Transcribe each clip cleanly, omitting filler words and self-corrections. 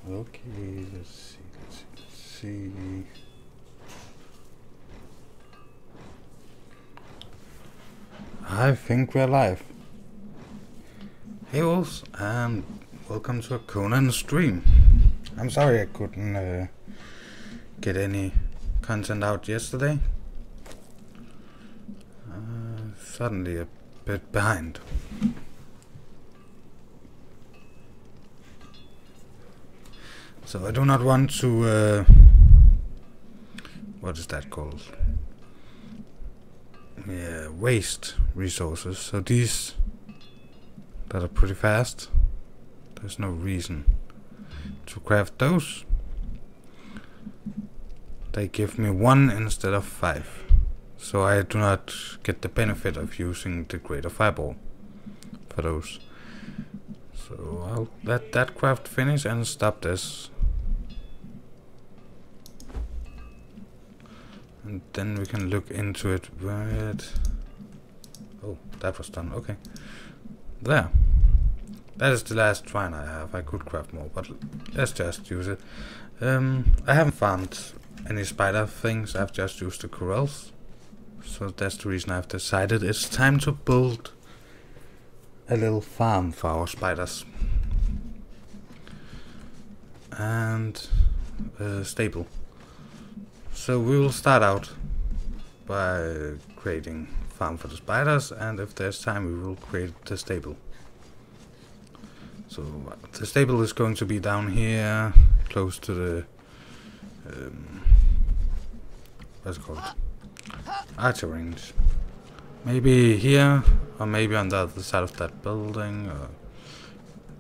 Okay, let's see. I think we're live. Hey Wolves, and welcome to a Conan stream. I'm sorry I couldn't get any content out yesterday. Suddenly a bit behind. So I do not want to, what is that called? Yeah, waste resources. So these that are pretty fast, there's no reason to craft those. They give me 1 instead of 5. So I do not get the benefit of using the greater fireball for those. So I'll let that craft finish and stop this. And then we can look into it with... Oh, that was done, okay. There. That is the last shrine I have. I could craft more, but let's just use it. I haven't farmed any spider things, I've just used the corals. So that's the reason I've decided it's time to build a little farm for our spiders. And a stable. So we will start out by creating farm for the spiders, and if there's time we will create the stable. So the stable is going to be down here, close to the what's it called? Archer range. Maybe here, or maybe on the other side of that building, or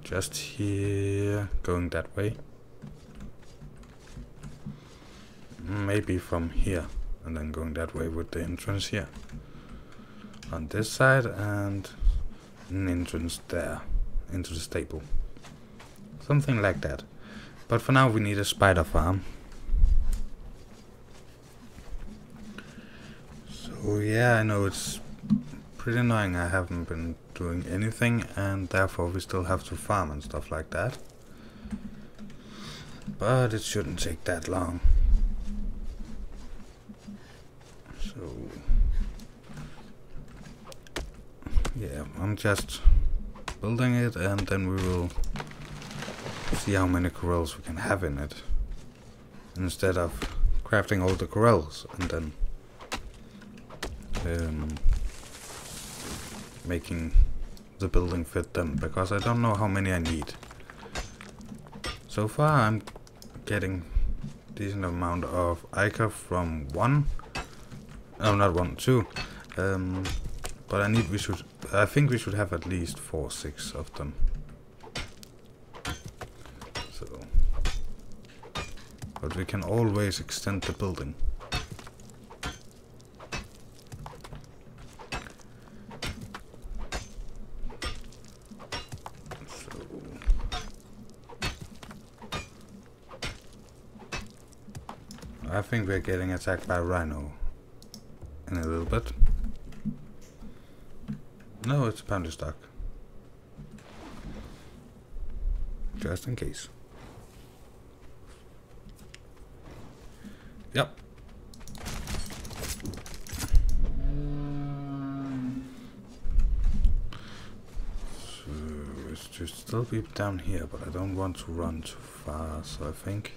just here, going that way. Maybe from here, and then going that way with the entrance here. On this side, and an entrance there, into the stable. Something like that. But for now we need a spider farm. So yeah, I know it's pretty annoying I haven't been doing anything, and therefore we still have to farm and stuff like that. But it shouldn't take that long. So yeah, I'm just building it, and then we will see how many corals we can have in it, instead of crafting all the corals and then making the building fit them, because I don't know how many I need. So far I'm getting decent amount of ichor from 1. No, not 1, 2. But I think we should have at least 4, 6 of them. So, but we can always extend the building. So, I think we're getting attacked by a rhino in a little bit. No, it's apparently stuck. Just in case. Yep. So it should still be down here, but I don't want to run too far, so I think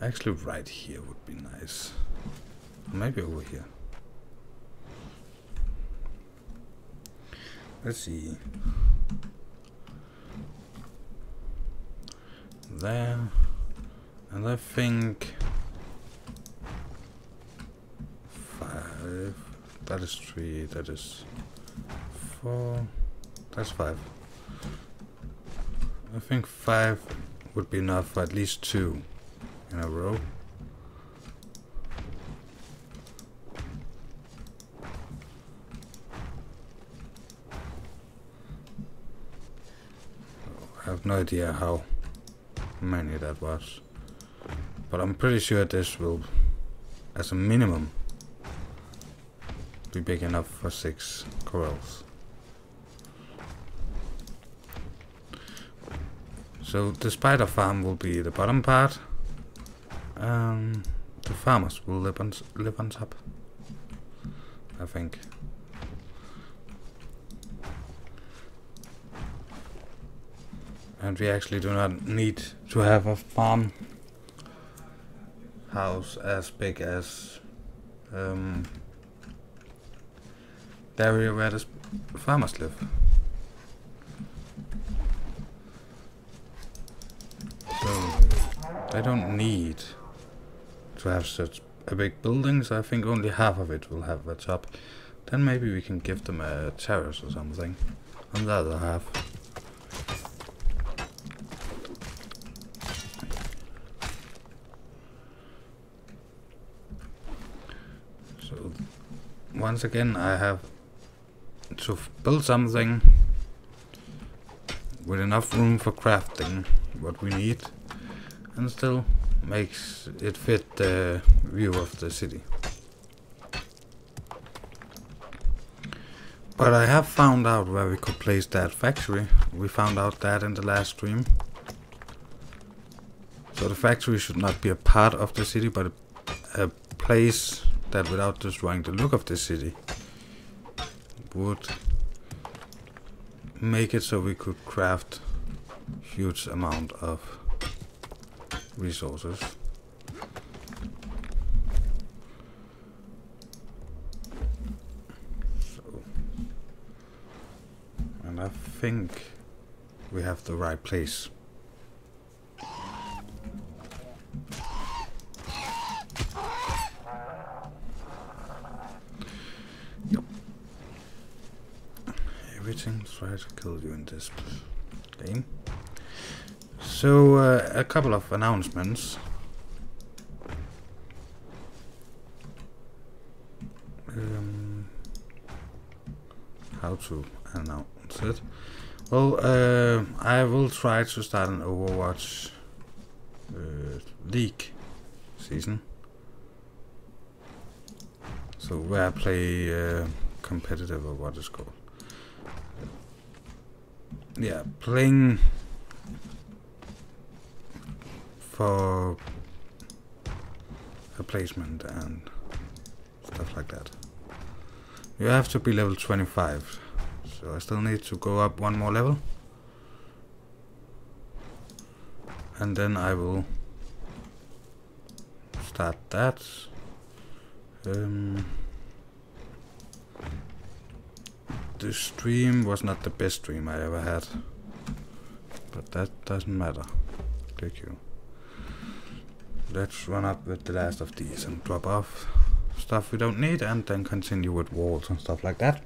actually right here would be nice. Or maybe over here. Let's see. There. And I think 5. That is 3. That is 4. That's 5. I think 5 would be enough for at least 2 in a row. I have no idea how many that was, but I'm pretty sure this will, as a minimum, be big enough for 6 corals. So the spider farm will be the bottom part. The farmers will live on top, I think. And we actually do not need to have a farm house as big as the area where the farmers live. So I don't need to have such a big building, so I think only half of it will have a top. Then maybe we can give them a terrace or something on the other half. So once again I have to build something with enough room for crafting what we need, and still makes it fit the view of the city. But I have found out where we could place that factory. We found out that in the last stream. So the factory should not be a part of the city, but a place that, without destroying the look of the city, would make it so we could craft huge amount of resources. So, and I think we have the right place. Yep. Everything tries to kill you in this game. So, a couple of announcements. How to announce it? Well, I will try to start an Overwatch League season. So where I play competitive, or what it's called. Yeah, playing for a placement and stuff like that. You have to be level 25, so I still need to go up one more level, and then I will start that. The stream was not the best stream I ever had, but that doesn't matter. Thank you. Let's run up with the last of these and drop off stuff we don't need, and then continue with walls and stuff like that.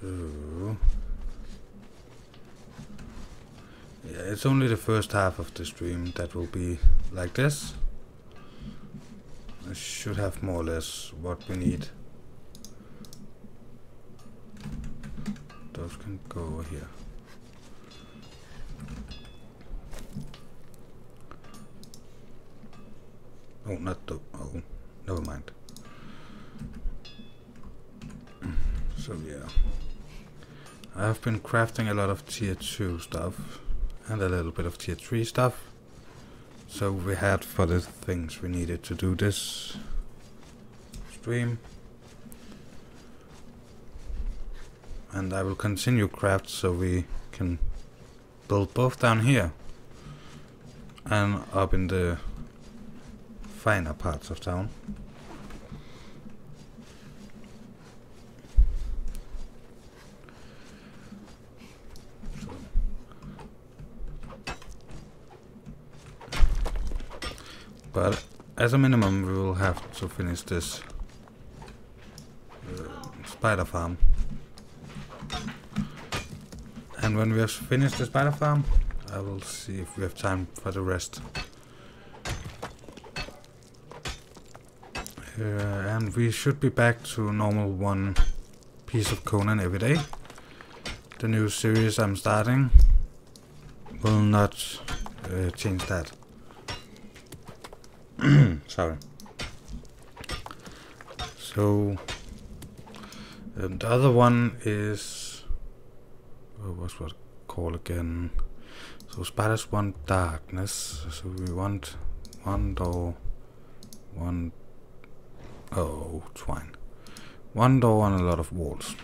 So yeah, it's only the first half of the stream that will be like this. I should have more or less what we need. Those can go over here. Oh, not the. Oh, never mind. So yeah, I have been crafting a lot of tier 2 stuff and a little bit of tier 3 stuff. So we had for the things we needed to do this stream. And I will continue craft so we can build both down here and up in the finer parts of town. But as a minimum we will have to finish this spider farm. And when we have finished the spider farm, I will see if we have time for the rest. And we should be back to normal one piece of Conan every day. The new series I'm starting will not change that. Sorry. So the other one is what's what called again? So spiders want darkness. So we want one door, one. Oh, twine. One door and a lot of walls.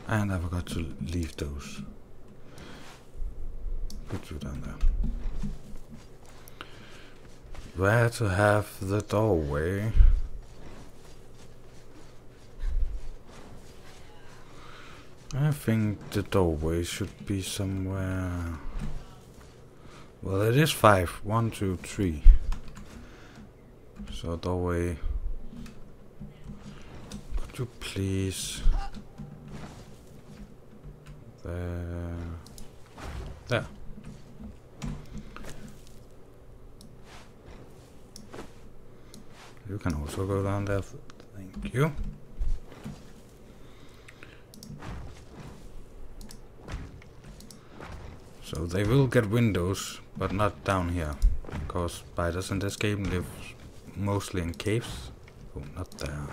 And I forgot to leave those. Put you down there. Where to have the doorway? I think the doorway should be somewhere. Well, it is 5. 1, 2, 3. So doorway. Could you please? There. You can also go down there. Thank you. So they will get windows, but not down here, because spiders in this game live mostly in caves. Oh, not there.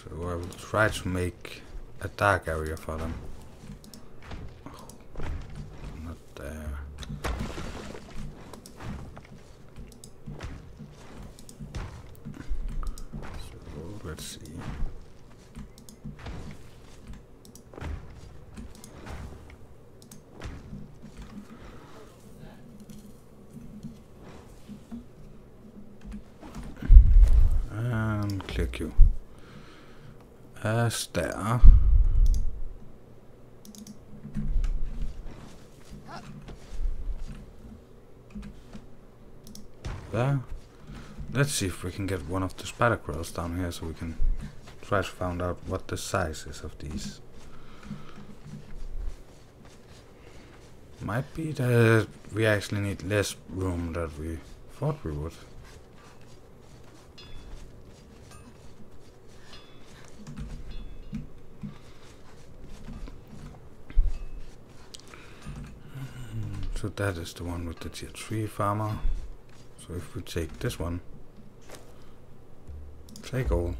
So I will try to make a dark area for them. Oh, not there. So let's see. And clear queue. There. There. Let's see if we can get one of the spider crawlers down here so we can try to find out what the size is of these. Might be that we actually need less room than we thought we would. So that is the one with the tier 3 farmer. So if we take this one, take all.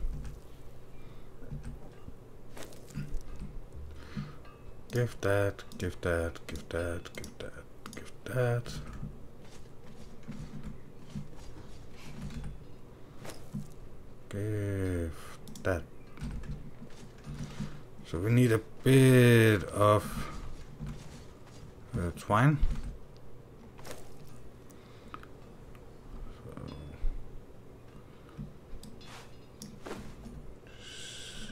Give that, give that, give that, give that, give that. Give that. So we need a bit of twine.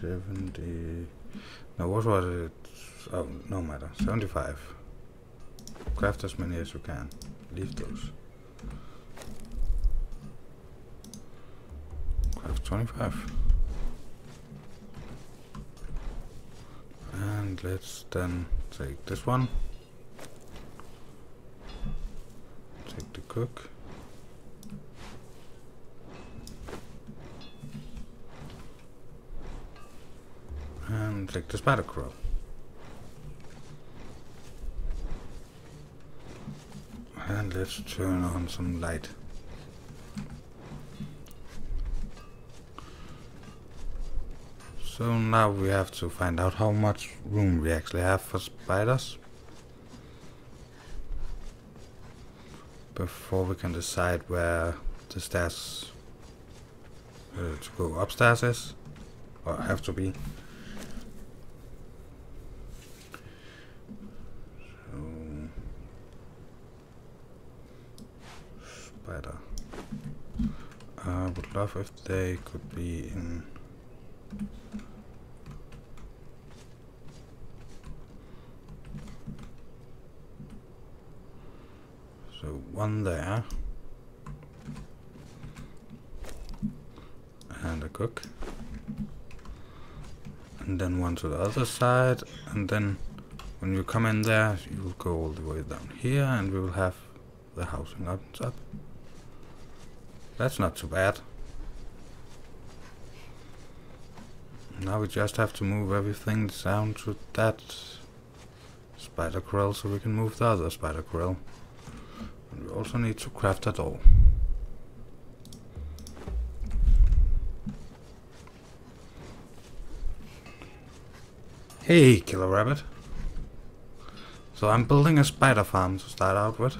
70. No, what was it? Oh, no matter. 75. Craft as many as you can. Leave those. Craft 25. And let's then take this one. Take the cook. And take the spider crow. And let's turn on some light. So now we have to find out how much room we actually have for spiders before we can decide where the stairs to go upstairs is, or have to be. Spider. I would love if they could be in. So one there. cook. And then one to the other side, and then when you come in there, you will go all the way down here, and we will have the housing on top. That's not too bad. Now we just have to move everything down to that spider grill so we can move the other spider grill. And we also need to craft a door. Hey, killer rabbit. So I'm building a spider farm to start out with.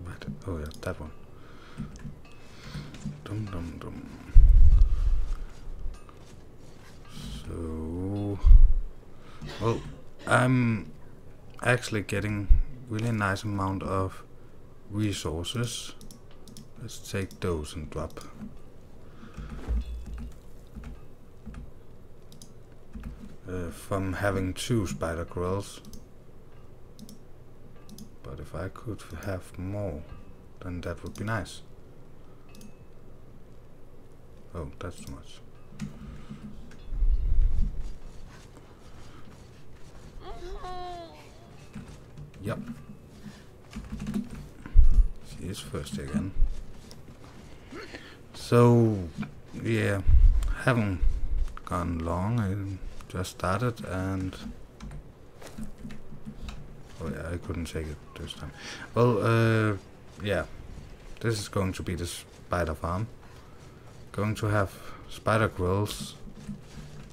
But, oh yeah, that one. Dum dum dum. So, well, I'm actually getting really nice amount of resources. Let's take those and drop. From having 2 spider grills. But if I could have more, then that would be nice. Oh, that's too much. Yep. She is thirsty again. So, yeah, haven't gone long. I just started and... oh yeah, I couldn't take it this time. Well, yeah, this is going to be the spider farm. Going to have spider grills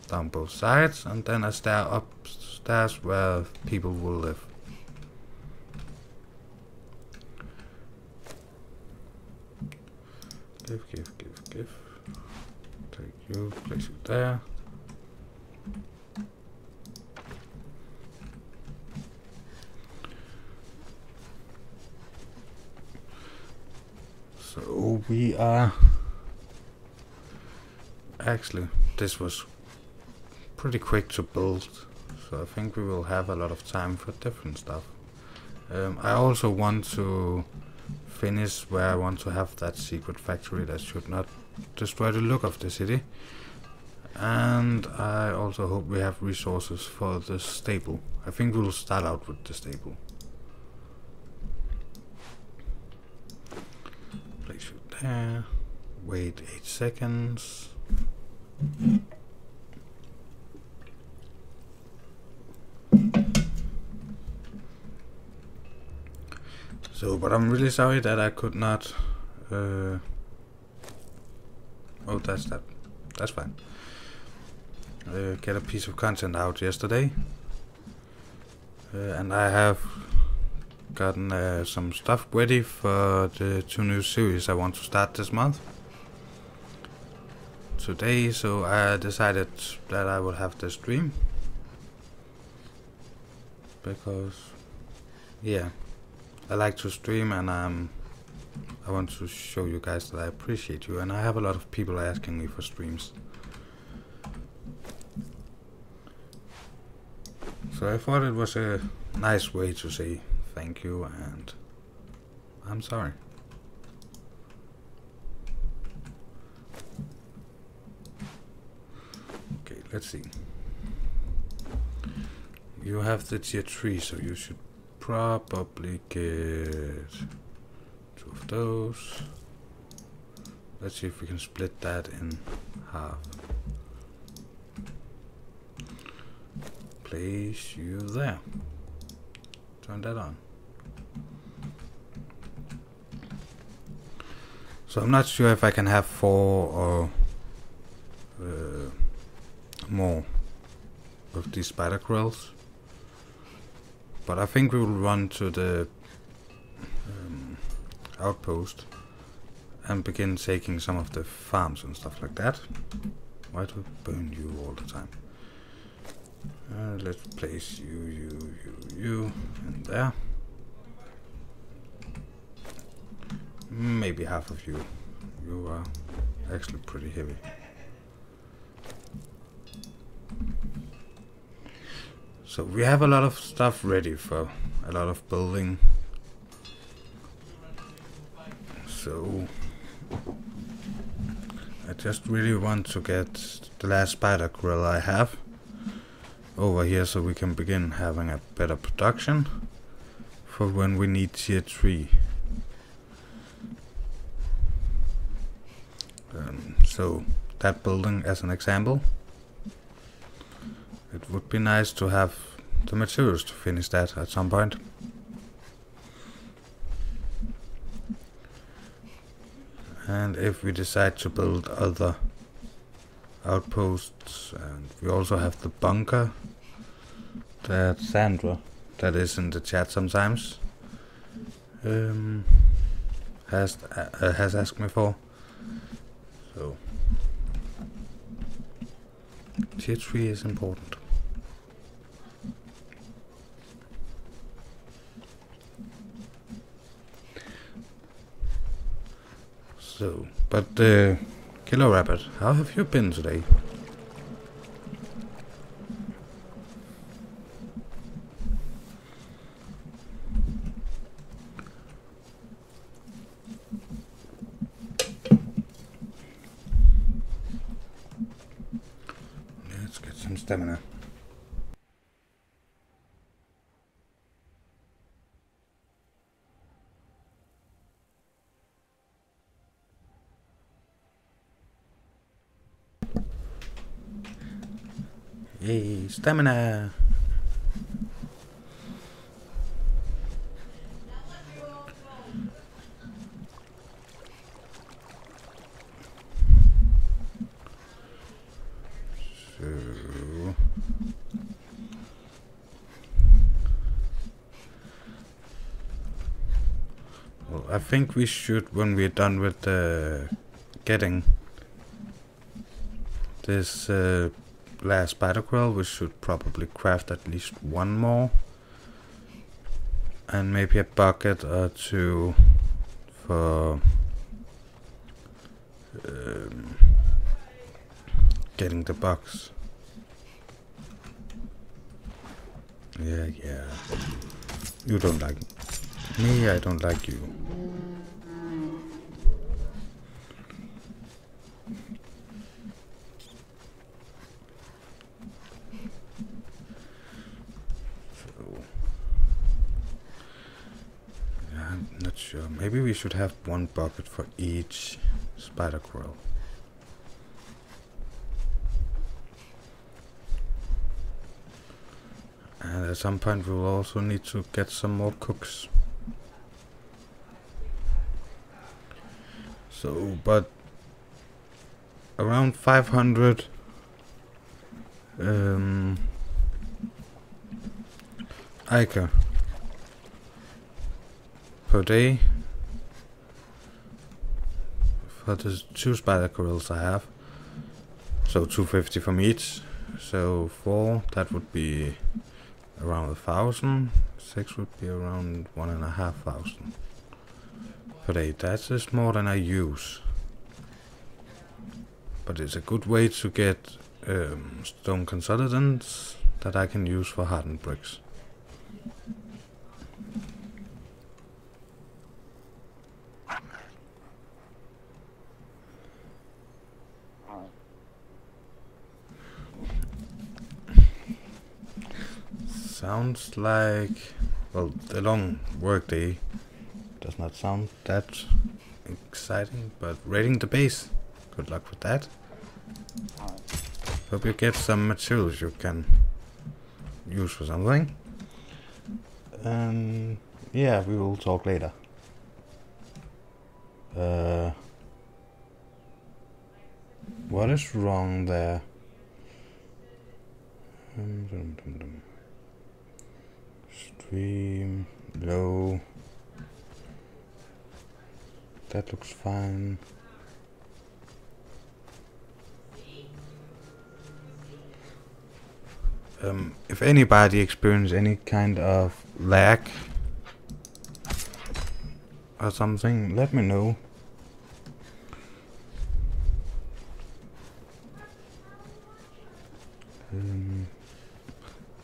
down both sides, and then a stair upstairs where people will live. Give. Take you, place it there. So we are... actually, this was pretty quick to build, so I think we will have a lot of time for different stuff. I also want to finish where I want to have that secret factory that should not destroy the look of the city. And I also hope we have resources for the stable. I think we'll start out with the stable. Place it there. Wait 8 seconds. So, but I'm really sorry that I could not... oh, that's that. That's fine. Get a piece of content out yesterday. And I have gotten some stuff ready for the 2 new series I want to start this month. Today, so I decided that I would have the stream. Because, yeah, I like to stream, and I want to show you guys that I appreciate you, and I have a lot of people asking me for streams. So I thought it was a nice way to say thank you, and I'm sorry. Okay, let's see. You have the tier 3, so you should probably get 2 of those. Let's see if we can split that in half. Place you there. Turn that on. So I'm not sure if I can have 4 or more of these spider grills. But I think we will run to the outpost and begin taking some of the farms and stuff like that. Why do I burn you all the time? Let's place you in there. Maybe half of you. You are actually pretty heavy. So we have a lot of stuff ready for a lot of building. So I just really want to get the last spider grill I have over here so we can begin having a better production for when we need tier 3. So that building as an example, it would be nice to have the materials to finish that at some point. And if we decide to build other outposts, and we also have the bunker that Sandra, that is in the chat sometimes, has asked me for. So tier 3 is important. So, but Killer Rabbit, how have you been today? Let's get some stamina. Yay, stamina! So well, I think we should, when we're done with getting this last spider grill, we should probably craft at least one more, and maybe a bucket or two for getting the box. Yeah. You don't like me, I don't like you. I'm not sure. Maybe we should have one bucket for each spider grill. And at some point we will also need to get some more cooks. So, but around 500 Ica per day for the 2 spider grills I have. So 250 from each. So 4, that would be around 1,000. 6 would be around 1,500 per day. That is more than I use. But it's a good way to get stone consolidants that I can use for hardened bricks. Sounds like, well, the long workday does not sound that exciting, but raiding the base, good luck with that. Hope you get some materials you can use for something. Yeah, we will talk later. What is wrong there? Stream low. That looks fine. If anybody experiences any kind of lag or something, let me know.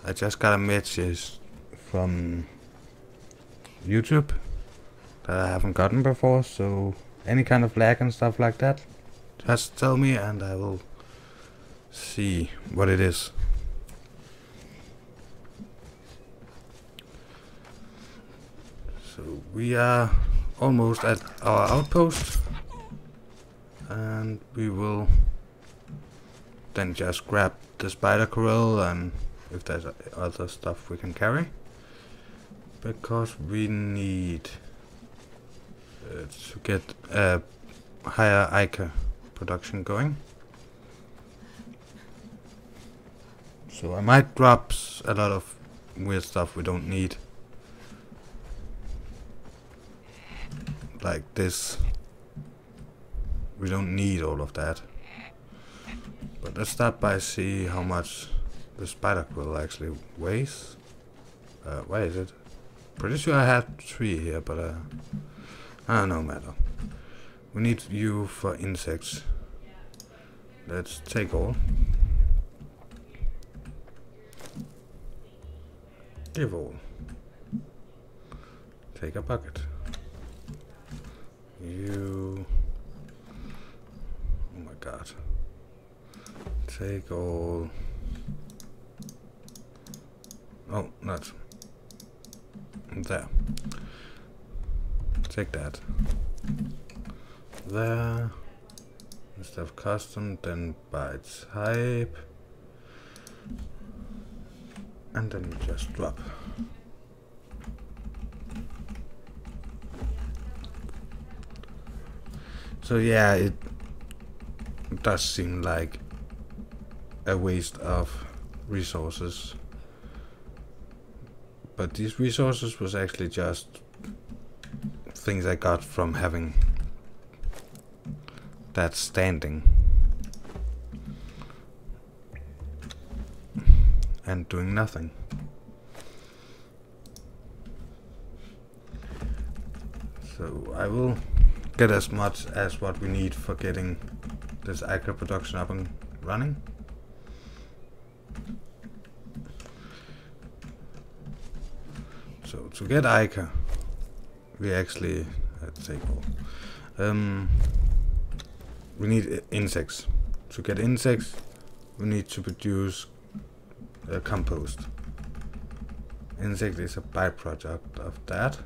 I just got a message from YouTube that I haven't gotten before, so any kind of lag and stuff like that, Just tell me and I will see what it is. So we are almost at our outpost, and we will then just grab the spider corral and if there's other stuff we can carry, because we need to get a higher Ica production going. So I might drop a lot of weird stuff we don't need, like this. We don't need all of that. But let's start by see how much the spider quill actually weighs. Where is it? Pretty sure I had 3 here, but no matter. We need you for insects. Let's take all. Give all. Take a bucket. You. Oh my god. Take all. Oh, not there. Take that. There. Instead of custom, then by type. And then you just drop. So yeah, it does seem like a waste of resources. But these resources was actually just things I got from having that standing and doing nothing. So I will get as much as what we need for getting this Ica production up and running. So to get Ica, we actually take all. We need insects. To get insects, we need to produce compost. Insect is a byproduct of that.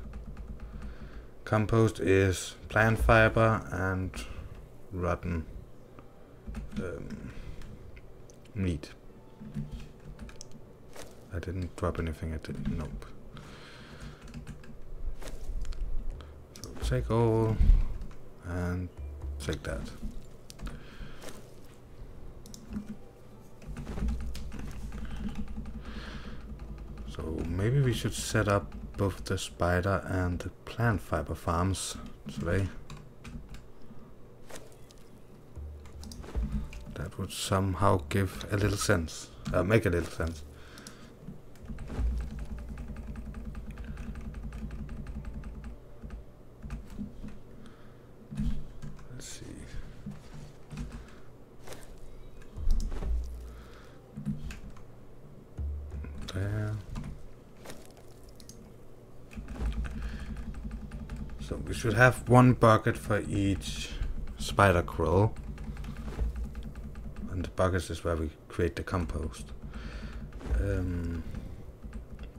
Compost is plant fiber and rotten meat. I didn't drop anything, I didn't. Nope. So take all and take that. So maybe we should set up both the spider and the plant fiber farms today. That would somehow give a little sense, make a little sense. Let's see. There. So we should have 1 bucket for each spider crawl. And the buckets is where we create the compost. I'm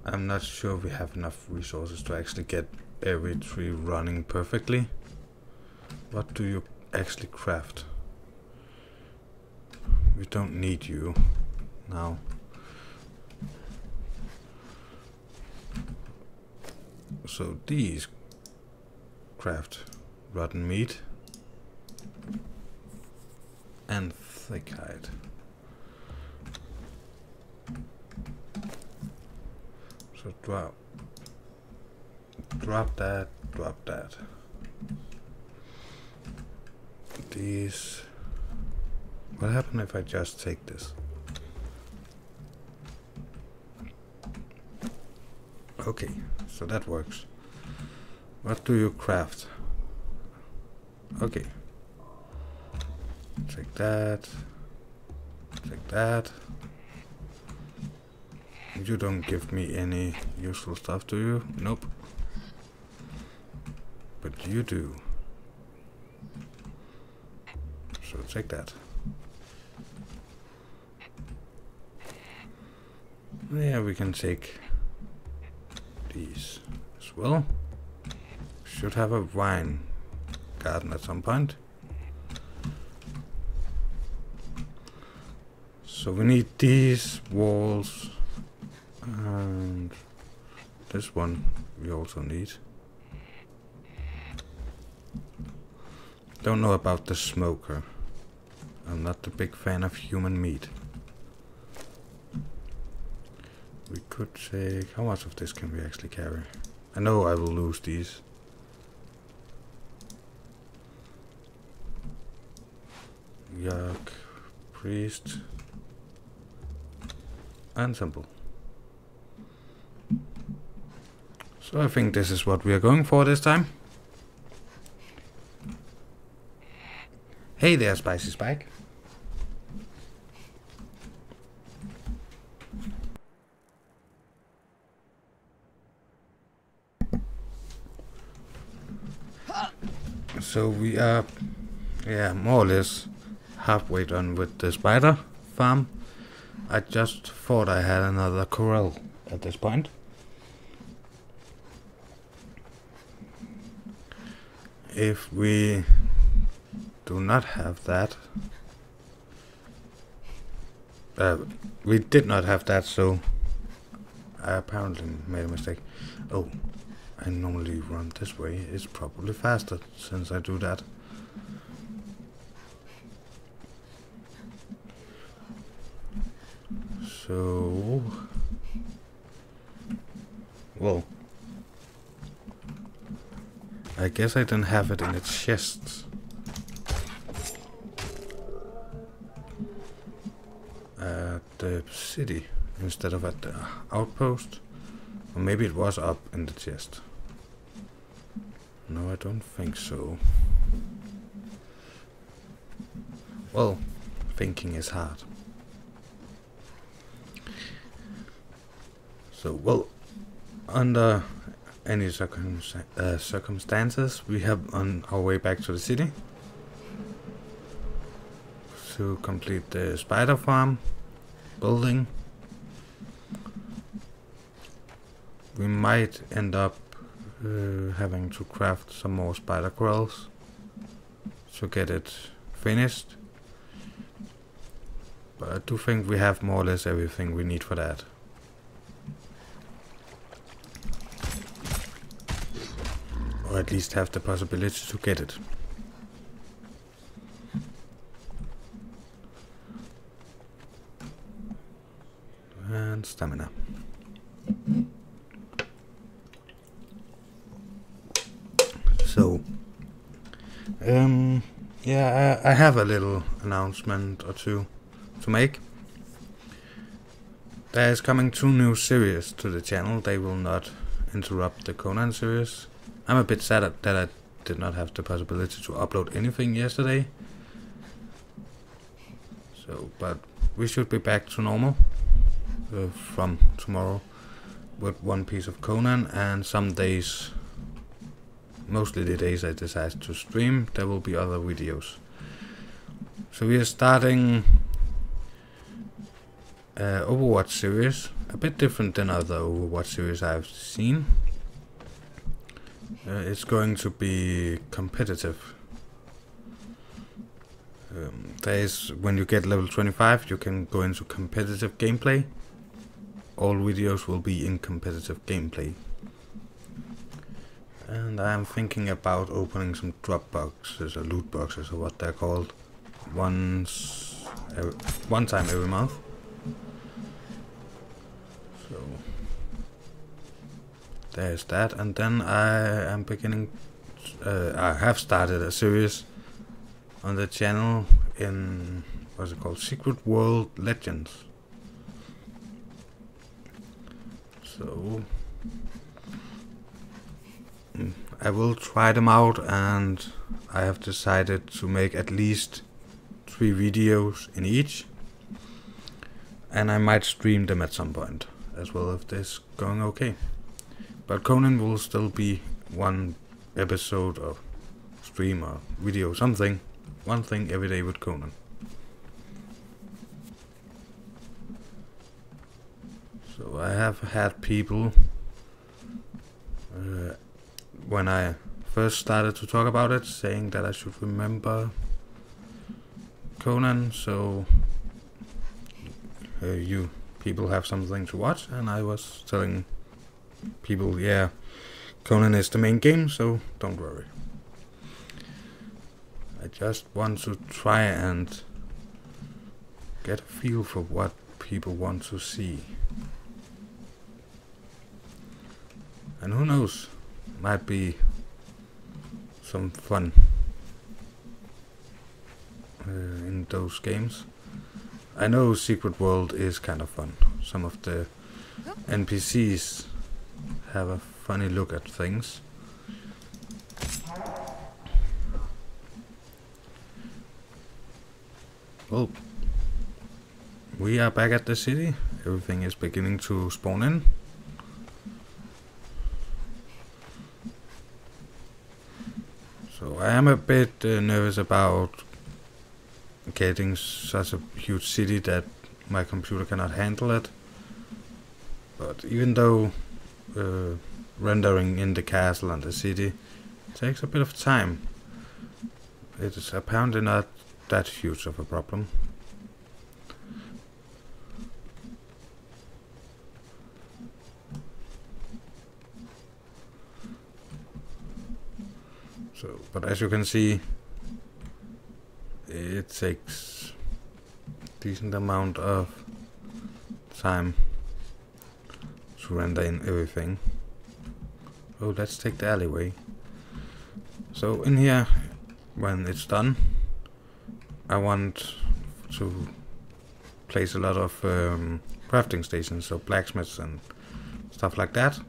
not sure we have enough resources to actually get every tree running perfectly. What do you actually craft? We don't need you now. So these craft rotten meat and thick hide. So drop that, drop that. These. What happened if I just take this? Okay, so that works. What do you craft? Okay. Take that. Take that. You don't give me any useful stuff, do you? Nope. But you do. So take that. Yeah, we can take these as well. Should have a wine garden at some point. So we need these walls, and this one we also need. Don't know about the smoker. I'm not a big fan of human meat. We could take... How much of this can we actually carry? I know I will lose these. Yuck. Priest. And simple. So I think this is what we are going for this time. Hey there, Spicy Spike. So we are, yeah, more or less halfway done with the spider farm. I just thought I had another corral at this point. If we do not have that, we did not have that, so I apparently made a mistake. Oh, I normally run this way. It's probably faster since I do that. So, well, I guess I didn't have it in the chests. At the city instead of at the outpost. Or maybe it was up in the chest. No, I don't think so. Well, thinking is hard. So, well, under any circumstances, we have on our way back to the city to complete the spider farm building. We might end up having to craft some more spider corrals to get it finished, but I do think we have more or less everything we need for that. Or at least have the possibility to get it. And stamina. So, yeah, I have a little announcement or two to make. There is coming 2 new series to the channel. They will not interrupt the Conan series. I'm a bit sad that I did not have the possibility to upload anything yesterday. So, but we should be back to normal from tomorrow with 1 piece of Conan, and some days, mostly the days I decide to stream, there will be other videos. So we are starting Overwatch series, a bit different than other Overwatch series I've seen. It's going to be competitive. When you get level 25, you can go into competitive gameplay. All videos will be in competitive gameplay. And I am thinking about opening some drop boxes or loot boxes, or what they're called, one time every month. So there's that, and then I am beginning. I have started a series on the channel in what's it called, Secret World Legends. So I will try them out, and I have decided to make at least 3 videos in each, and I might stream them at some point as well if this is going okay. But Conan will still be 1 episode or stream or video, something one thing every day with Conan. So I have had people, when I first started to talk about it, saying that I should remember Conan, so you people have something to watch, and I was telling people, yeah, Conan is the main game, so don't worry. I just want to try and get a feel for what people want to see. And who knows, might be some fun in those games. I know Secret World is kind of fun. Some of the NPCs have a funny look at things. Well, we are back at the city. Everything is beginning to spawn in. So I am a bit nervous about getting such a huge city that my computer cannot handle it. But even though rendering in the castle and the city takes a bit of time, it is apparently not that huge of a problem. So, but as you can see, it takes a decent amount of time to render in everything. Oh, let's take the alleyway. So in here, when it's done, I want to place a lot of crafting stations, so blacksmiths and stuff like that,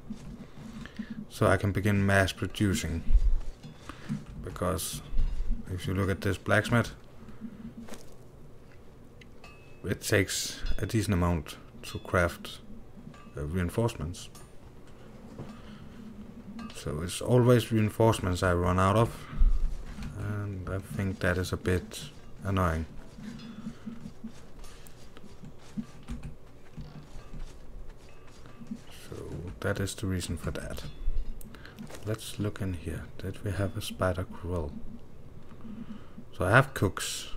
so I can begin mass producing. Because if you look at this blacksmith, it takes a decent amount to craft reinforcements. So it's always reinforcements I run out of, and I think that is a bit annoying. So that is the reason for that. Let's look in here. Did we have a spider grill? So I have cooks.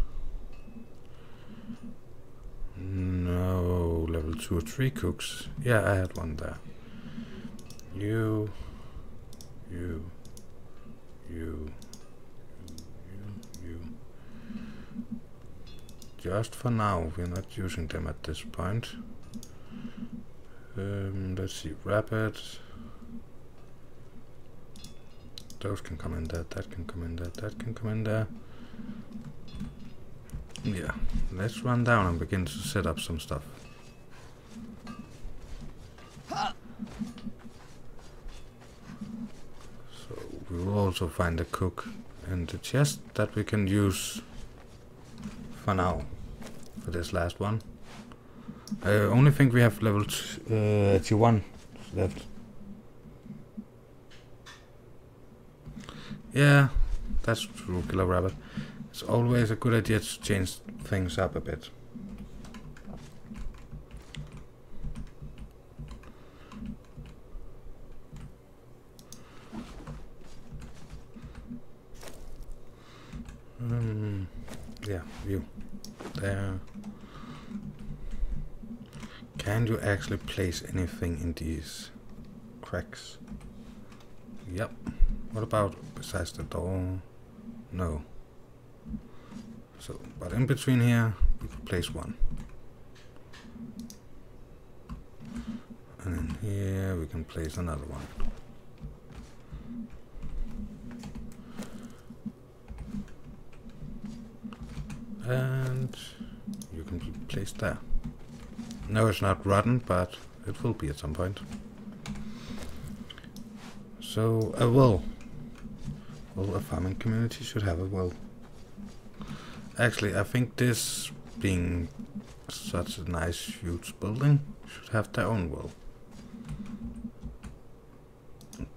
No, level 2 or 3 cooks. Yeah, I had one there. You. Just for now, we're not using them at this point. Let's see, rapid. Those can come in there, that can come in there, that can come in there. Yeah, let's run down and begin to set up some stuff. So we will also find a cook in the chest that we can use for now, for this last one. I only think we have level 81 left. Yeah, that's true, Killer Rabbit. It's always a good idea to change things up a bit. Yeah, view. There. Can you actually place anything in these cracks? Yep. What about besides the door? No. So, but in between here, we could place one. And in here, we can place another one. And you can be placed there. No, it's not rotten, but it will be at some point. So, a well. Well, a farming community should have a well. Actually, I think this, being such a nice, huge building, should have their own well.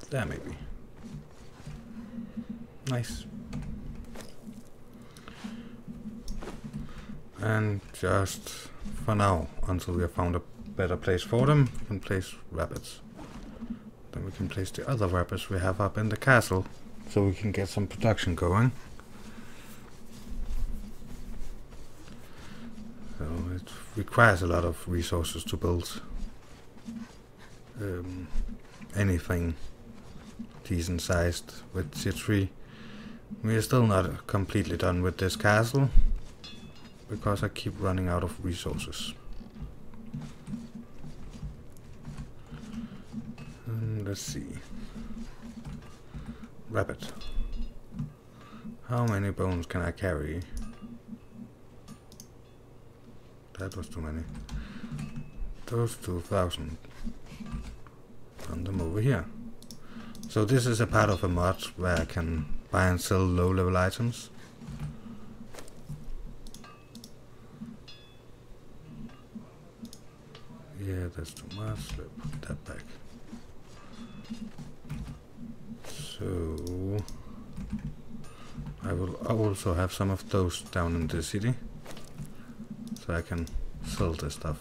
There, maybe. Nice. And just for now, until we have found a better place for them, we can place rabbits. Then we can place the other rabbits we have up in the castle, so we can get some production going. So it requires a lot of resources to build anything decent sized with tier 3. We are still not completely done with this castle, because I keep running out of resources. Let's see. Rabbit. How many bones can I carry? That was too many. Those 2,000. Run them over here. So this is a part of a mod where I can buy and sell low level items. Yeah, that's too much. Let's put that back. So I will also have some of those down in the city, so I can sell this stuff.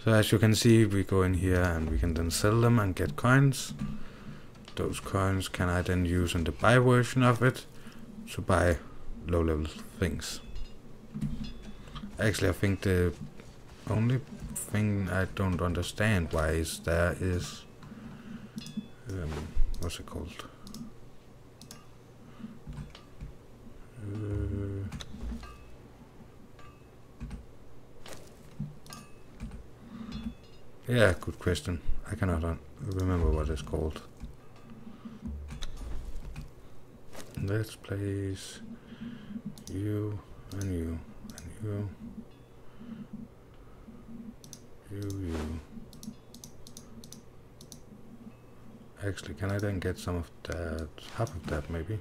So as you can see, we go in here and we can then sell them and get coins. Those coins can I then use in the buy version of it to buy low level things. Actually, I think the only thing I don't understand why is there is what's it called? Yeah, good question. I cannot remember what it's called. Let's place you and you and you. You. Actually, can I then get some of that, half of that maybe?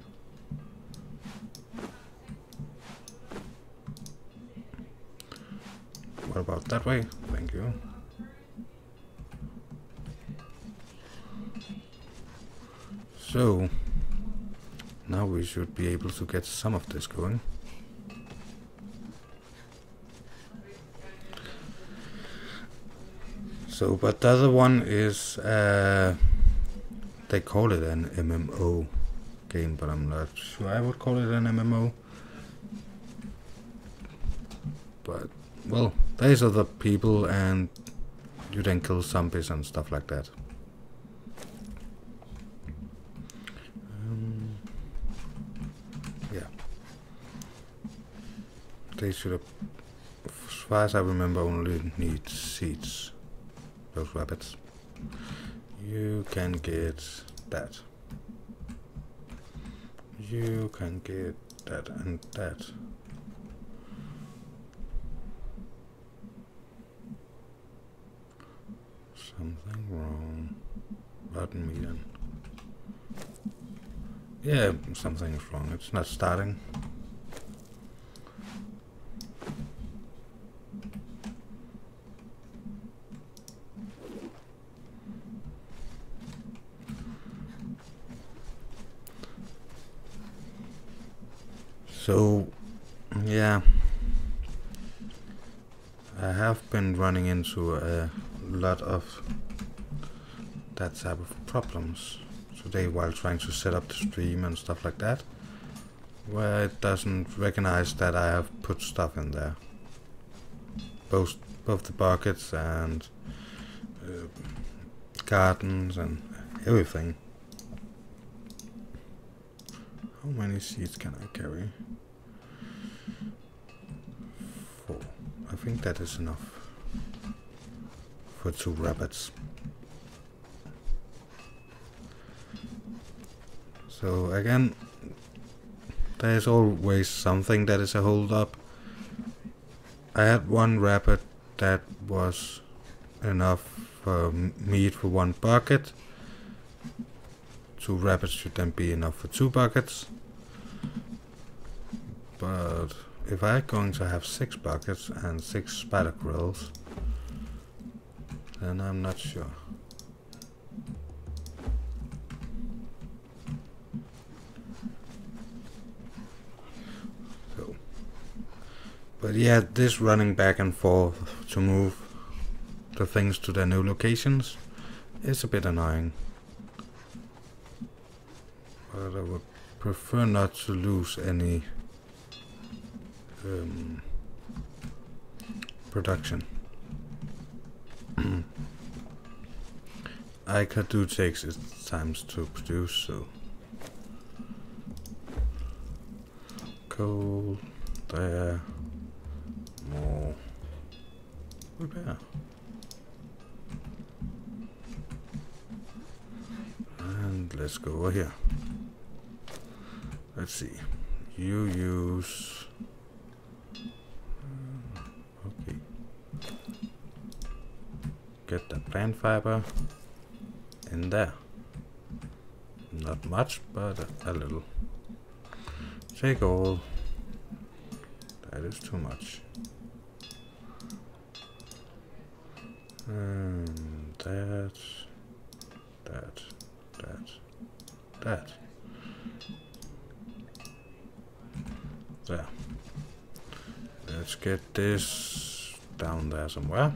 What about that way? Thank you. So, now we should be able to get some of this going. So, but the other one is, they call it an MMO game, but I'm not sure I would call it an MMO. But, well, there's other people and you then kill zombies and stuff like that. Yeah. They should have, as far as I remember, only need seeds. Those rabbits. You can get that. You can get that and that. Something wrong. Rotten meat and... Yeah, something is wrong. It's not starting. So, yeah, I have been running into a lot of that type of problems today while trying to set up the stream and stuff like that, where it doesn't recognize that I have put stuff in there, both the buckets and gardens and everything. How many seeds can I carry? 4. I think that is enough for 2 rabbits. So again, there is always something that is a hold up. I had 1 rabbit that was enough for meat for 1 bucket. 2 rabbits should then be enough for 2 buckets. But if I'm going to have 6 buckets and 6 spider grills, then I'm not sure. But yeah, this running back and forth to move the things to their new locations is a bit annoying. But I would prefer not to lose any production. Ica do takes its times to produce, so coal there, more repair, and let's go over here. Let's see, you use okay, get the plant fiber in there. Not much, but a little. Take all. That is too much. And that. There. Let's get this down there somewhere.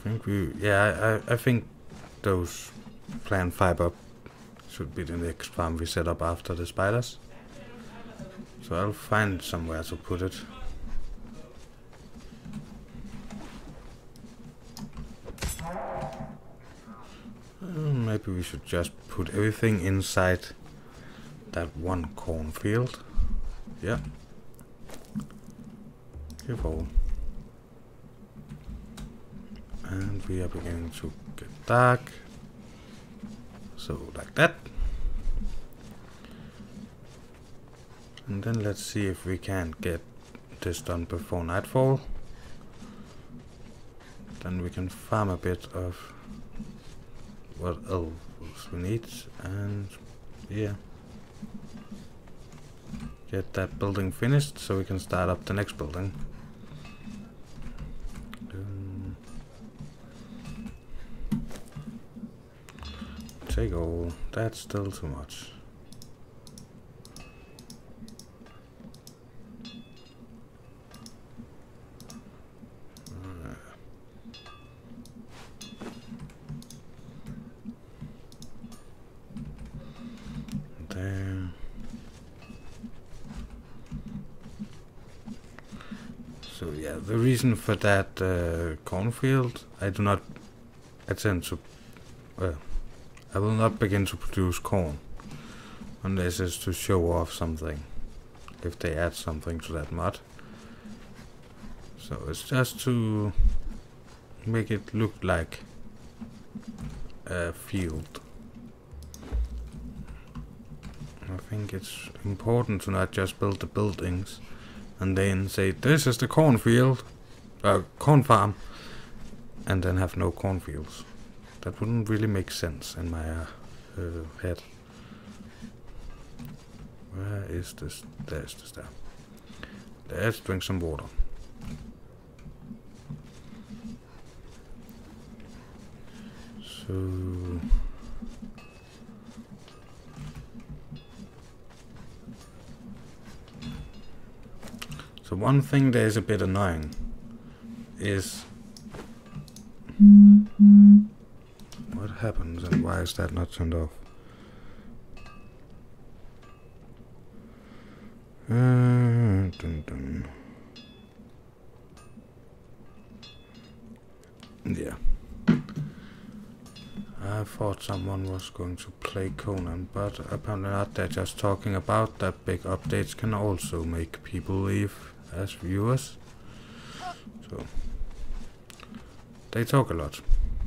I think those plant fiber should be the next farm we set up after the spiders. So I'll find somewhere to put it. Maybe we should just put everything inside that one cornfield. Yeah. Give all. And we are beginning to get dark. So like that. And then let's see if we can get this done before nightfall. Then we can farm a bit of what else we need, and yeah, get that building finished so we can start up the next building. Take all. That's still too much. There. So yeah, the reason for that cornfield, I will not begin to produce corn unless it's to show off something, if they add something to that mod. So it's just to make it look like a field. I think it's important to not just build the buildings and then say this is the cornfield, corn farm, and then have no cornfields. That wouldn't really make sense in my head. Where is this? There's the star. Let's drink some water. So one thing that is a bit annoying is what happens and why is that not turned off? Yeah. I thought someone was going to play Conan, but apparently not. They're just talking about that big updates can also make people leave as viewers. So they talk a lot.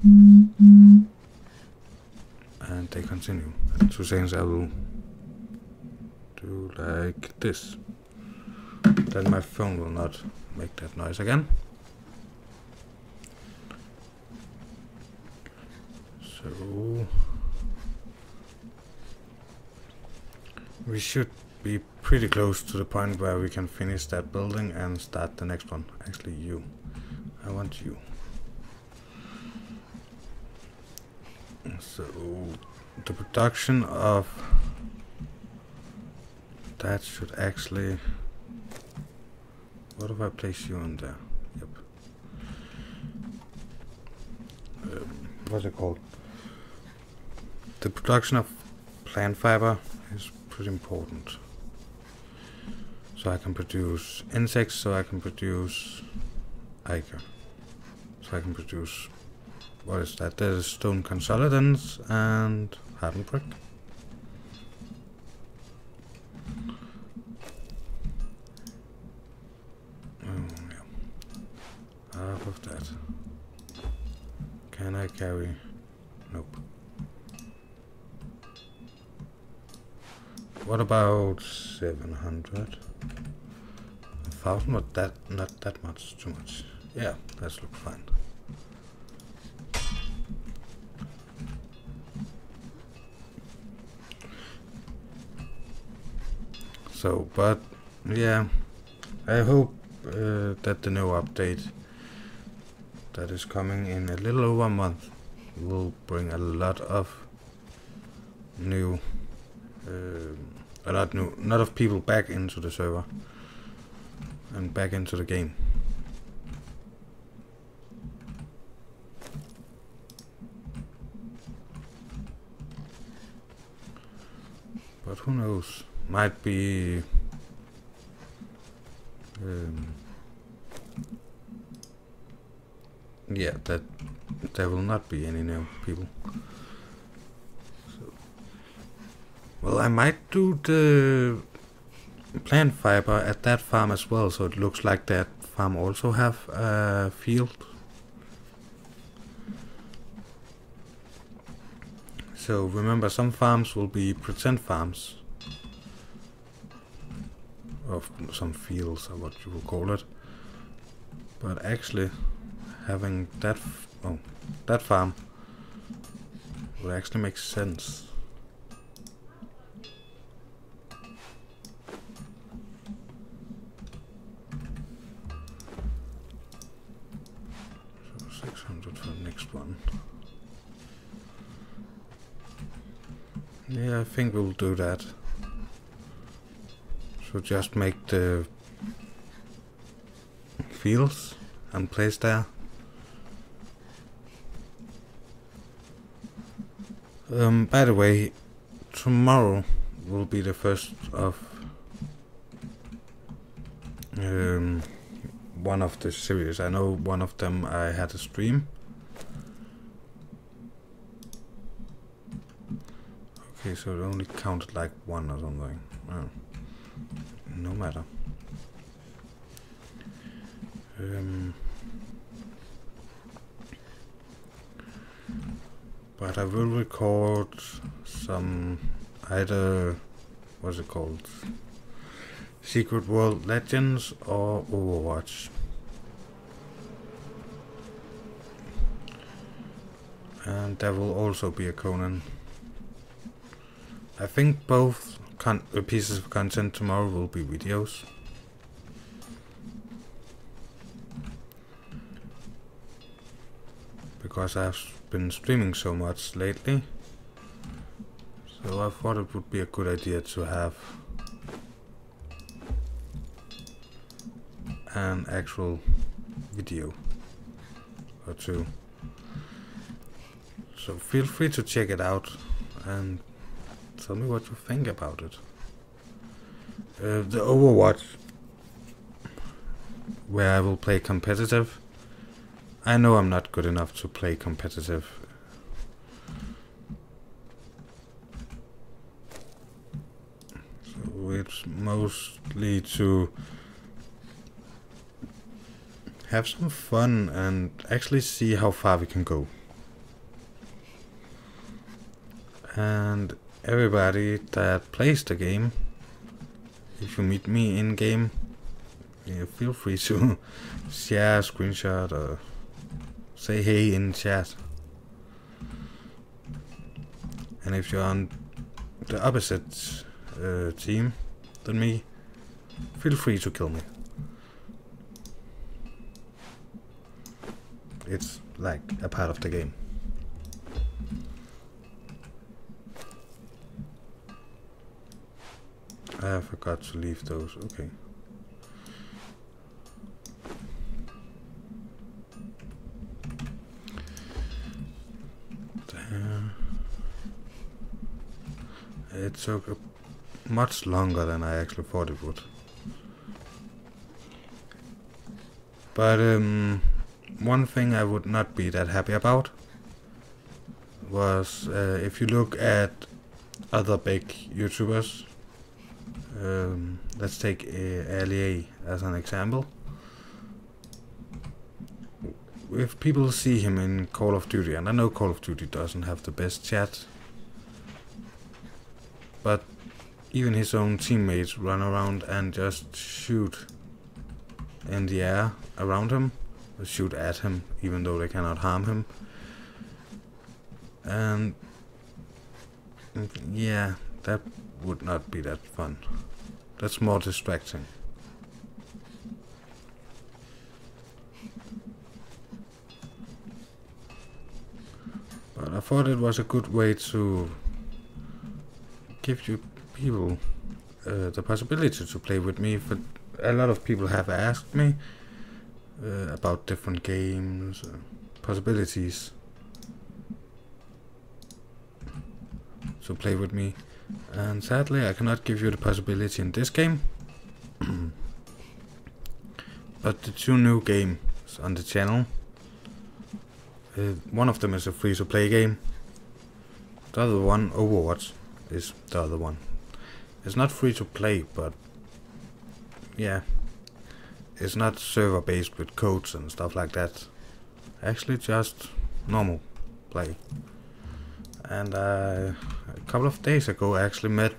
And they continue. In 2 seconds I will do like this. Then my phone will not make that noise again. So we should be pretty close to the point where we can finish that building and start the next one. Actually you. I want you. So the production of that should actually What if I place you in there? Yep. What's it called? The production of plant fiber is pretty important. So I can produce insects, so I can produce ichor. So I can produce, what is that? There's stone consolidants and hardened brick. Oh yeah. Half of that. Can I carry? Nope. What about 700? 1,000, but that not that much, too much. Yeah, that's look fine. So, but yeah, I hope that the new update that is coming in a little over a month will bring a lot of new, a lot of people back into the server and back into the game. But who knows? Might be yeah, that there will not be any new people. So, well, I might do the plant fiber at that farm as well, so it looks like that farm also have a field. So remember, some farms will be pretend farms, of some fields or what you will call it, but actually having that that farm would actually make sense. So 600 for the next one. Yeah, I think we'll do that. So just make the fields and place there. By the way, tomorrow will be the first of one of the series. I know one of them I had a stream. Okay, so it only counted like one or something. Oh. No matter. But I will record some either, what's it called, Secret World Legends or Overwatch. And there will also be a Conan. I think both pieces of content tomorrow will be videos. Because I've been streaming so much lately, so I thought it would be a good idea to have an actual video or two. So feel free to check it out and tell me what you think about it. The Overwatch, where I will play competitive, I know I'm not good enough to play competitive. So it's mostly to have some fun and actually see how far we can go. And everybody that plays the game, if you meet me in game, yeah, feel free to share a screenshot or say hey in chat. And if you're on the opposite team than me, feel free to kill me. It's like a part of the game. I forgot to leave those, okay. it took much longer than I actually thought it would. But one thing I would not be that happy about was if you look at other big YouTubers. Let's take LEA as an example. If people see him in Call of Duty, and I know Call of Duty doesn't have the best chat, but even his own teammates run around and just shoot in the air around him, shoot at him, even though they cannot harm him. And yeah, that would not be that fun. That's more distracting. But I thought it was a good way to give you people the possibility to play with me. For a lot of people have asked me about different games, possibilities to play with me. And sadly, I cannot give you the possibility in this game. But the two new games on the channel, one of them is a free-to-play game. The other one, Overwatch, is the other one. It's not free-to-play, but yeah, it's not server-based with codes and stuff like that. Actually, just normal play. And a couple of days ago I actually met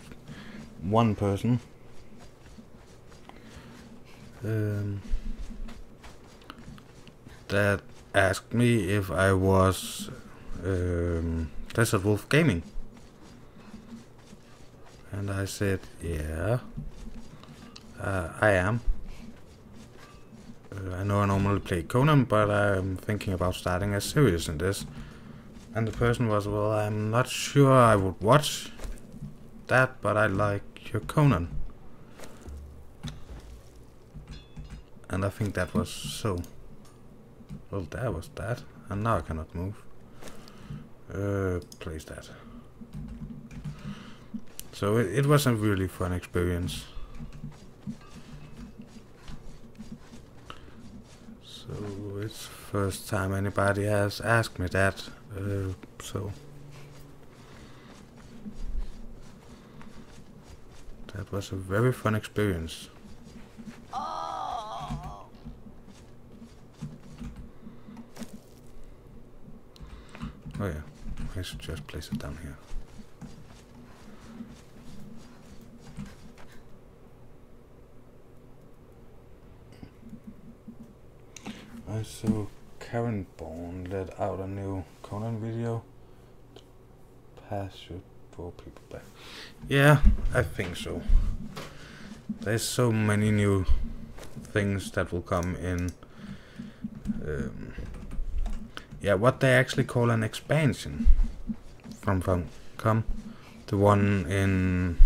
one person that asked me if I was Desert Wolf Gaming. And I said, yeah, I am. I know I normally play Conan, but I'm thinking about starting a series in this. And the person was, well, I'm not sure I would watch that, but I like your Conan. And I think that was so. Well, there was that. And now I cannot move. Place that. So it was a really fun experience. So it's the first time anybody has asked me that. So that was a very fun experience. Oh yeah, I should just place it down here. I saw Karen Bone let out a new Conan video. Pass should draw people back. Yeah, I think so. There's so many new things that will come in. Yeah, what they actually call an expansion from Funcom. The one in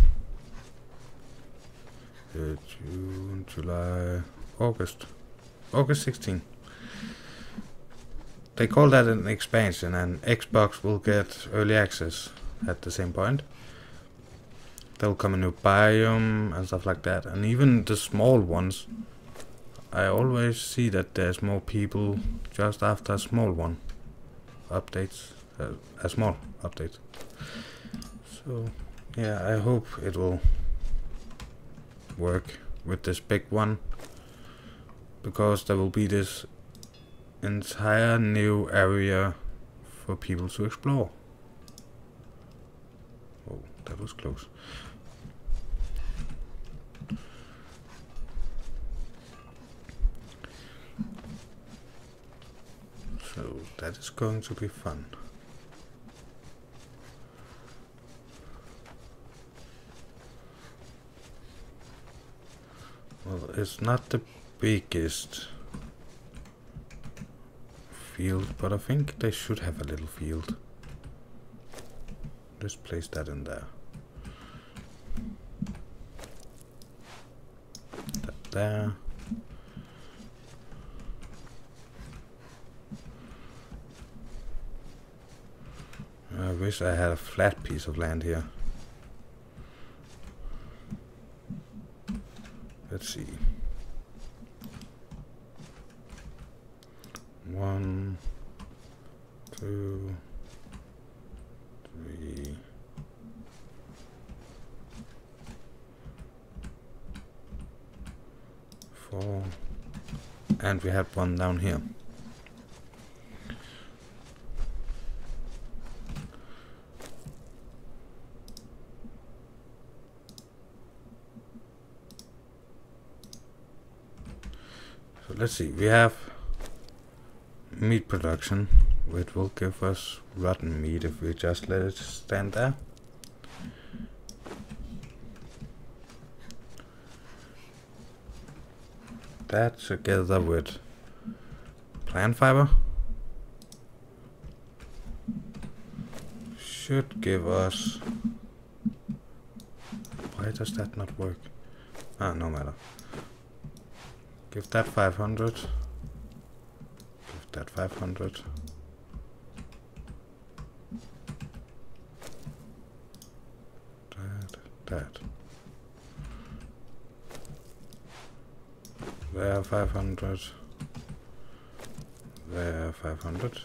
June, July, August 16. They call that an expansion, and Xbox will get early access at the same point. There'll come a new biome and stuff like that, and even the small ones, I always see that there's more people just after a small one updates, a small update. So yeah, I hope it will work with this big one, because there will be this entire new area for people to explore. Oh, that was close. So that is going to be fun. Well, it's not the biggest field, but I think they should have a little field. Just place that in there. That there. I wish I had a flat piece of land here. let's see. 1, 2, 3, 4, and we have one down here. So let's see, we have meat production, which will give us rotten meat if we just let it stand there. That together with plant fiber should give us... Why does that not work? Ah, no matter. Give that 500. Give that 500. That. There 500. There 500.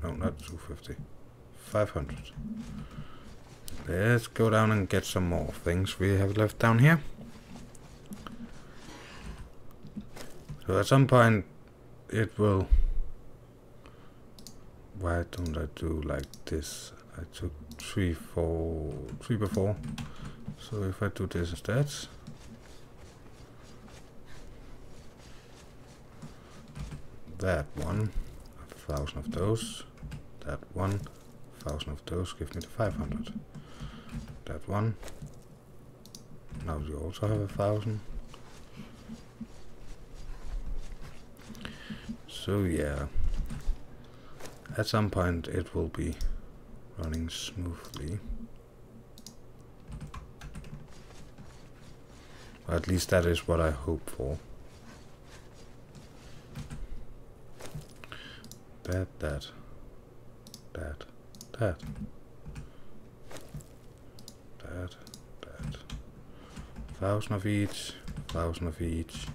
No, not 250. 500. Let's go down and get some more things we have left down here. So at some point it will... Why don't I do like this? I took 3 before. So if I do this instead, that one, 1,000 of those. That one, 1,000 of those. Give me the 500. That one. Now you also have 1,000. So yeah, at some point it will be running smoothly. Or at least that is what I hope for. That. 1,000 of each, 1,000 of each,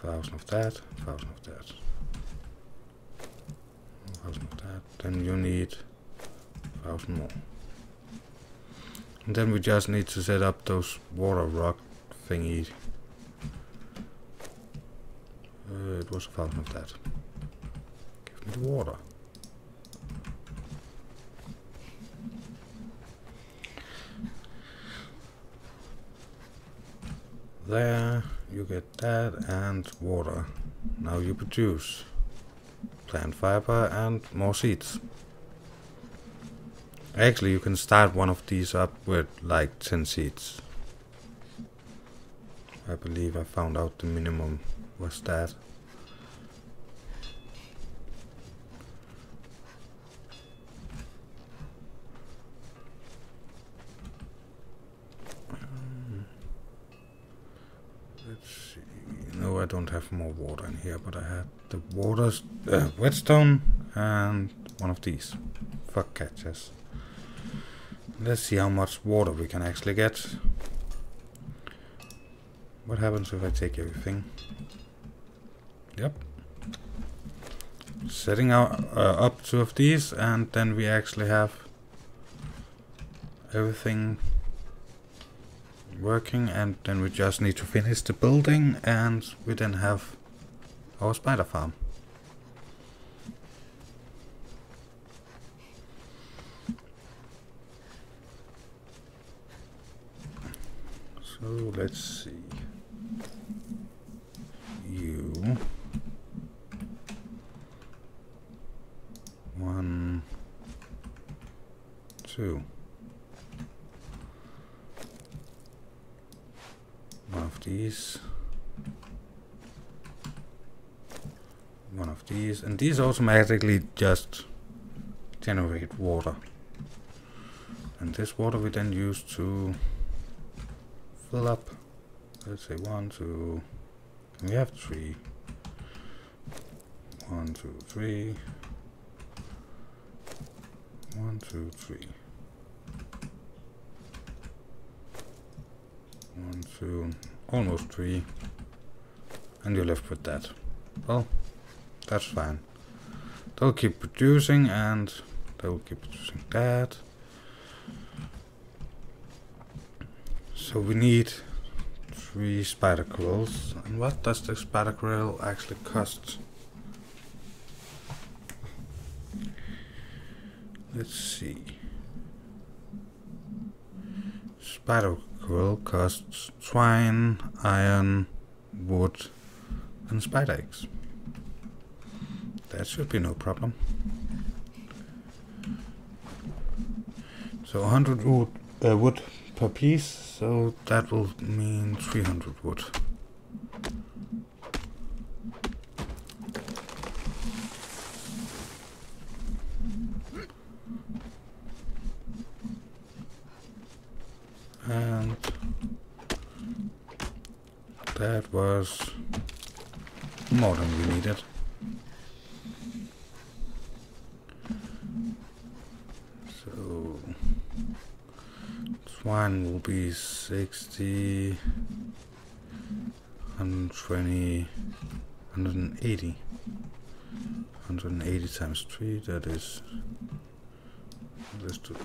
1,000 of that, 1,000 of that, 1,000 of that. Then you need 1,000 more. And then we just need to set up those water rock thingy. It was 1,000 of that. Give me the water. There, you get that and water. Now you produce plant fiber and more seeds. Actually, you can start one of these up with like 10 seeds. I believe I found out the minimum was that. Let's see. No, I don't have more water in here, but I had the whetstone and one of these. Fuck catches. Let's see how much water we can actually get. What happens if I take everything? Yep. Setting up 2 of these, and then we actually have everything working, and then we just need to finish the building, and we then have our spider farm. So let's see. You 1, 2. One of these. One of these. And these automatically just generate water. And this water we then use to fill up. Let's say 1, 2. And we have 3. 1, 2, 3. 1, 2, 3. 1, 2. almost 3. And you're left with that. Well, that's fine. They'll keep producing and they'll keep producing that. So we need 3 spider quills. And what does the spider quill actually cost? Let's see. Spider quill costs twine, iron, wood, and spider eggs. That should be no problem. So 100 wood per piece, so that will mean 300 wood. And that was more than we needed. So twine will be 60, 120, 180. 180 times 3, that is to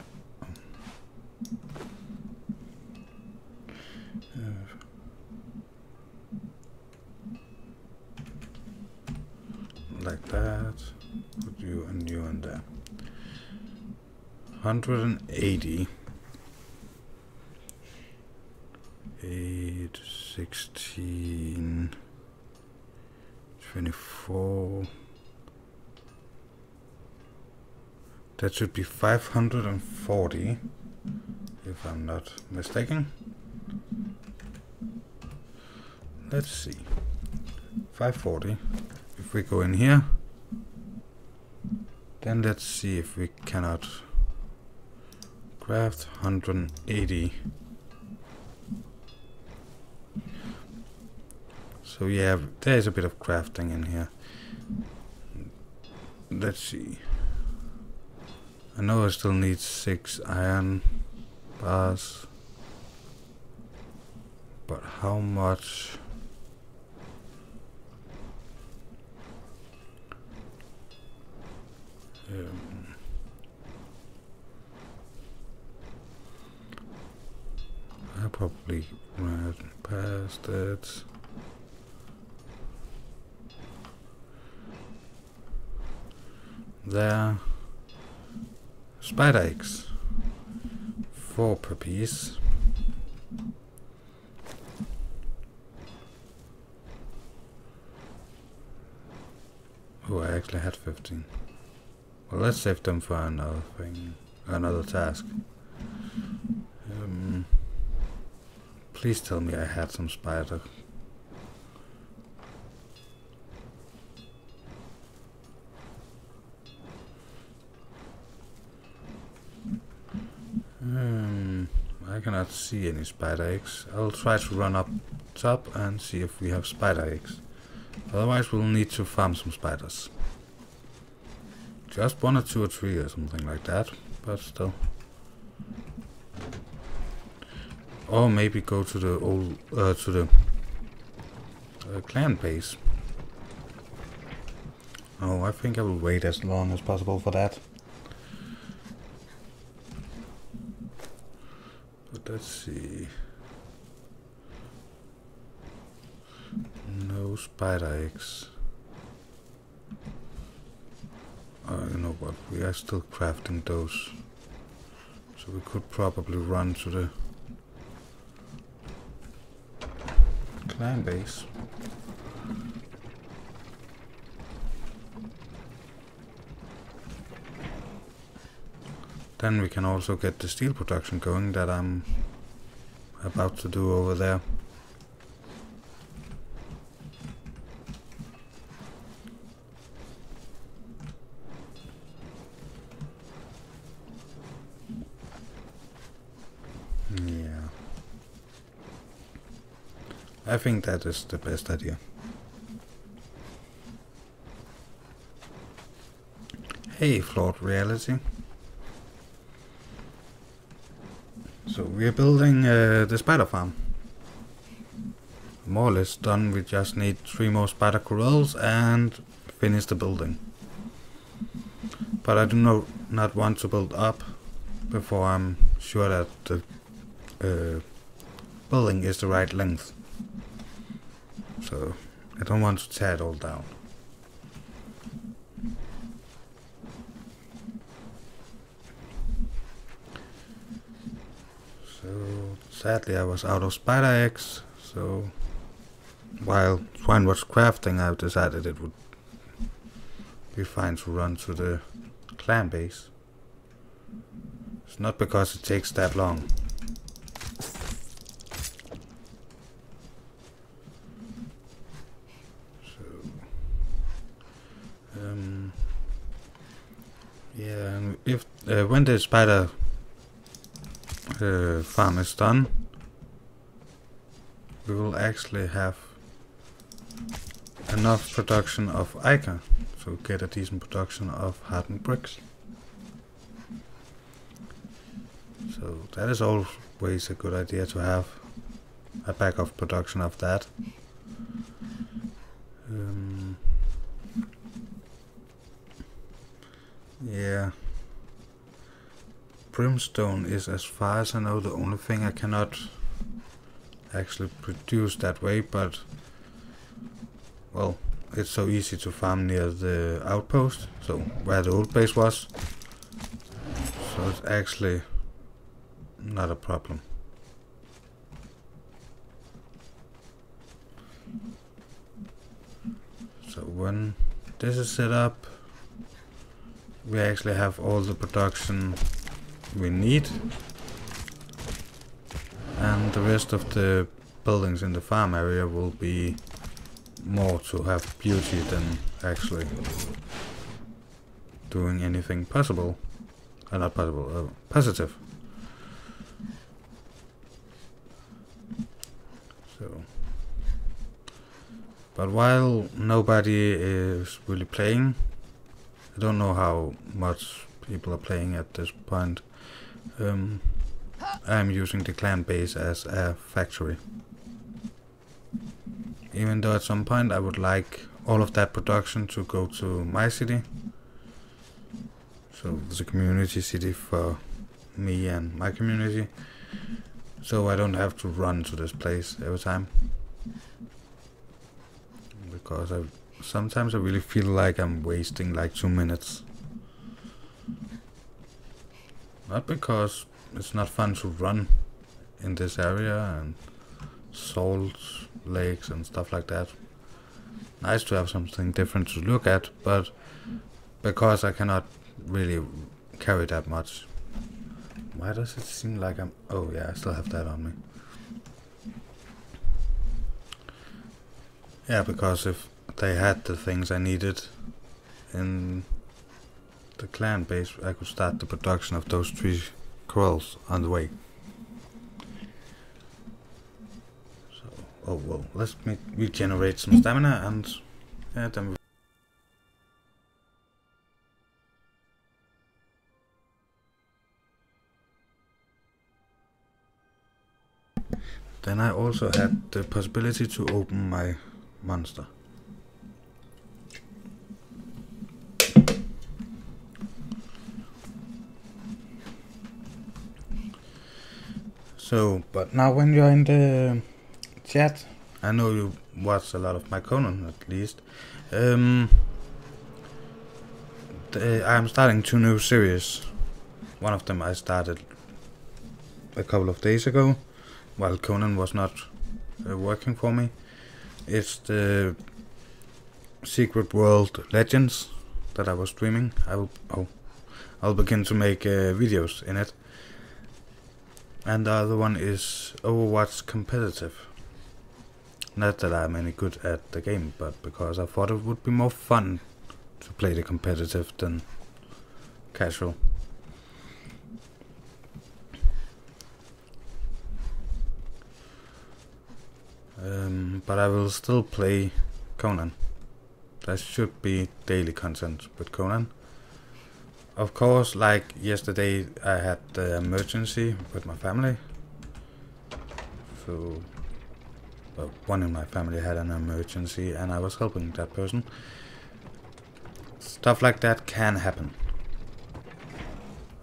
like that. Put you and there. 180. 8, 16, 24. That should be 540, if I'm not mistaken. Let's see. 540. If we go in here, then let's see if we cannot craft 180. So yeah, there is a bit of crafting in here. Let's see. I know I still need 6 iron bars, but how much? I probably ran past it. There. Spider eggs. 4 per piece. Oh, I actually had 15. Well, let's save them for another thing, another task. Please tell me I had some spider. I cannot see any spider eggs. I'll try to run up top and see if we have spider eggs. Otherwise we'll need to farm some spiders. Just 1 or 2 or 3 or something like that, but still. Or maybe go to the old, clan base. Oh, I think I will wait as long as possible for that. But let's see. No spider eggs. You know what, we are still crafting those. So we could probably run to the clan base. Then we can also get the steel production going that I'm about to do over there. Yeah. I think that is the best idea. Hey, flawed reality. So we are building the spider farm. more or less done. We just need 3 more spider corrals and finish the building. But I do not want to build up before I'm sure that the building is the right length. So I don't want to tear it all down. So sadly I was out of spider eggs, so while Swine was crafting I decided it would be fine to run to the clan base. It's not because it takes that long. Yeah, and if when the spider farm is done, we will actually have enough production of ichor to get a decent production of hardened bricks. So that is always a good idea to have a backup production of that. Yeah, brimstone is, as far as I know, the only thing I cannot actually produce that way, but well, it's so easy to farm near the outpost, so where the old base was, so it's actually not a problem. So when this is set up, we actually have all the production we need, and the rest of the buildings in the farm area will be more to have beauty than actually doing anything possible, not possible, positive. So, but while nobody is really playing, I don't know how much people are playing at this point, I'm using the clan base as a factory. Even though at some point I would like all of that production to go to my city. So it's a community city for me and my community. So I don't have to run to this place every time. Because sometimes I really feel like I'm wasting like 2 minutes. Not because it's not fun to run in this area and salt lakes and stuff like that. Nice to have something different to look at, but because I cannot really carry that much. Why does it seem like I'm... Oh yeah, I still have that on me. Yeah, because if they had the things I needed in the clan base, I could start the production of those 3 corals on the way. So, oh well, let's regenerate some stamina and yeah, then I also had the possibility to open my monster. So, but now when you're in the chat, I know you watch a lot of my Conan at least. I'm starting 2 new series. One of them I started a couple of days ago, while Conan was not working for me. It's the Secret World Legends that I was streaming. I'll begin to make videos in it. And the other one is Overwatch Competitive. Not that I'm any good at the game, but because I thought it would be more fun to play the competitive than casual. But I will still play Conan. There should be daily content with Conan. Of course, like yesterday I had the emergency with my family. So, well, one in my family had an emergency and I was helping that person. Stuff like that can happen.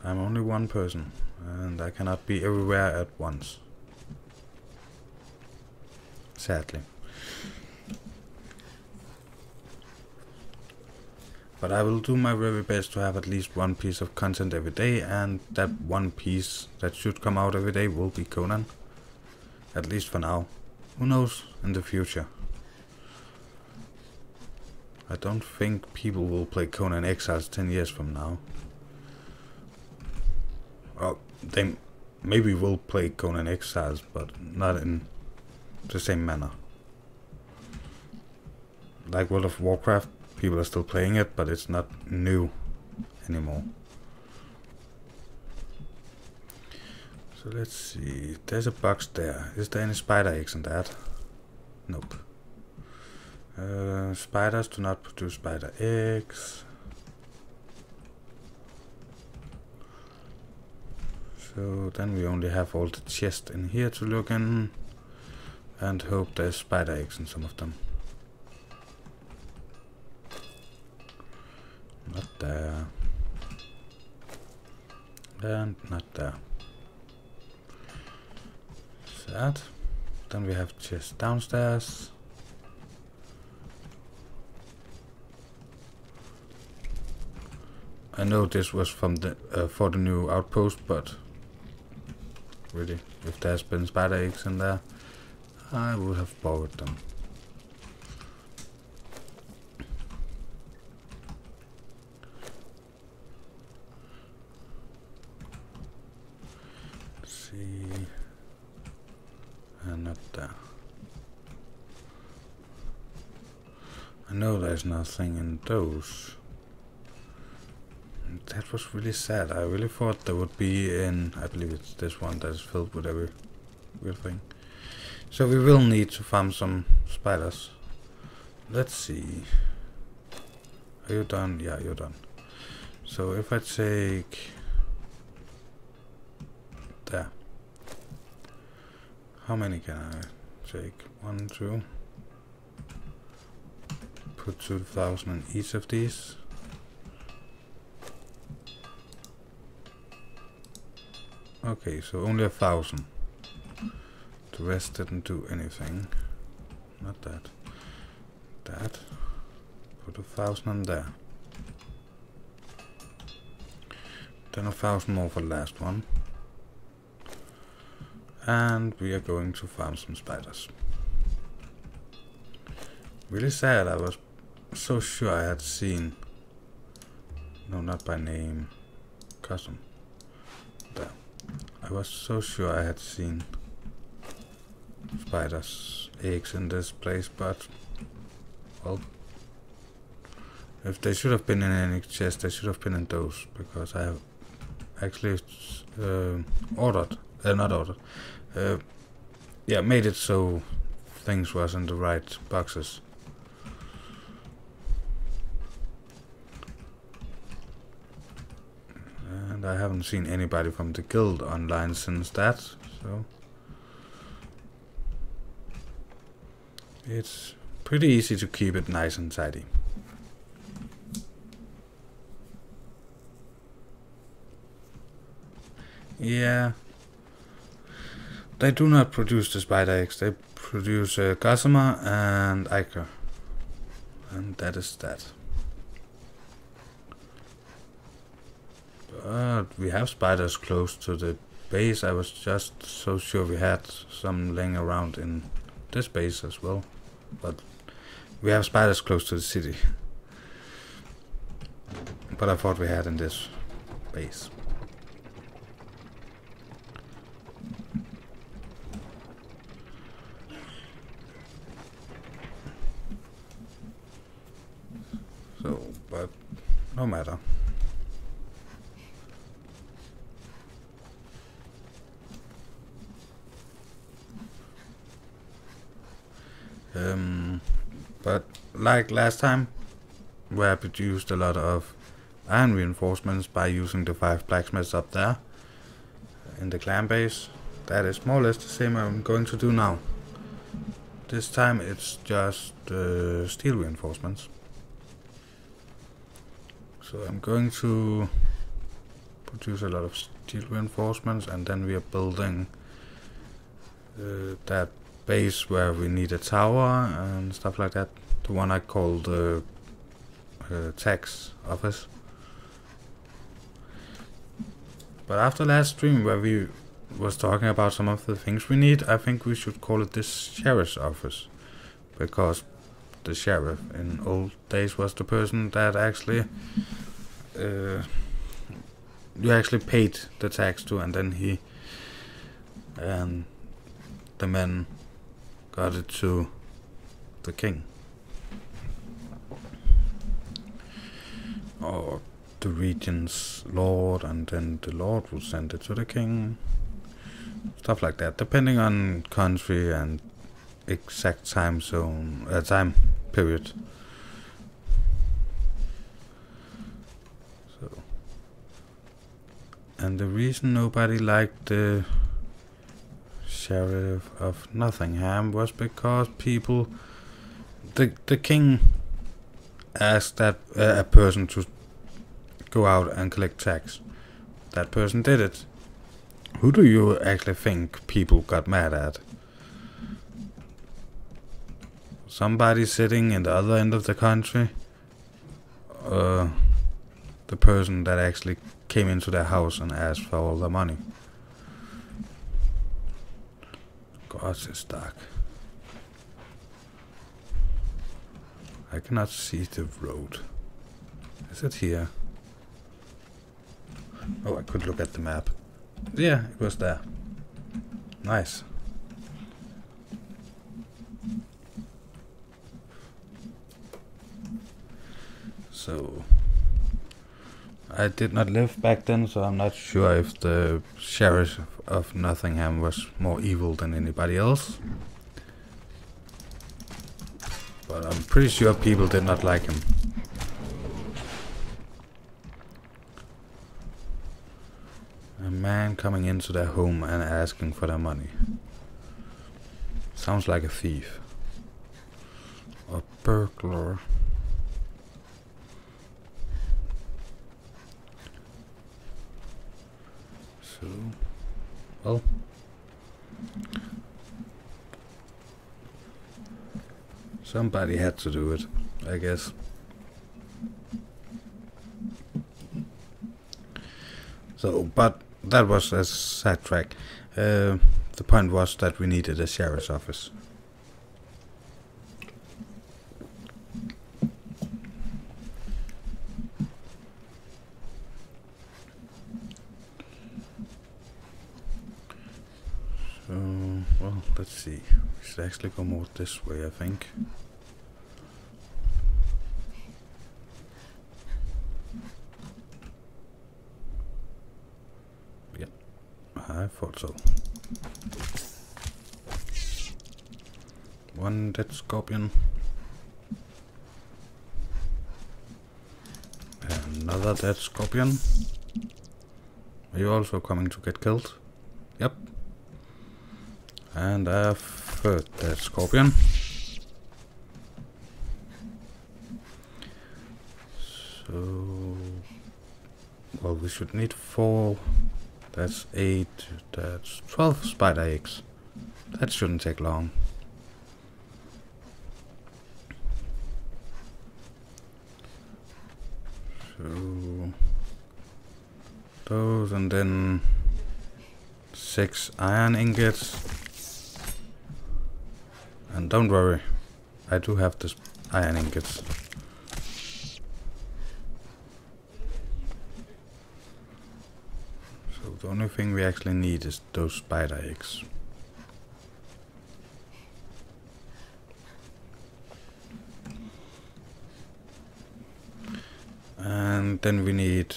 I'm only one person and I cannot be everywhere at once. Sadly. But I will do my very best to have at least one piece of content every day, and that one piece that should come out every day will be Conan. At least for now. Who knows in the future? I don't think people will play Conan Exiles 10 years from now. Well, they maybe will play Conan Exiles, but not in the same manner. Like World of Warcraft, people are still playing it, but it's not new anymore. So let's see, there's a box there. Is there any spider eggs in that? Nope. Spiders do not produce spider eggs. So then we only have all the chests in here to look in and hope there's spider eggs in some of them. Not there. And not there. Sad. Then we have chests downstairs. I know this was from the for the new outpost, but really, if there's been spider eggs in there, I would have borrowed them. Let's see, and not there. I know there's nothing in those. That was really sad. I really thought there would be in, I believe it's this one that is filled with every weird thing. So we will need to farm some spiders. Let's see. Are you done? Yeah, you're done. So if I take there, how many can I take? 1, 2. Put 2,000 in each of these. Okay, so only 1,000. The rest didn't do anything. Not that. That. Put 1,000 in there. Then 1,000 more for the last one. And we are going to farm some spiders. Really sad, I was so sure I had seen... No, not by name. Custom. There. I was so sure I had seen spiders' eggs in this place, but well, if they should have been in any chest, they should have been in those, because I have actually yeah, made it so things was in the right boxes. And I haven't seen anybody from the guild online since that, so it's pretty easy to keep it nice and tidy. Yeah, they do not produce the spider eggs, they produce gossamer and ichor, and that is that. But we have spiders close to the base. I was just so sure we had some laying around in this base as well. But we have spiders close to the city. But I thought we had in this base. So, but no matter. But like last time, where I produced a lot of iron reinforcements by using the 5 blacksmiths up there in the clan base, that is more or less the same I'm going to do now. this time it's just steel reinforcements. So I'm going to produce a lot of steel reinforcements, and then we are building that base where we need a tower and stuff like that. The one I call the tax office. But after last stream where we was talking about some of the things we need, I think we should call it this sheriff's office, because the sheriff in old days was the person that actually you actually paid the tax to, and then he and the men got it to the king or the region's lord, and then the lord would send it to the king. Stuff like that, depending on country and exact time zone, time period. So, and the reason nobody liked the sheriff of Nottingham was because people, the king asked that a person to go out and collect tax. That person did it. Who do you actually think people got mad at? Somebody sitting in the other end of the country? The person that actually came into their house and asked for all the money? God, it's dark. I cannot see the road. Is it here? Oh, I could look at the map. Yeah, it was there. Nice. So, I did not live back then, so I'm not sure if the sheriff of Nottingham was more evil than anybody else. But I'm pretty sure people did not like him. A man coming into their home and asking for their money. Sounds like a thief. A burglar. So, well. Somebody had to do it, I guess. So, but that was a sidetrack. The point was that we needed a sheriff's office. So, well, let's see. We should actually go more this way, I think. I thought so. One dead scorpion. Another dead scorpion. Are you also coming to get killed? Yep. And a third dead scorpion. So, well, we should need 4. That's 8, that's 12 spider eggs. That shouldn't take long. So, those, and then 6 iron ingots. And don't worry, I do have this iron ingots. The only thing we actually need is those spider eggs. And then we need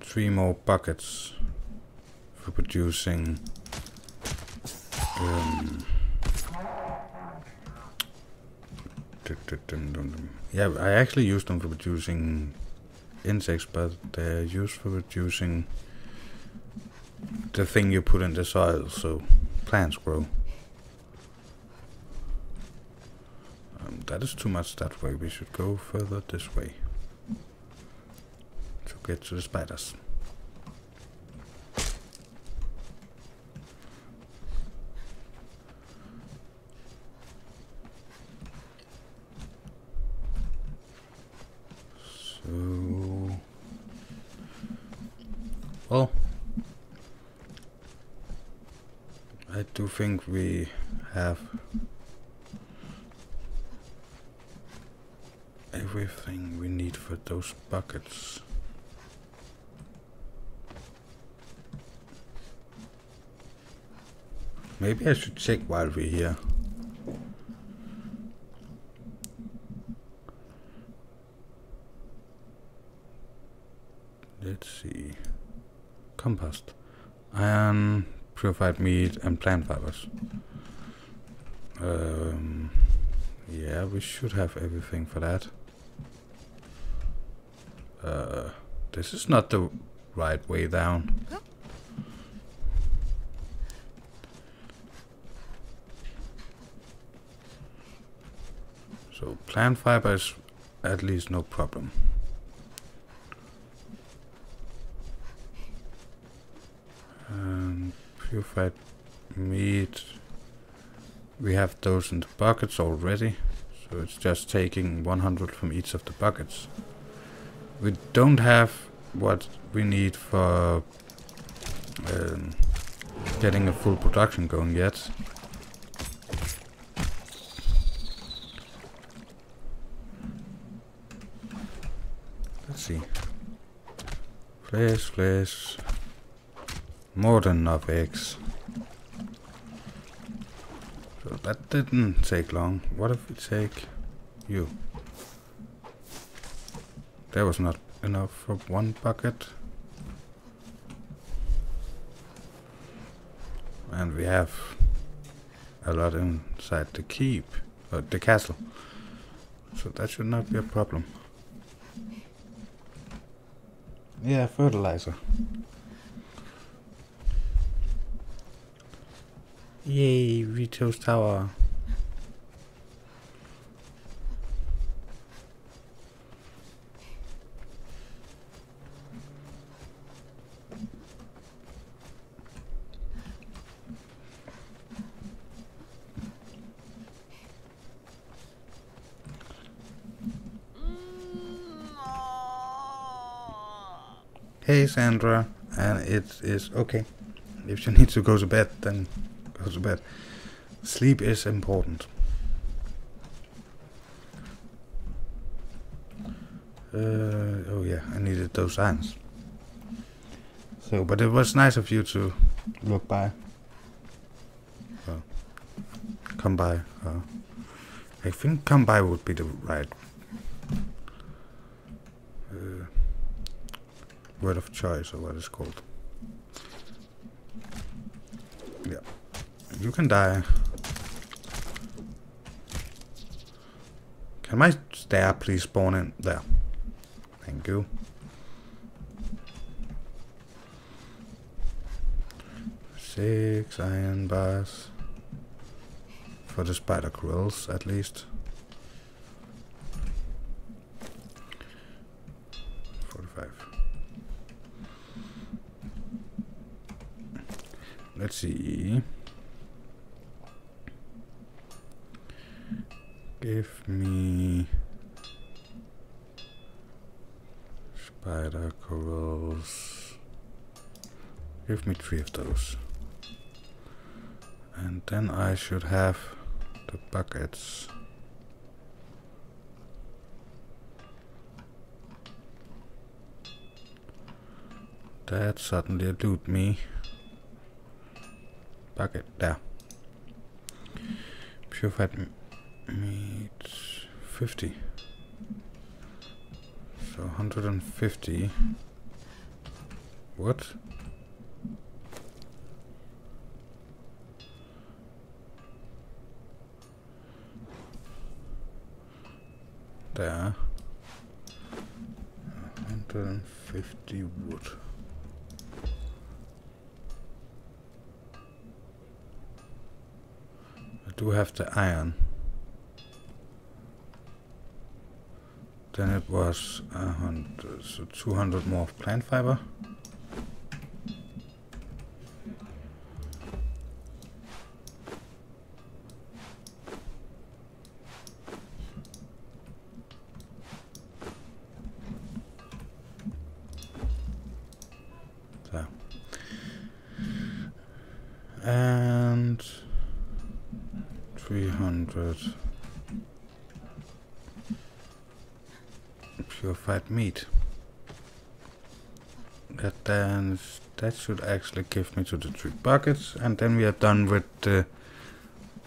3 more buckets for producing yeah, I actually used them for producing insects, but they're used for producing the thing you put in the soil, so plants grow. that is too much that way. We should go further this way to get to the spiders. So, well, I do think we have everything we need for those buckets. Maybe I should check while we're here. Let's see. Compost. Iron, purified meat, and plant fibers. Yeah, we should have everything for that. This is not the right way down. So plant fiber is at least no problem. Purified meat. We have those in the buckets already, so it's just taking 100 from each of the buckets. We don't have what we need for getting a full production going yet. Let's see. Flesh. More than enough eggs. So that didn't take long. What if we take you? There was not enough for one bucket. And we have a lot inside the keep, the castle. So that should not be a problem. Yeah, fertilizer. Yay, Rito's tower. Hey Sandra, and it is okay. If you need to go to bed, then go to bed. Sleep is important. Oh yeah, I needed those irons. So, but it was nice of you to look by. Come by. I think come by would be the right word of choice, or what it's called. Yeah. You can die. Can my stair please spawn in? There. Thank you. Six iron bars. For the spider quills, at least. 45. Let's see. Give me spider corals. Give me 3 of those. And then I should have the buckets. That suddenly eluded me. Bucket, there. Purified meat, 50. So 150. What? There. 150 wood. I do have the iron. Then it was 100, so 200 more of plant fiber. So. And 300 purified meat. That should actually give me to the 3 buckets, and then we are done with the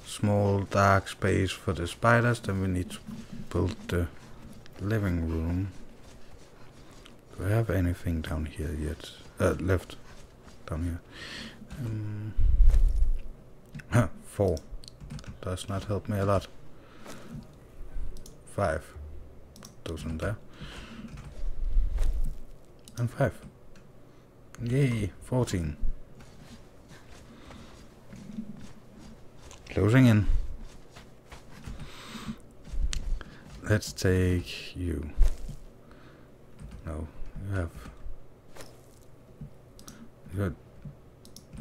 small dark space for the spiders. Then we need to build the living room. Do I have anything down here yet? Left down here. 4 does not help me a lot. 5 those in there, and 5. Yay, 14. Closing in. Let's take you. No, you have.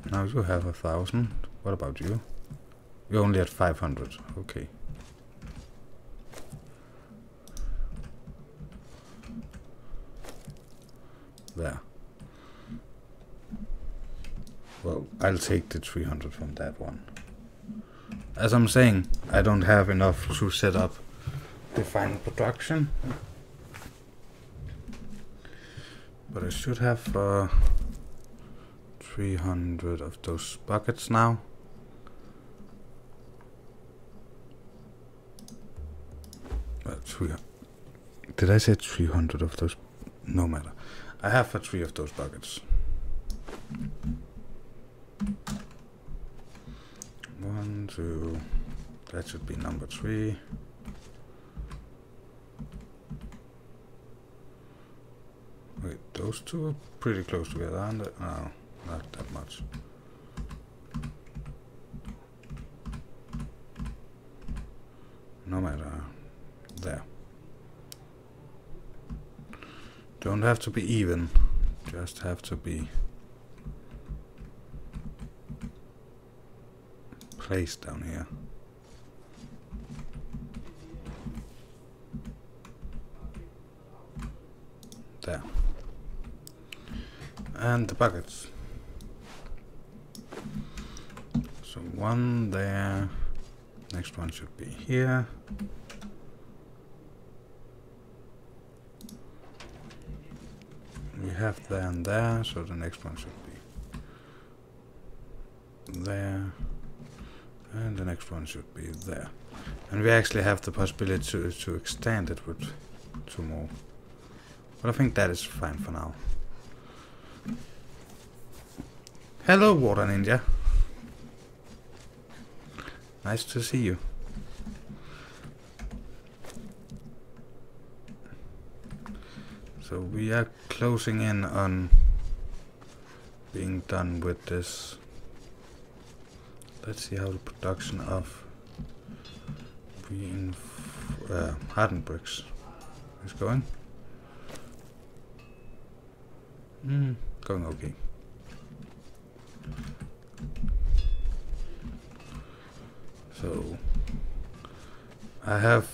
Now you have 1,000. What about you? You're only at 500. Okay. There. Well, I'll take the 300 from that one. As I'm saying, I don't have enough to set up defined production. But I should have 300 of those buckets now. Did I say 300 of those? No matter. I have 3 of those buckets. 1, 2. That should be number 3. Wait, those 2 are pretty close together, aren't they? No, not that much. No matter. There. Don't have to be even, just have to be placed down here. There. And the buckets. So 1 there, next one should be here. We have there and there, so the next one should be there, and the next one should be there. And we actually have the possibility to extend it with 2 more. But I think that is fine for now. Hello, Water Ninja. Nice to see you. So we are closing in on being done with this. Let's see how the production of hardened bricks is going. Going okay. So I have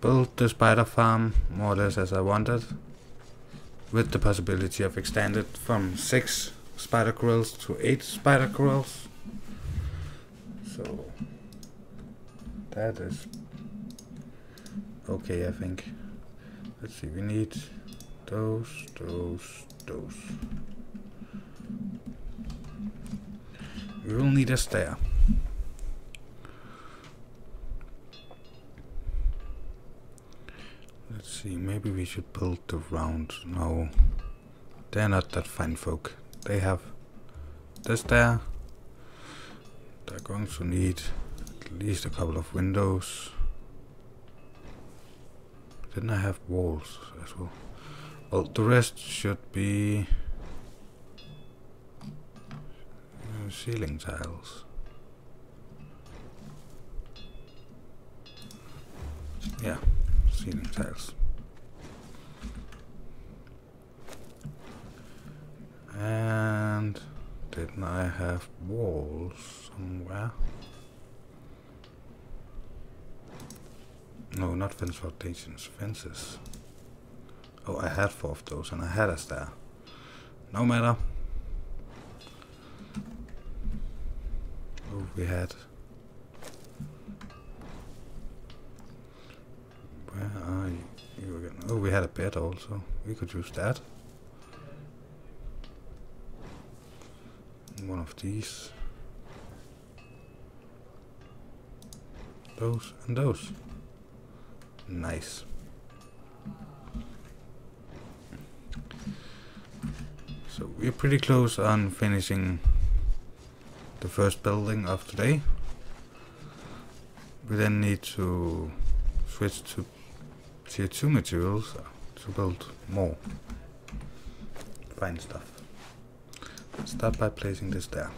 built the spider farm more or less as I wanted, with the possibility of extended from 6 spider corrals to 8 spider corrals. So that is okay, I think. Let's see, we need those. We will need a stair. Let's see, maybe we should build the round. No, they're not that fine folk. They have this there. They're going to need at least a couple of windows. Didn't I have walls as well? Well, the rest should be ceiling tiles. Yeah, ceiling tiles. And didn't I have walls somewhere? No, not fence foundations, fences. Oh, I had 4 of those and I had a stair. No matter. Oh, we had... Where are you again? Oh, we had a bed also. We could use that. One of these. Those and those. Nice. So we're pretty close on finishing the first building of today. We then need to switch to tier 2 materials to build more fine stuff. Start by placing this there.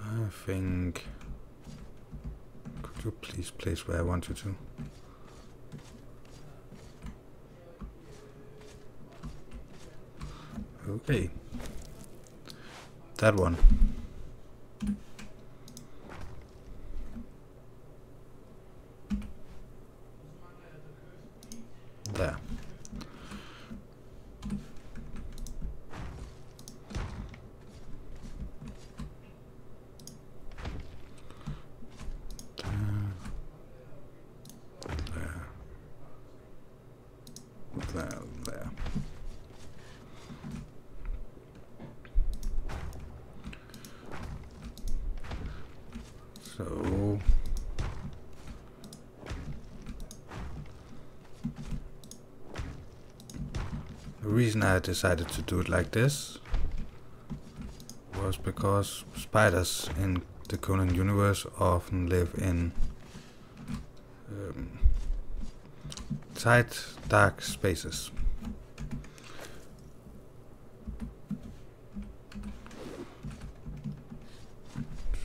I think... Could you please place where I want you to? Okay. That one. There. There. So the reason I decided to do it like this was because spiders in the Conan universe often live in tight, dark spaces.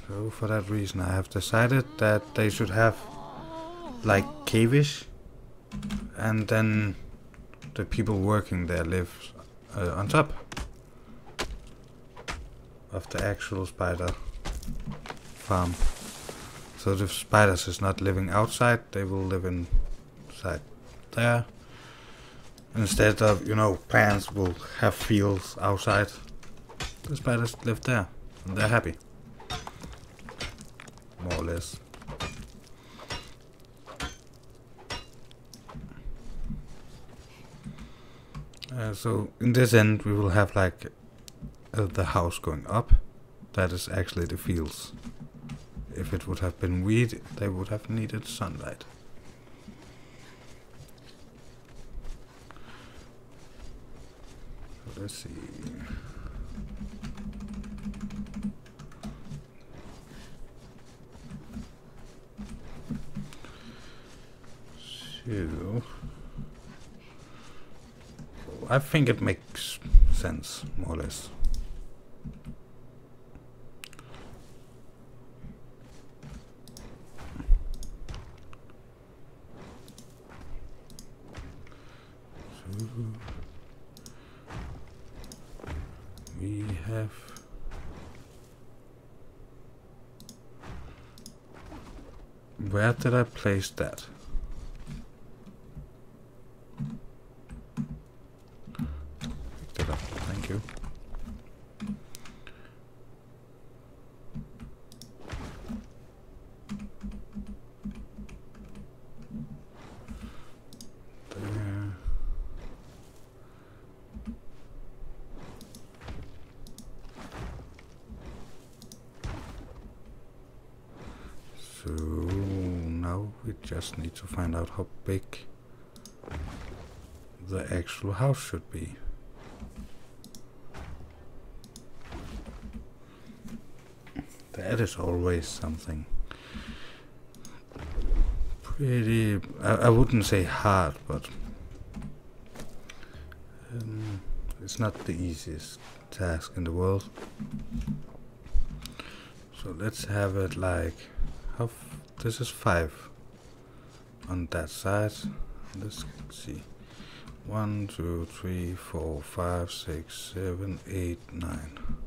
So for that reason I have decided that they should have like cave-ish, and then the people working there live on top of the actual spider farm. So the spiders is not living outside, they will live inside there. Instead of, you know, plants will have fields outside, the spiders live there and they're happy. More or less. So in this end we will have like the house going up. That is actually the fields. If it would have been weed, they would have needed sunlight. So let's see. So I think it makes sense, more or less. So we have where did I place that? Thank you. There. So now we just need to find out how big the actual house should be. That is always something pretty, I wouldn't say hard, but It's not the easiest task in the world. So let's have it like, this is 5 on that side. Let's see. 1, 2, 3, 4, 5, 6, 7, 8, 9.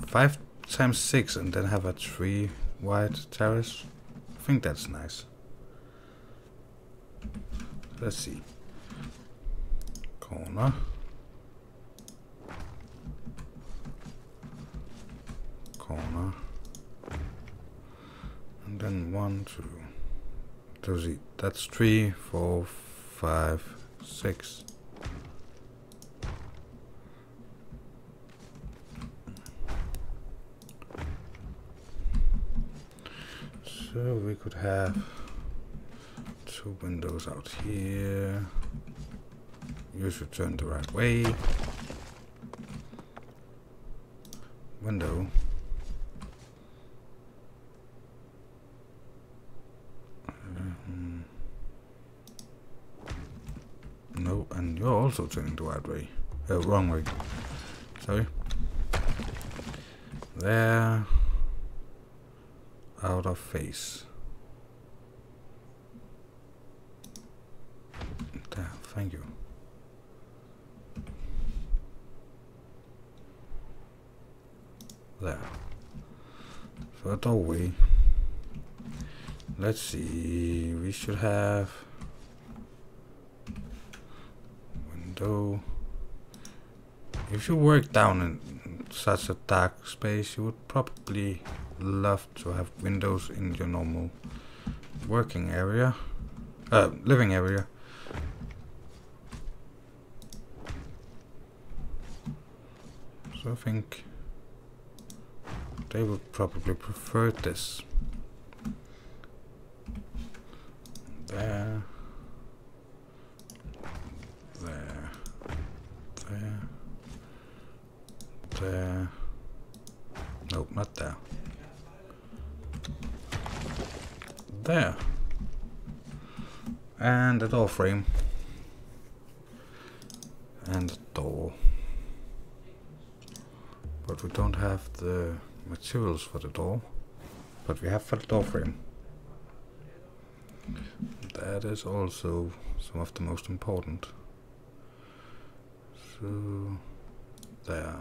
5 times 6 and then have a 3 wide terrace. I think that's nice. Let's see. Corner. Corner. And then 1, 2. That's 3, 4, 5, 6. So we could have 2 windows out here. You should turn the right way. Window. No, and you're also turning the right way. Wrong way. Sorry. There. Out of face. There, thank you. There. For a doorway. Let's see. We should have window. If you work down in such a dark space, you would probably love to have windows in your normal working area, living area. So I think they would probably prefer this. There. There. There. There. Nope, not there. There. And a door frame. And a door. But we don't have the materials for the door. But we have for the door frame. That is also some of the most important. So there.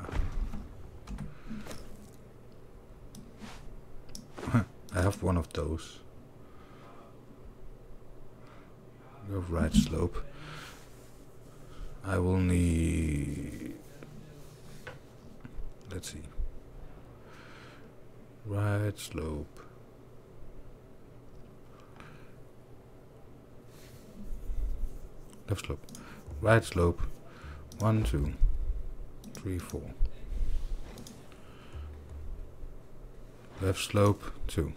I have one of those. Your right slope. I will need, let's see, right slope. Left slope. Right slope. 1, 2, 3, 4. Left slope 2.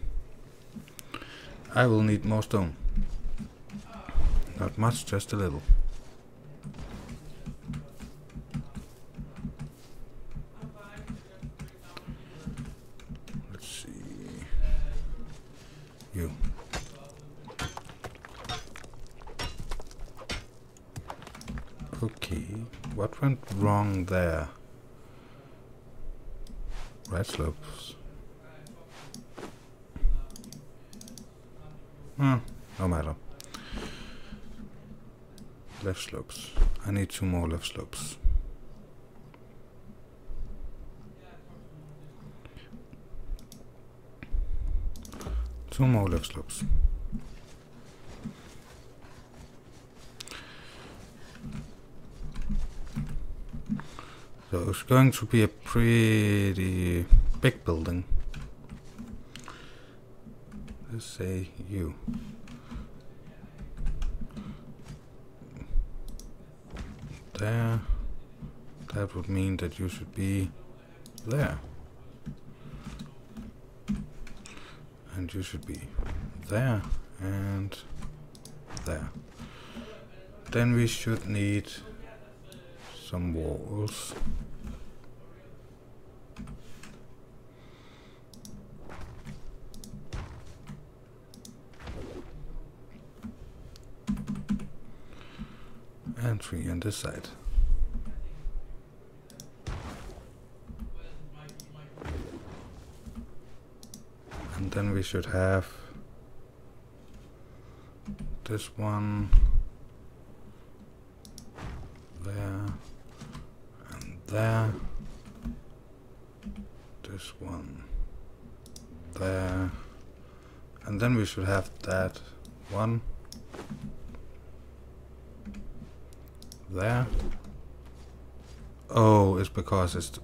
I will need more stone. Not much, just a little. Let's see. You. Okay, what went wrong there? Right slopes. No matter. Left slopes. I need 2 more left slopes. Two more left slopes. So it's going to be a pretty big building. Let's say you. There. That would mean that you should be there. And you should be there and there. Then we should need some walls. And 3 on this side. And then we should have this one there and there. This one there. And then we should have that one there. Oh, it's because it's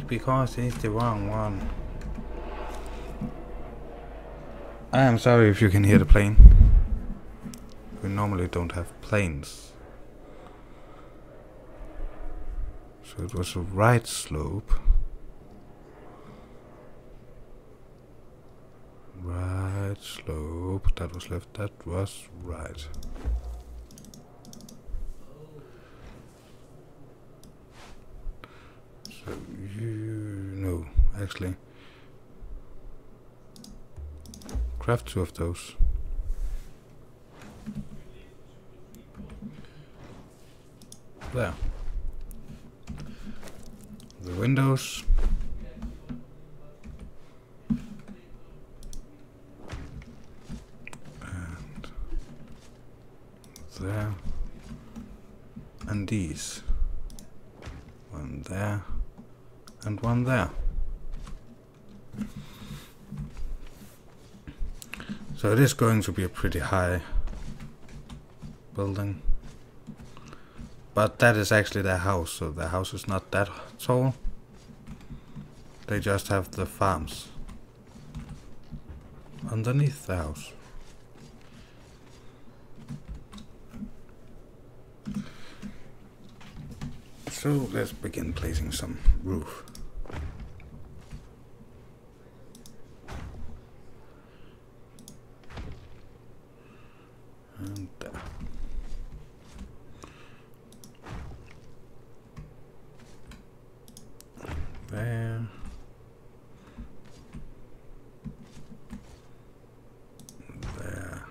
because it's the wrong one. I am sorry if you can hear the plane. We normally don't have planes. So it was a right slope. Right slope. That was left. That was right. So no, actually. Craft 2 of those. There. The windows. And there. And these. One there. And one there. So it is going to be a pretty high building. But that is actually their house, so their house is not that tall. They just have the farms underneath the house. So let's begin placing some roof. And there. There. There.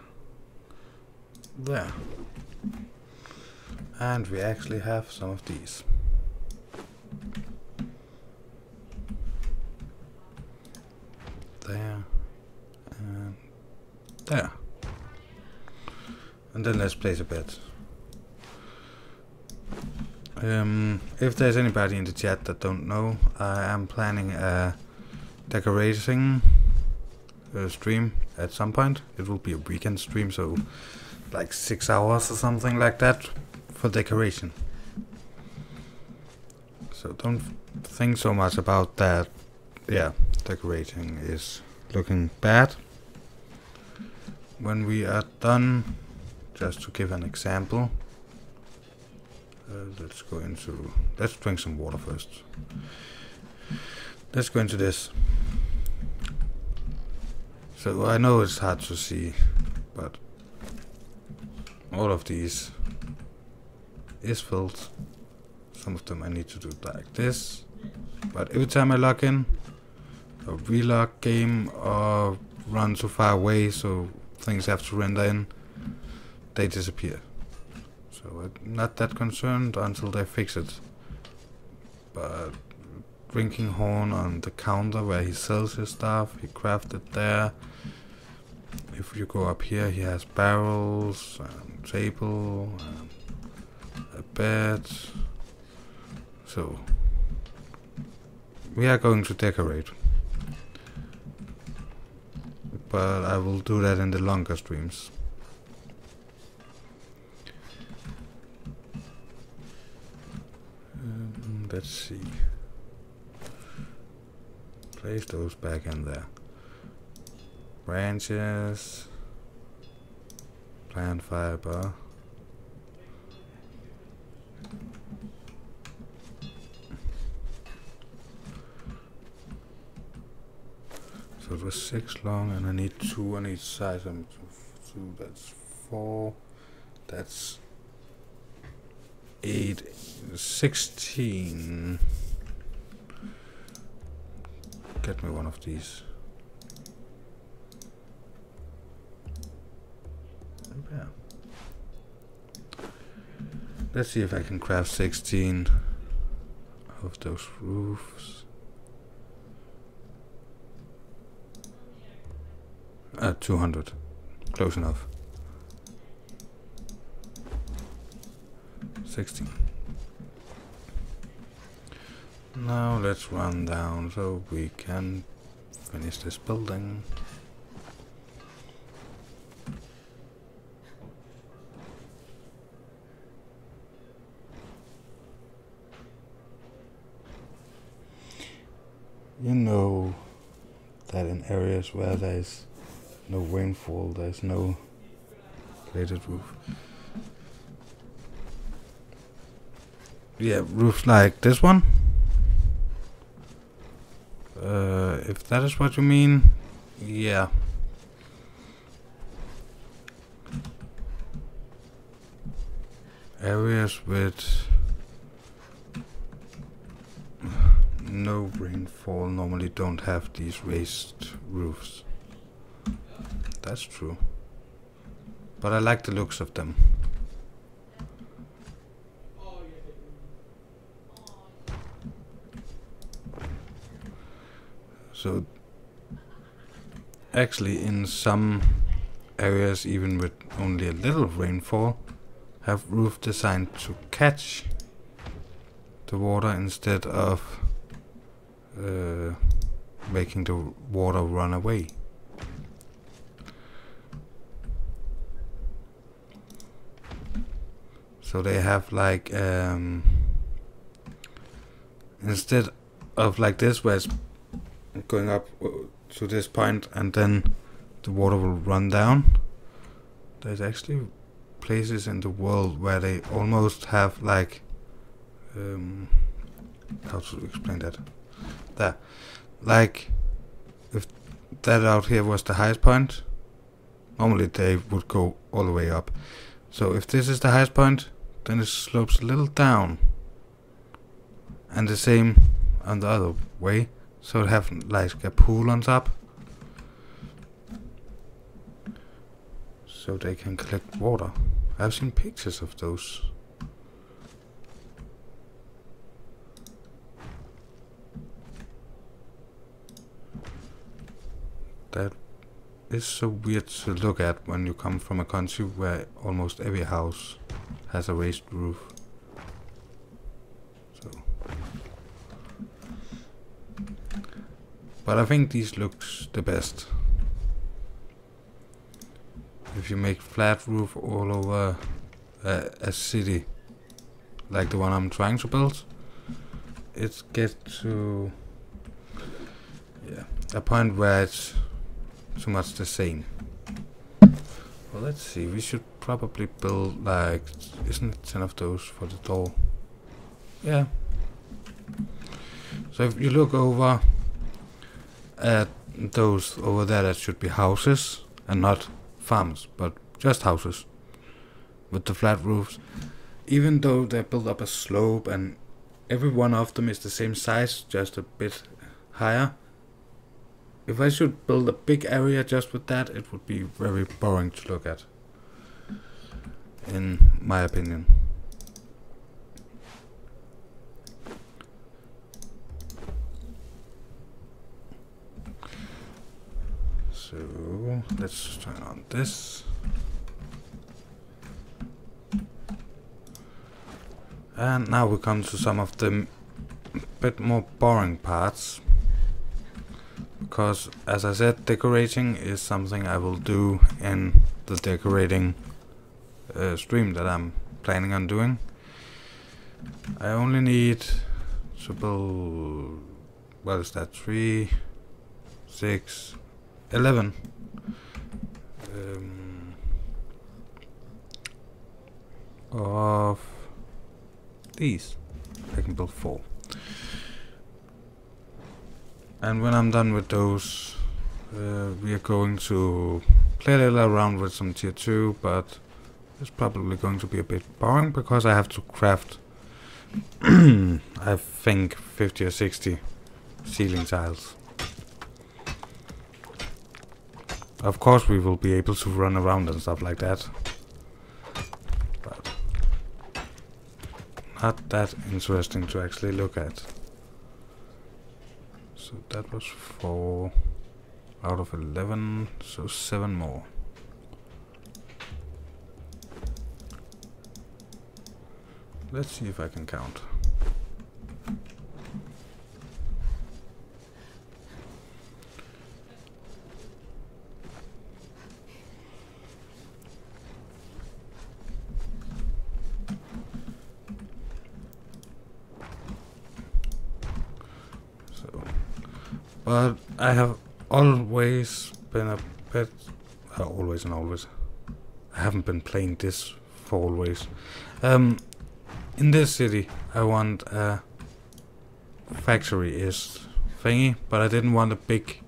There. And we actually have some of these. There. And there. And then let's place a bed. If there's anybody in the chat that don't know, I am planning a decorating stream at some point. It will be a weekend stream, so like 6 hours or something like that for decoration. So don't think so much about that. Yeah, decorating is looking bad. When we are done, just to give an example, let's drink some water first. Let's go into this. So I know it's hard to see, but all of these is filled. Some of them I need to do like this, but every time I log in, or relog game, or run too far away so things have to render in, they disappear. So I'm not that concerned until they fix it. But drinking horn on the counter where he sells his stuff, he crafted there. If you go up here, he has barrels and table and a bed. So we are going to decorate, but I will do that in the longer streams. Let's see. Place those back in there. Branches, plant fiber. So it was 6 long, and I need 2 on each side. So 2, that's 4. That's 8, 16. get me one of these. Yeah. Let's see if I can craft 16 of those roofs. 200. Close enough. 16. Now let's run down so we can finish this building. You know that in areas where there's no rainfall, there's no plated roof. Yeah, roofs like this one. If that is what you mean, yeah. Areas with no rainfall normally don't have these raised roofs. That's true. But I like the looks of them. So actually in some areas, even with only a little rainfall, have roof designed to catch the water instead of making the water run away. So they have like instead of like this where it's going up to this point and then the water will run down, there's actually places in the world where they almost have like how to explain that? There, like if that out here was the highest point, normally they would go all the way up. So if this is the highest point, then it slopes a little down, and the same on the other way. So it have like a pool on top, so they can collect water. I've seen pictures of those. That is so weird to look at when you come from a country where almost every house has a raised roof. So, but I think these looks the best. If you make flat roof all over a city, like the one I'm trying to build, it gets to a point where it's too much the same. Well, let's see, we should probably build like, isn't it 10 of those for the door? Yeah. So if you look over at those over there, that should be houses and not farms, but just houses with the flat roofs. Even though they're built up a slope and every one of them is the same size, just a bit higher, if I should build a big area just with that, it would be very boring to look at, in my opinion. So let's turn on this. And now we come to some of the bit more boring parts. Because, as I said, decorating is something I will do in the decorating stream that I'm planning on doing. I only need to build, what is that, 3, 6, 11 of these. I can build 4. And when I'm done with those, we are going to play a little around with some tier 2, but it's probably going to be a bit boring because I have to craft I think 50 or 60 ceiling tiles. Of course we will be able to run around and stuff like that. But not that interesting to actually look at. So that was 4 out of 11, so 7 more. Let's see if I can count. But I have always been a bit... always and always. I haven't been playing this for always. In this city, I want a factory-ish thingy, but I didn't want a big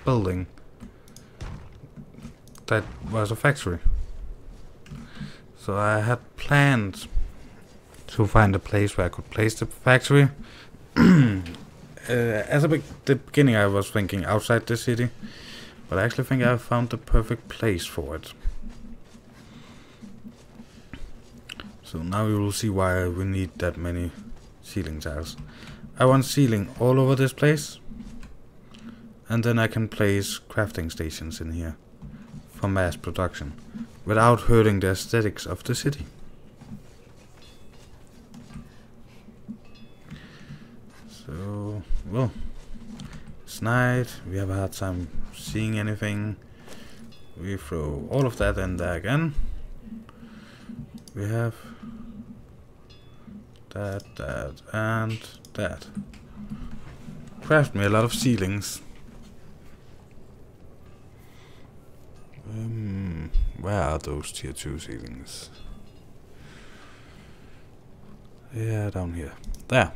building that was a factory. So I had planned to find a place where I could place the factory. At the beginning I was thinking outside the city, but I actually think I found the perfect place for it. So now you will see why we need that many ceiling tiles. I want ceiling all over this place, and then I can place crafting stations in here for mass production without hurting the aesthetics of the city. So, well, it's night, we have a hard time seeing anything. We throw all of that in there again. We have that, and that. Craft me a lot of ceilings. Where are those tier 2 ceilings? Yeah, down here. There.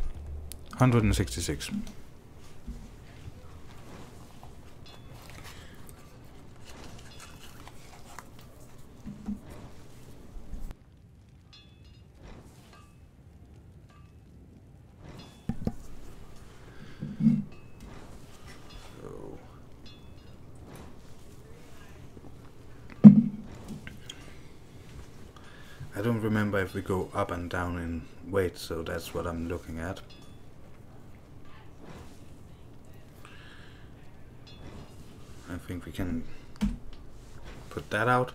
166. I don't remember if we go up and down in weight, so that's what I'm looking at. I think we can put that out.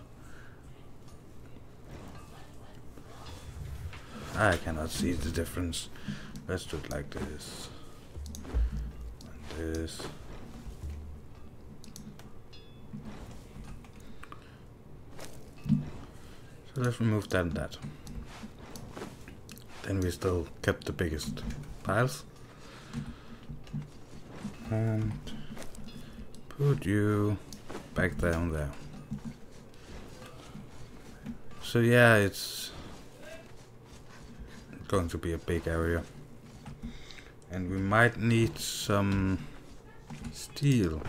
I cannot see the difference. Let's do it like this. And this. So let's remove that and that. Then we still kept the biggest piles. And put you back down there. So yeah, it's going to be a big area. And we might need some steel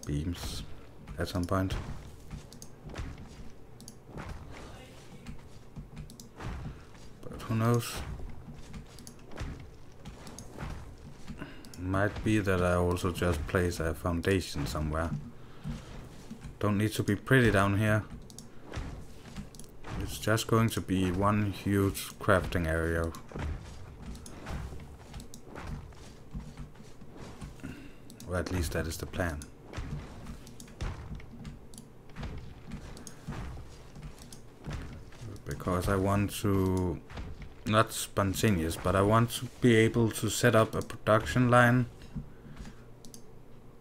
beams at some point. But who knows? Might be that I also just place a foundation somewhere. Don't need to be pretty down here. It's just going to be one huge crafting area. Or at least that is the plan. Because I want to, not spontaneous, but I want to be able to set up a production line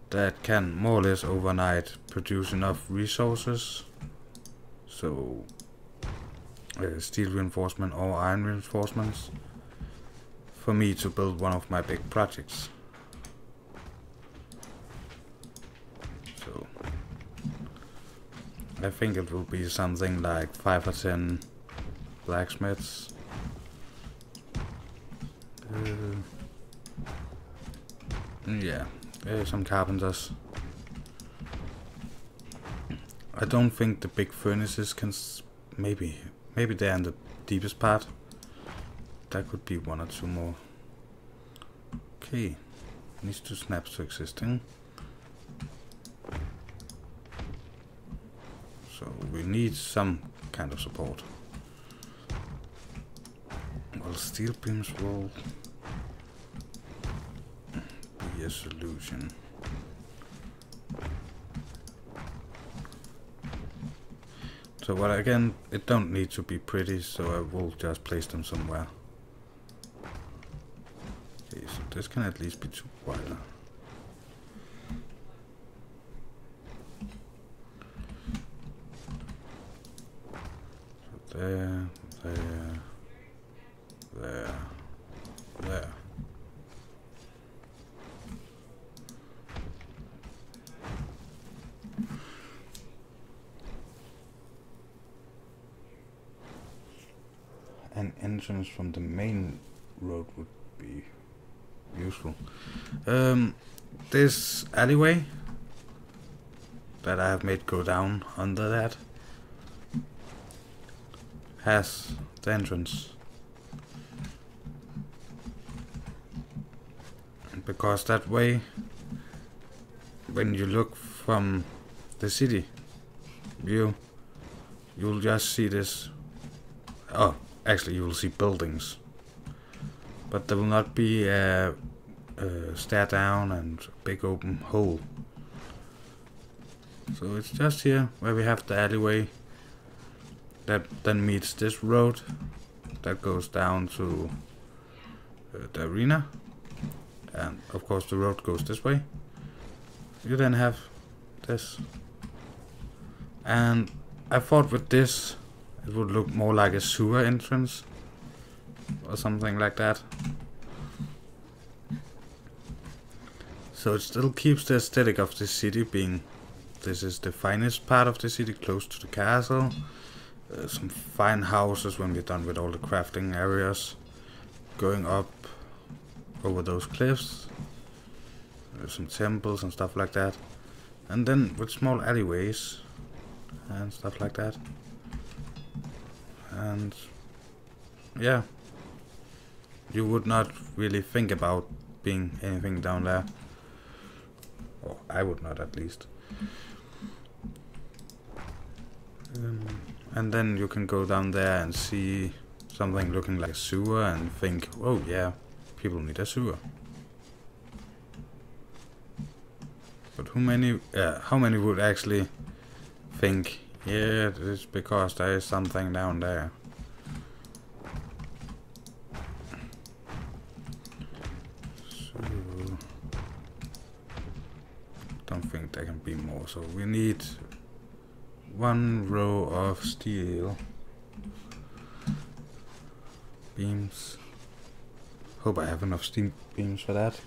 that can more or less overnight produce enough resources. So steel reinforcement or iron reinforcements for me to build one of my big projects. So I think it will be something like 5 or 10 blacksmiths. Yeah, some carpenters. I don't think the big furnaces can maybe they're in the deepest part. That could be 1 or 2 more. Okay, needs to snap to existing. So we need some kind of support. Well, steel beams will be a solution. So, but again, it don't need to be pretty, so I will just place them somewhere. Okay, so this can at least be 2 wider. So there, there, there, there. An entrance from the main road would be useful. This alleyway that I have made go down under that has the entrance. Because that way, when you look from the city view, you'll just see this. Oh, actually you will see buildings, but there will not be a stair down and a big open hole. So it's just here where we have the alleyway that then meets this road that goes down to the arena, and of course the road goes this way. You then have this, and I thought with this it would look more like a sewer entrance or something like that. So it still keeps the aesthetic of the city being, this is the finest part of the city, close to the castle. Some fine houses when we're done with all the crafting areas, going up over those cliffs. There's some temples and stuff like that. And then with small alleyways and stuff like that. And yeah, you would not really think about being anything down there, or I would not, at least. And then you can go down there and see something looking like a sewer and think, oh yeah, people need a sewer. But how many would actually think, yeah, it's because there is something down there? So, don't think there can be more. So we need 1 row of steel beams. Hope I have enough steel beams for that,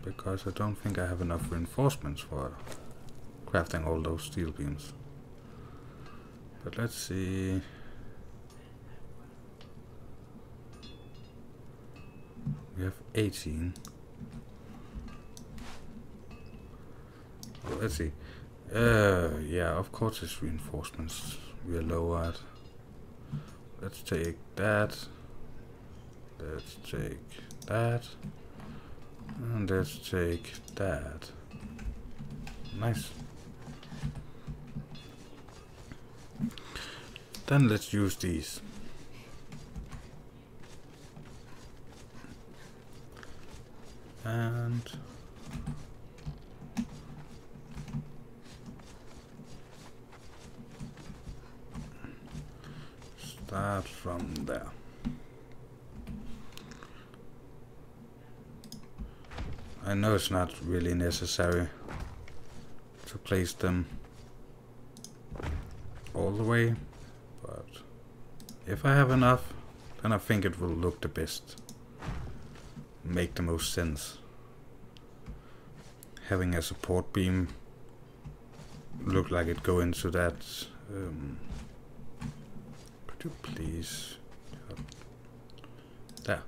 because I don't think I have enough reinforcements for crafting all those steel beams. But let's see. We have 18. Well, let's see. Yeah, of course it's reinforcements we are low at. Let's take that. Let's take that. And let's take that. Nice. Then let's use these. And start from there. I know it's not really necessary to place them all the way, but if I have enough, then I think it will look the best, make the most sense. Having a support beam look like it go into that. Could you please? There.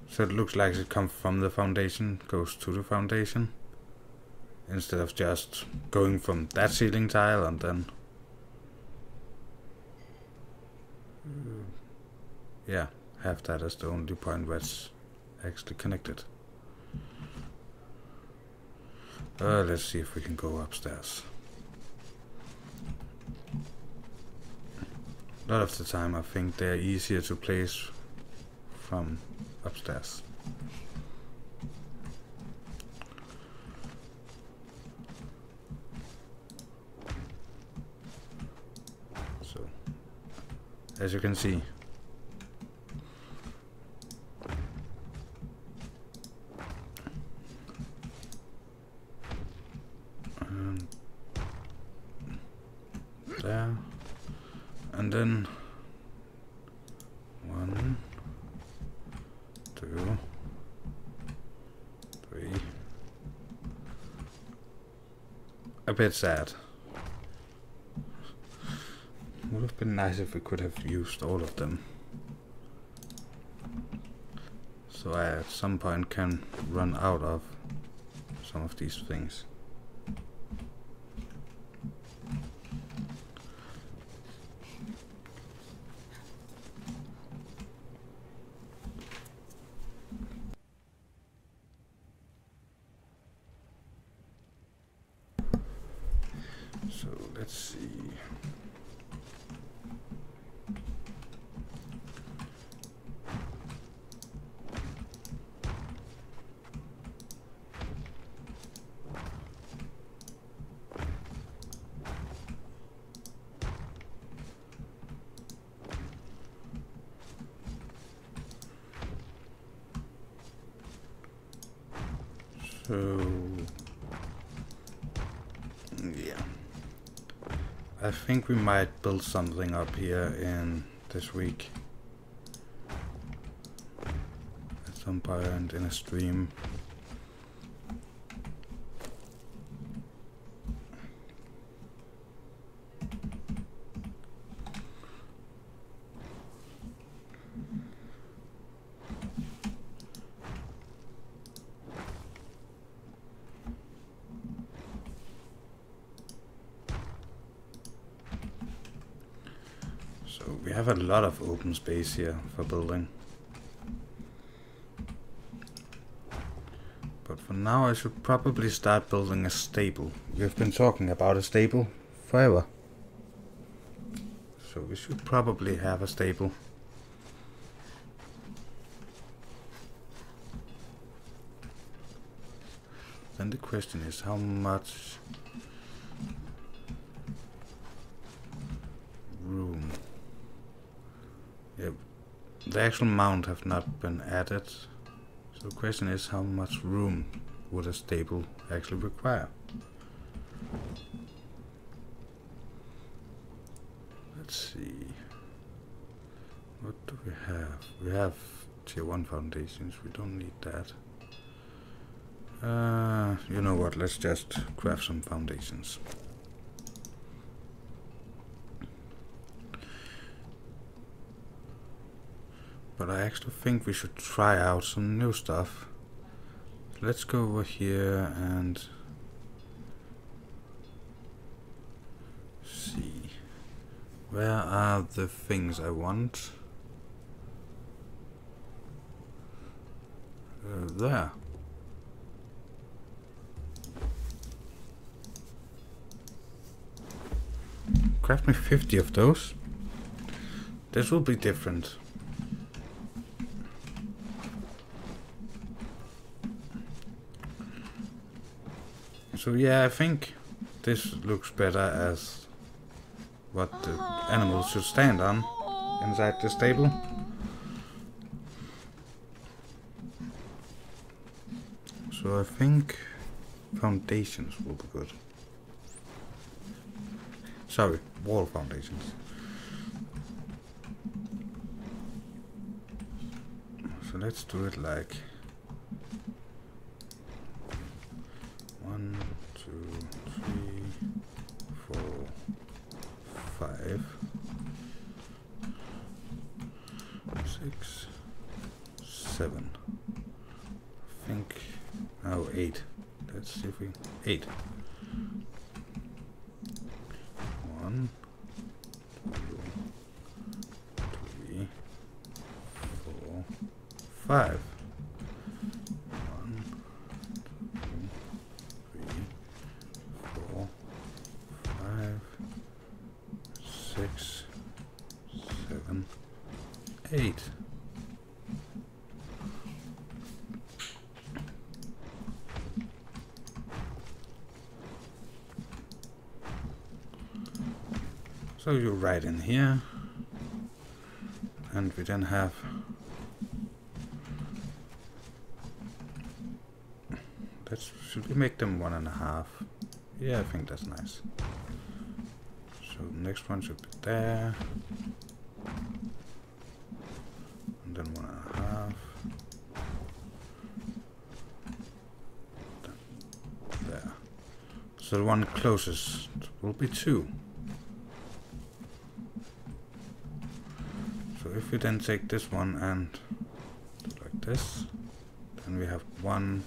So it looks like it comes from the foundation, goes to the foundation, instead of just going from that ceiling tile and then yeah, have that as the only point where it's actually connected. Let's see if we can go upstairs. A lot of the time I think they're easier to place from upstairs. So, as you can see, there, and then 1, 2, 3. A bit sad. Would have been nice if we could have used all of them, so I at some point can run out of some of these things. So let's see. So yeah, I think we might build something up here in this week at some point in a stream. So we have a lot of open space here for building. But for now I should probably start building a stable. We've been talking about a stable forever. So we should probably have a stable. Then the question is how much room. Yeah, the actual mount have not been added. So the question is how much room would a stable actually require? Let's see. What do we have? We have tier 1 foundations. We don't need that. You know what? Let's just craft some foundations. But I actually think we should try out some new stuff. Let's go over here and see. Where are the things I want? There. Craft me 50 of those. This will be different. So yeah, I think this looks better as what the animals should stand on inside the stable. So I think foundations will be good. Sorry, wall foundations. So let's do it like 1, 2, 3, 4, 5, 6, 7. I think, oh, 8. Let's see if we 8. 1, 2, 3, 4, 5. 1, 2, 3, 8. So you write in here, and we then have should we make them 1.5? Yeah, I think that's nice. So the next one should be there, and then 1.5. There. So the one closest will be 2. So if we then take this one and do like this, then we have 1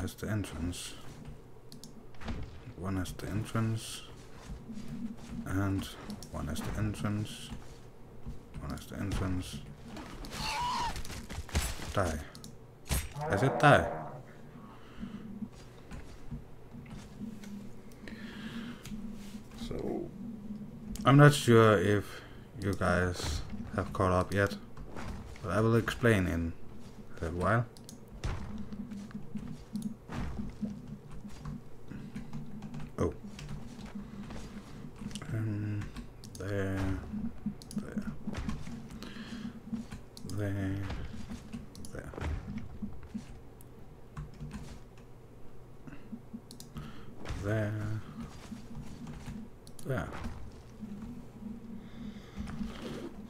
as the entrance, 1 as the entrance, and 1 as the entrance, 1 as the entrance. Die. I said die. So I'm not sure if you guys have caught up yet, but I will explain in a little while. Oh. There. There.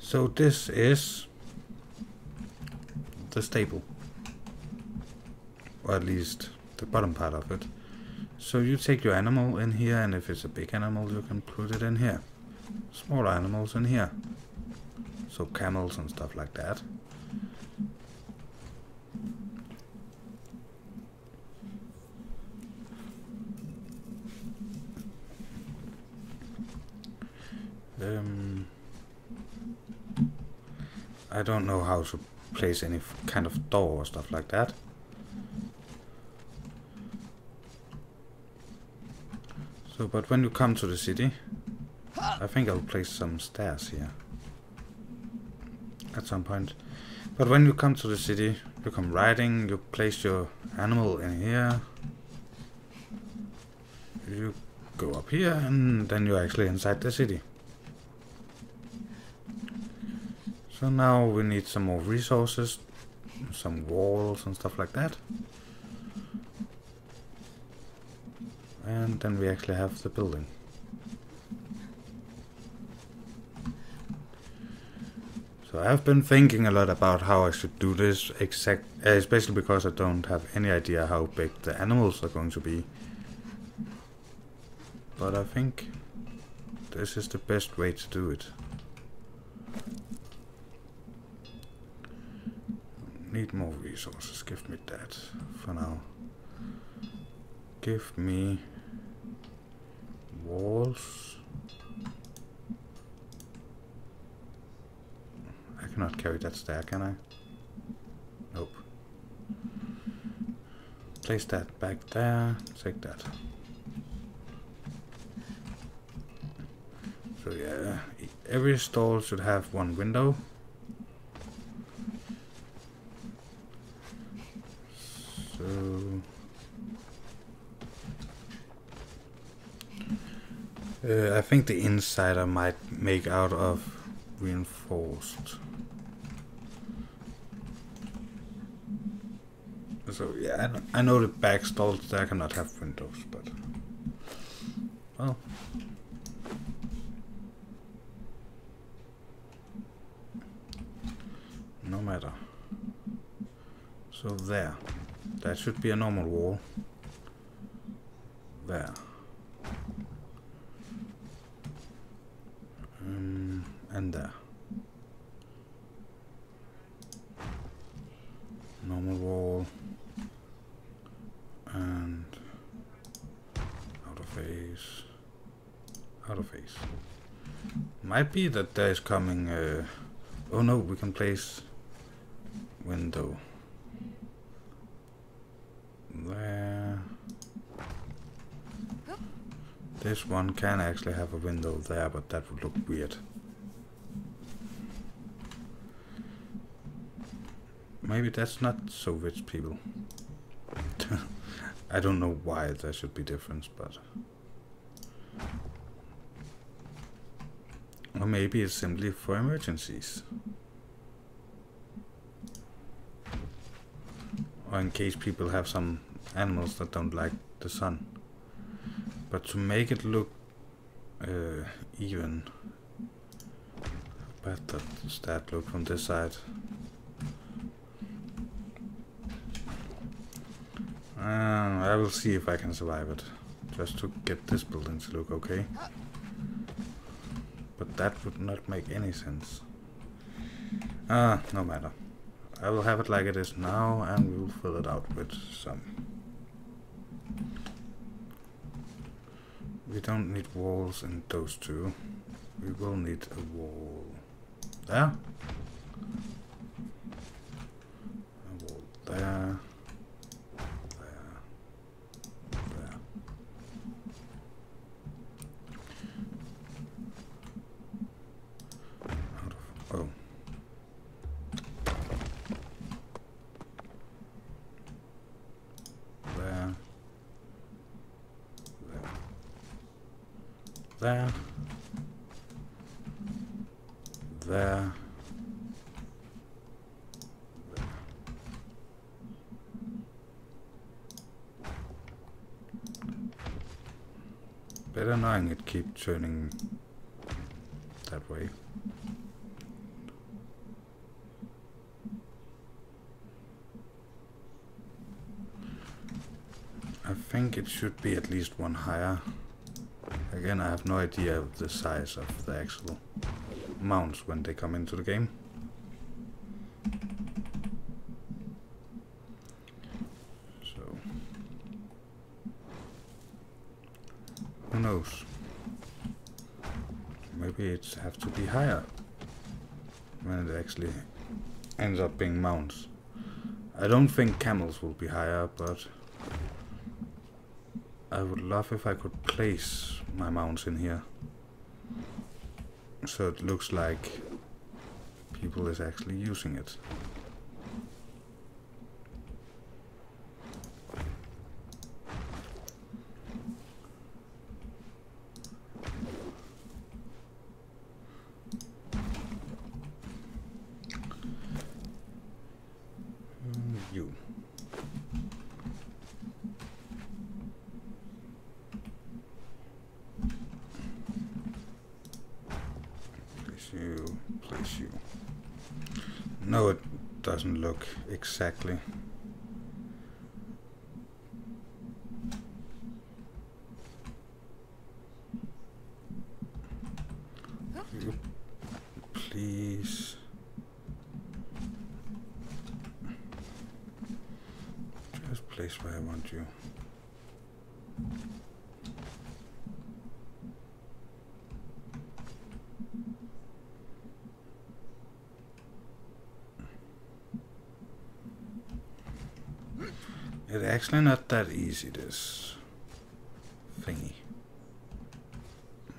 So this is the stable, or at least the bottom part of it. So you take your animal in here, and if it's a big animal you can put it in here. Smaller animals in here, so camels and stuff like that. I don't know how to place any kind of door or stuff like that. So, but when you come to the city, I think I'll place some stairs here at some point. But when you come to the city, you come riding, you place your animal in here, you go up here, and then you're actually inside the city. So now we need some more resources, some walls and stuff like that. And then we actually have the building. So I've been thinking a lot about how I should do this, especially because I don't have any idea how big the animals are going to be. But I think this is the best way to do it. Need more resources, give me that for now. Give me walls. I cannot carry that stair, can I? Nope. Place that back there, take that. So yeah, every stall should have 1 window. So I think the inside I might make out of reinforced. So yeah, I know the back stalls there cannot have windows, but well. No matter. So there. That should be a normal wall. There. And there. Normal wall. And out of phase. Out of phase. Might be that there is coming oh no, we can place window there. This one can actually have a window there, but that would look weird. Maybe that's not so rich people. I don't know why there should be difference, but... Or maybe it's simply for emergencies. Or in case people have some animals that don't like the sun. But to make it look even... But does that look from this side? I will see if I can survive it. Just to get this building to look okay. But that would not make any sense. No matter. I will have it like it is now, and we will fill it out with some. We don't need walls in those two. We will need a wall there. A wall there. There. There. Better knowing it keep turning that way. I think it should be at least one higher. Again, I have no idea of the size of the actual mounts when they come into the game. So, who knows? Maybe it has to be higher when it actually ends up being mounts. I don't think camels will be higher, but I would love if I could place my mounts in here, so it looks like people is actually using it. You. Place you. No, it doesn't look exactly. You, please. Just place where I want you. It's actually not that easy, this thingy.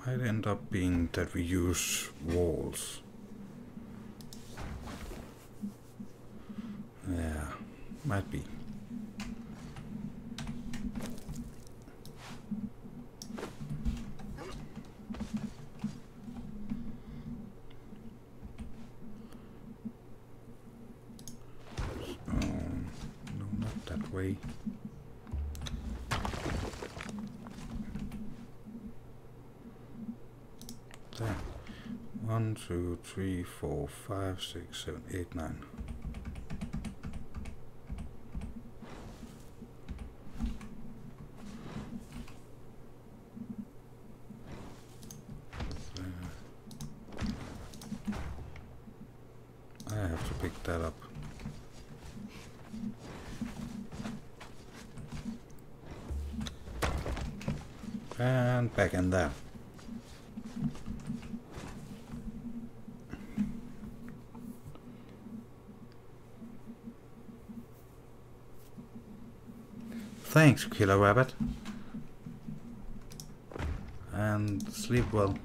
Might end up being that we use walls. Yeah, might be. Way. There. 1, 2, 3, 4, 5, 6, 7, 8, 9. I have to pick that up. And back in there. Thanks, Killer Rabbit. And sleep well.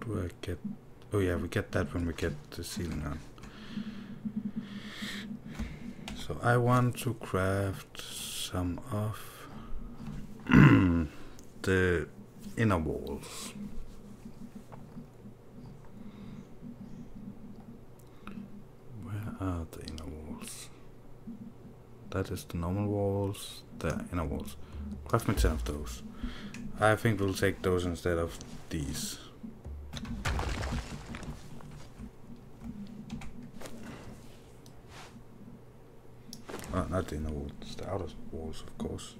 do I get? Oh yeah, we get that when we get the ceiling on. So I want to craft some of the inner walls. Where are the inner walls? That is the normal walls, the inner walls. Craft me 10 of those. I think we'll take those instead of these. Oh, not the inner walls, the outer walls, of course.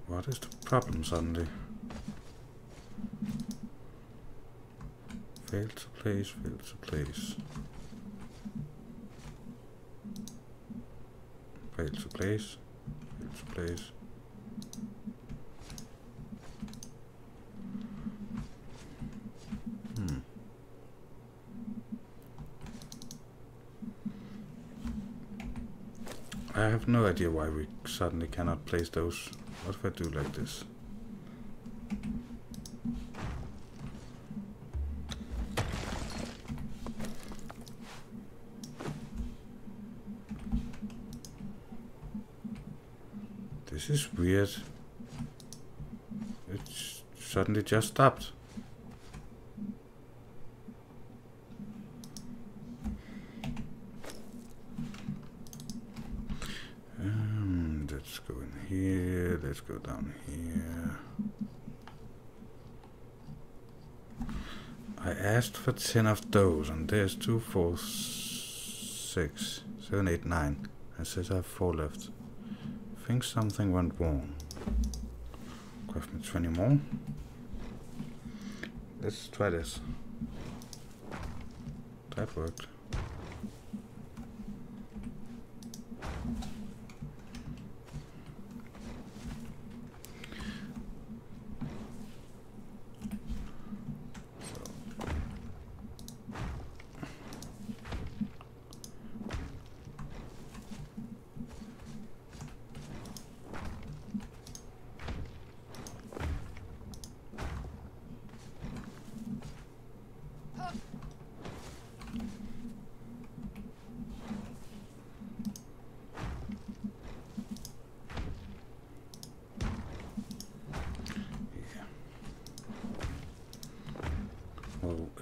What is the problem suddenly? Fail to place, fail to place. Fail to place, fail to place. I have no idea why we suddenly cannot place those. What if I do like this? This is weird. It suddenly just stopped. Let's go in here, let's go down here. I asked for 10 of those, and there's 2, 4, 6, 7, 8, 9. It says I have 4 left. I think something went wrong. Craft me 20 more. Let's try this. That worked.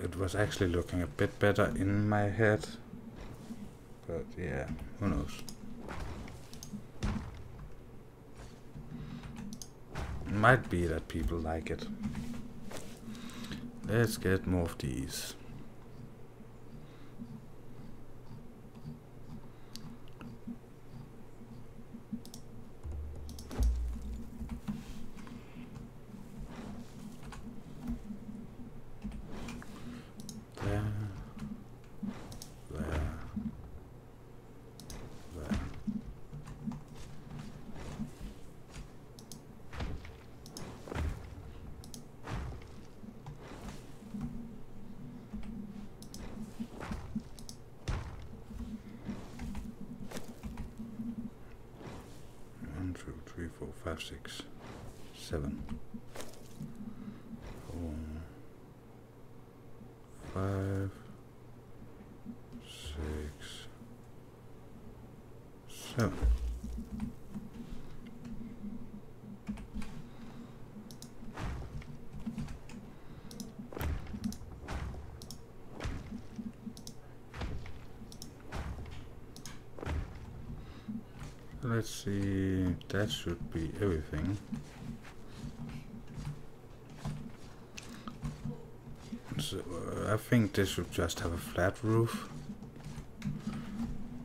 It was actually looking a bit better in my head, but yeah, who knows. Might be that people like it. Let's get more of these. One, two, three, 4, 5, 6, 7, 4, 5, 6, 7. Let's see, that should be everything. So I think this should just have a flat roof,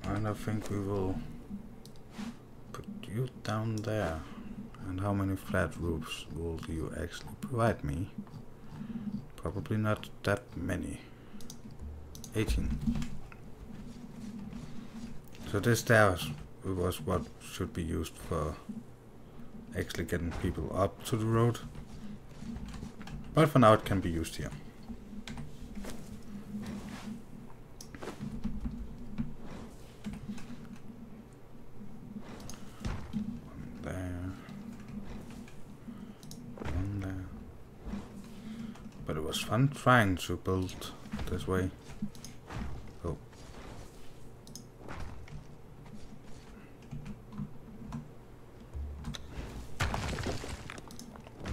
and I think we will put you down there. And how many flat roofs will you actually provide me? Probably not that many. 18. So this stairs was what should be used for actually getting people up to the road. But for now it can be used here. One there. One there. But it was fun trying to build this way. Oh.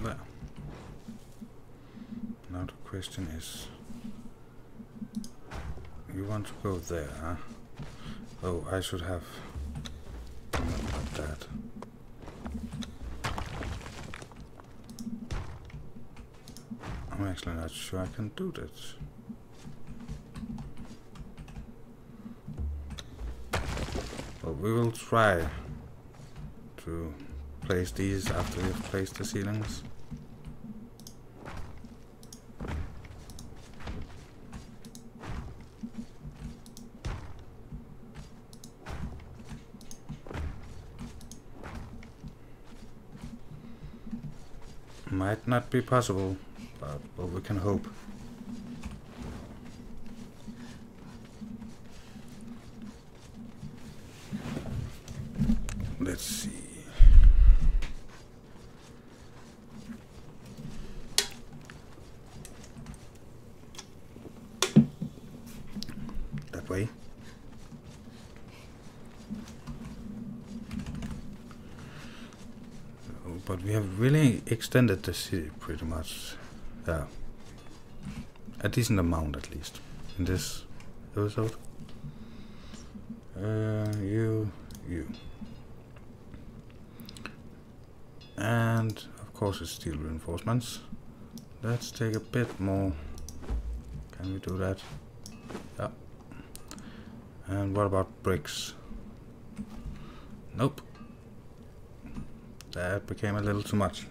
There. Now the question is, you want to go there, huh? Oh, I should have remembered that. I'm actually not sure I can do this. Well, we will try to place these after we've placed the ceilings. Might not be possible, but well, we can hope. Let's see. That way. But we have really extended the city pretty much. Yeah. A decent amount at least in this episode. You. And of course it's steel reinforcements. Let's take a bit more. Can we do that? Yeah. And what about bricks? Nope. That became a little too much.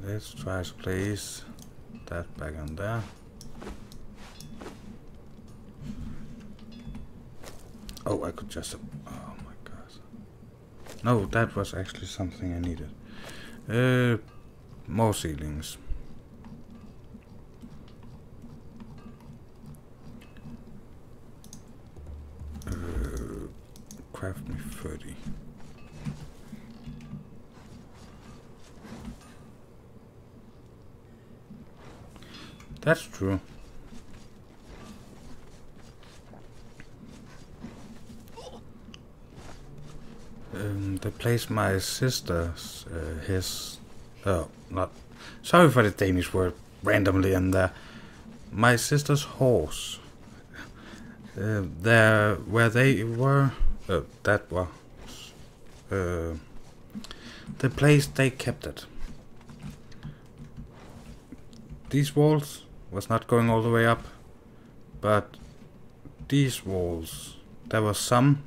Let's try to place that back on there. Oh, I could just... Oh my god. No, that was actually something I needed. More ceilings. Craft me 30. That's true. They placed my sister's, not, sorry for the Danish word randomly in there. My sister's horse. There, where they were, that was, the place they kept it. These walls was not going all the way up, but these walls, there was some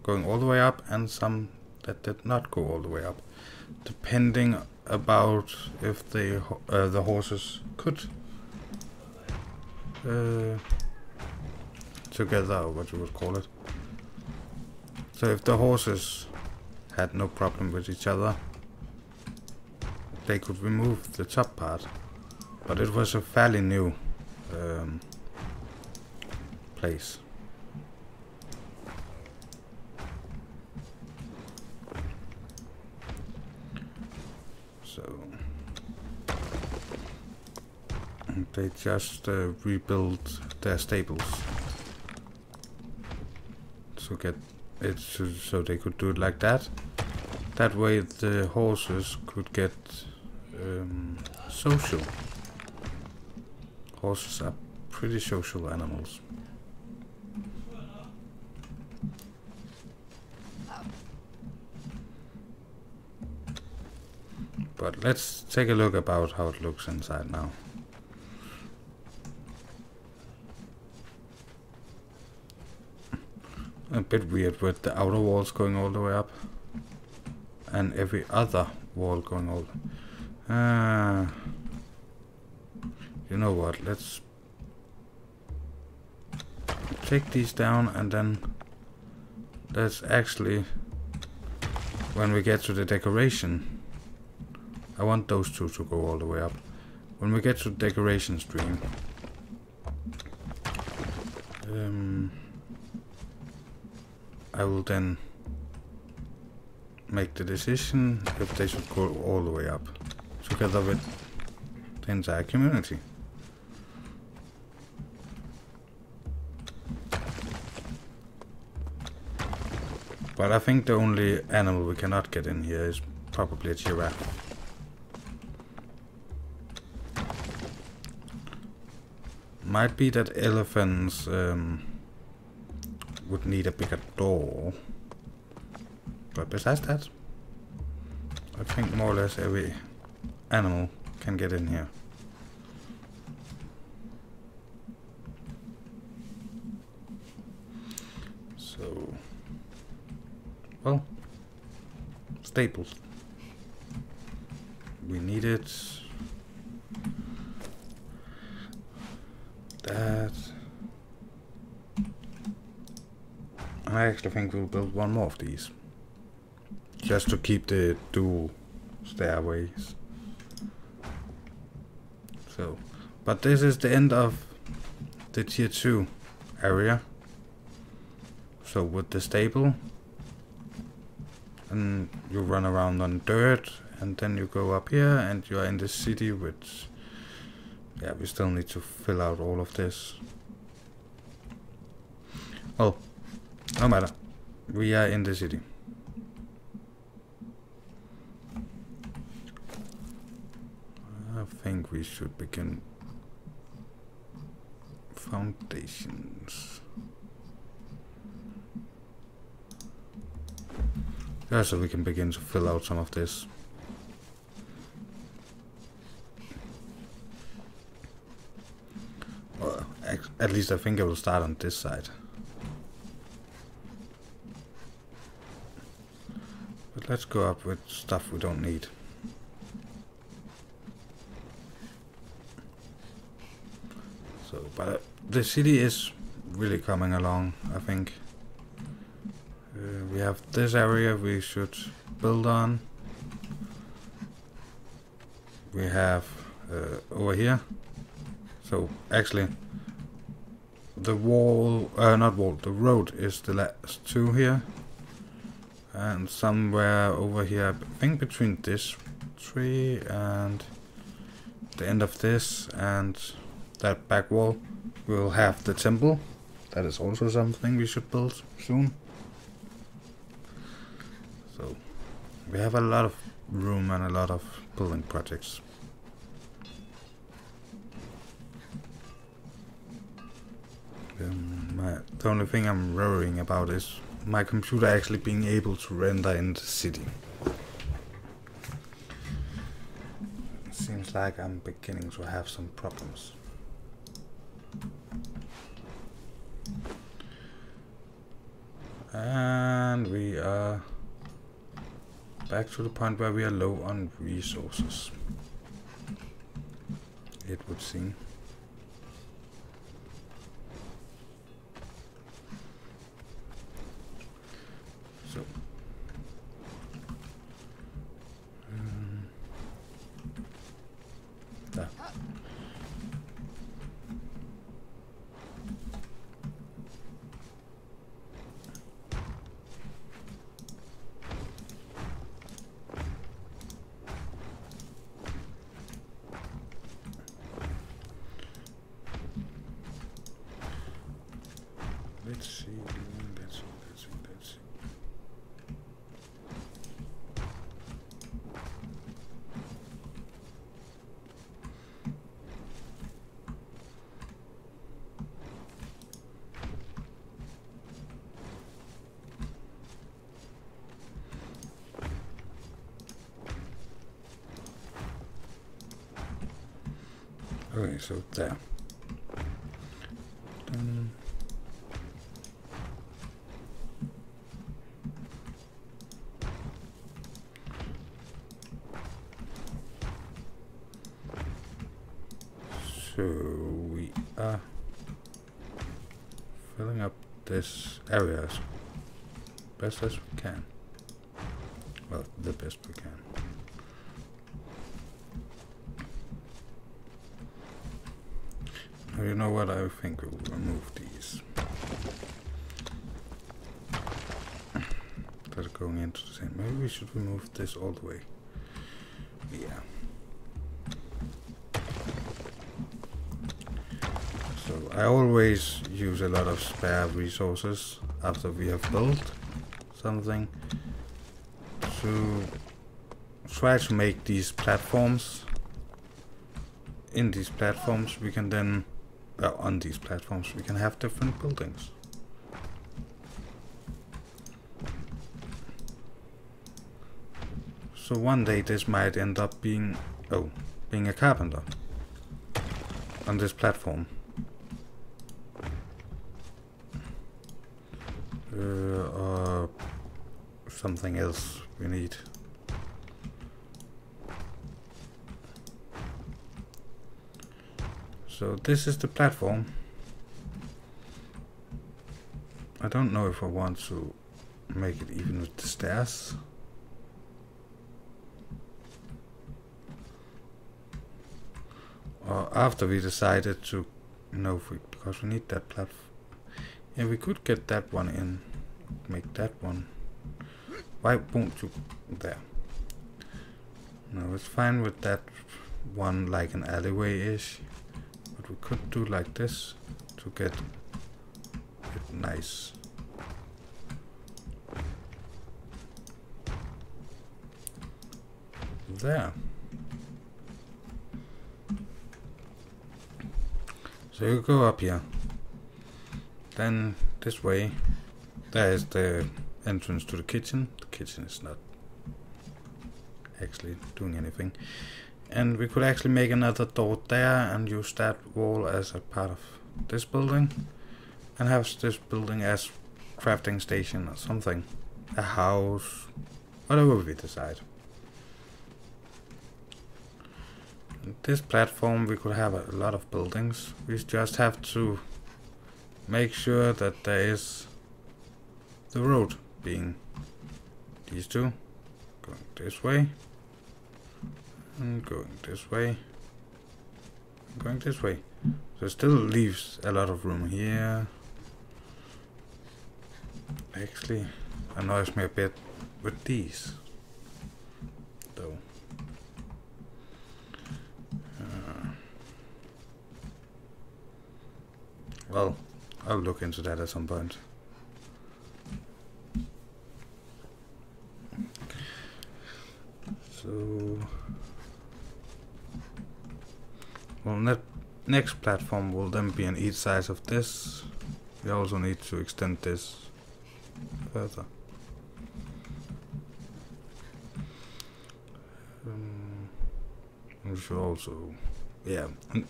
going all the way up and some that did not go all the way up, depending about if the horses could together, or what you would call it. So if the horses had no problem with each other, they could remove the top part. But it was a fairly new place. So they just rebuilt their stables to get it so they could do it like that. That way the horses could get social. Horses are pretty social animals. But let's take a look about how it looks inside now. A bit weird with the outer walls going all the way up and every other wall going all. You know what? Let's take these down, and then let's actually, when we get to the decoration, I want those two to go all the way up. When we get to the decoration stream, I will then make the decision if they should go all the way up, together with the entire community. But I think the only animal we cannot get in here is probably a giraffe. Might be that elephants would need a bigger door. But besides that, I think more or less every animal can get in here. So, well, staples. We need it. That. I actually think we'll build one more of these, just to keep the dual stairways. So, but this is the end of the tier 2 area. So with the stable, and you run around on dirt, and then you go up here and you are in the city, which, yeah, we still need to fill out all of this. Well, no matter, we are in the city. I think we should begin foundations. Yeah, so we can begin to fill out some of this. Well, at least I think I will start on this side. But let's go up with stuff we don't need. So, but the city is really coming along, I think. We have this area we should build on. We have over here. So actually, the wall, not wall, the road is the last two here. And somewhere over here, I think between this tree and the end of this and that back wall, we'll have the temple. That is also something we should build soon. So we have a lot of room and a lot of building projects. The only thing I'm worrying about is my computer actually being able to render in the city. It seems like I'm beginning to have some problems. And we are back to the point where we are low on resources, it would seem. So there. Let's see. Okay, so there. So we are filling up this area as best as we can. Well, the best we can. You know what? I think we'll remove these. That's going into the same. Maybe we should remove this all the way. Yeah. So I always use a lot of spare resources after we have built something to try to make these platforms. In these platforms we can then on these platforms we can have different buildings. So one day this might end up being a carpenter on this platform. Or something else we need. So this is the platform. I don't know if I want to make it even with the stairs. Or after we decided to, because we need that platform. Yeah, we could get that one in, make that one. Why won't you? There. No, it's fine with that one, like an alleyway-ish. But we could do like this to get it nice. There. So you go up here. Then this way, there is the entrance to the kitchen. The kitchen is not actually doing anything. And we could actually make another door there and use that wall as a part of this building. And have this building as crafting station or something. A house, whatever we decide. This platform we could have a lot of buildings. We just have to make sure that there is the road being these two going this way and going this way and going this way. So it still leaves a lot of room here. Actually annoys me a bit with these though. Well, I'll look into that at some point. So, well, next platform will then be on each side of this. We also need to extend this further. We should also, yeah,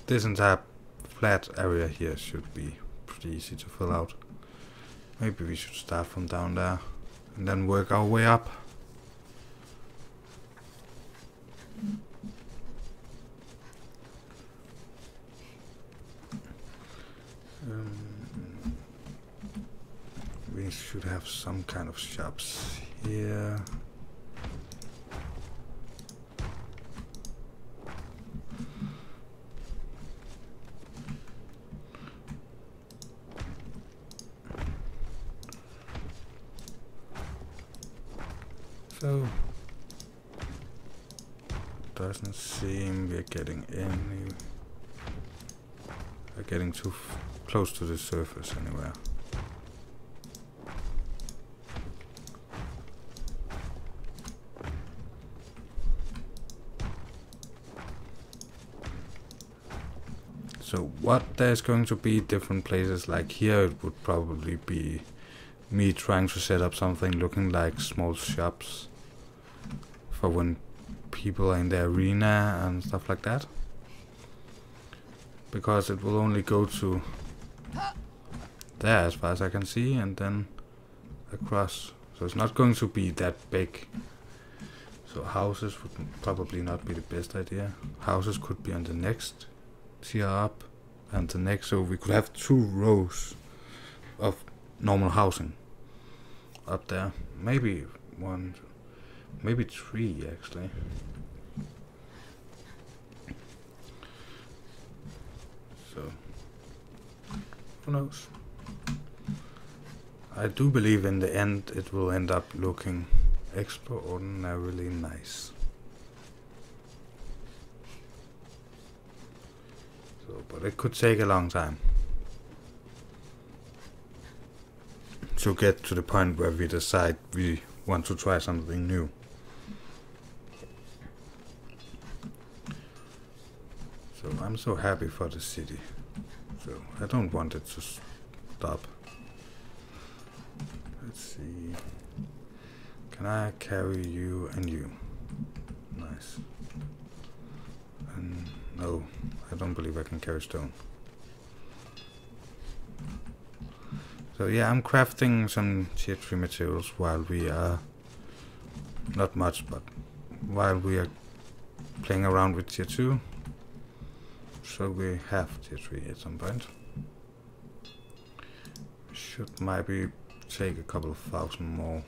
this entire flat area here should be pretty easy to fill out. Maybe we should start from down there and then work our way up. We should have some kind of shops here. So, doesn't seem we're getting any. We're getting too close to the surface anywhere. So, what there's going to be different places, like here it would probably be me trying to set up something looking like small shops for when people are in the arena and stuff like that, because it will only go to there as far as I can see and then across, so it's not going to be that big. So houses would probably not be the best idea. Houses could be on the next tier up and the next, so we could have 2 rows of normal housing up there. Maybe 1, maybe 3 actually. So who knows? I do believe in the end it will end up looking extraordinarily nice. So, but it could take a long time to get to the point where we decide we want to try something new. So I'm so happy for the city. So I don't want it to stop. Let's see. Can I carry you and you? Nice. And no, I don't believe I can carry stone. So yeah, I'm crafting some tier 3 materials while we are, not much, but while we are playing around with tier 2. So we have tier 3 at some point. Should maybe take a couple of thousand more.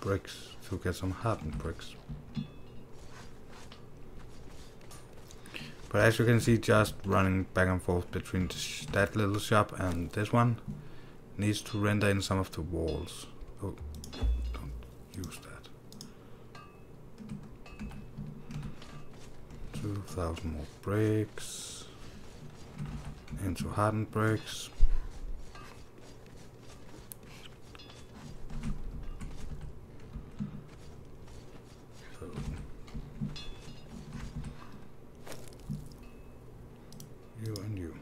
Bricks to get some hardened bricks. But as you can see, just running back and forth between that little shop and this one needs to render in some of the walls. Oh, don't use that. 2,000 more bricks into hardened bricks. So you and you.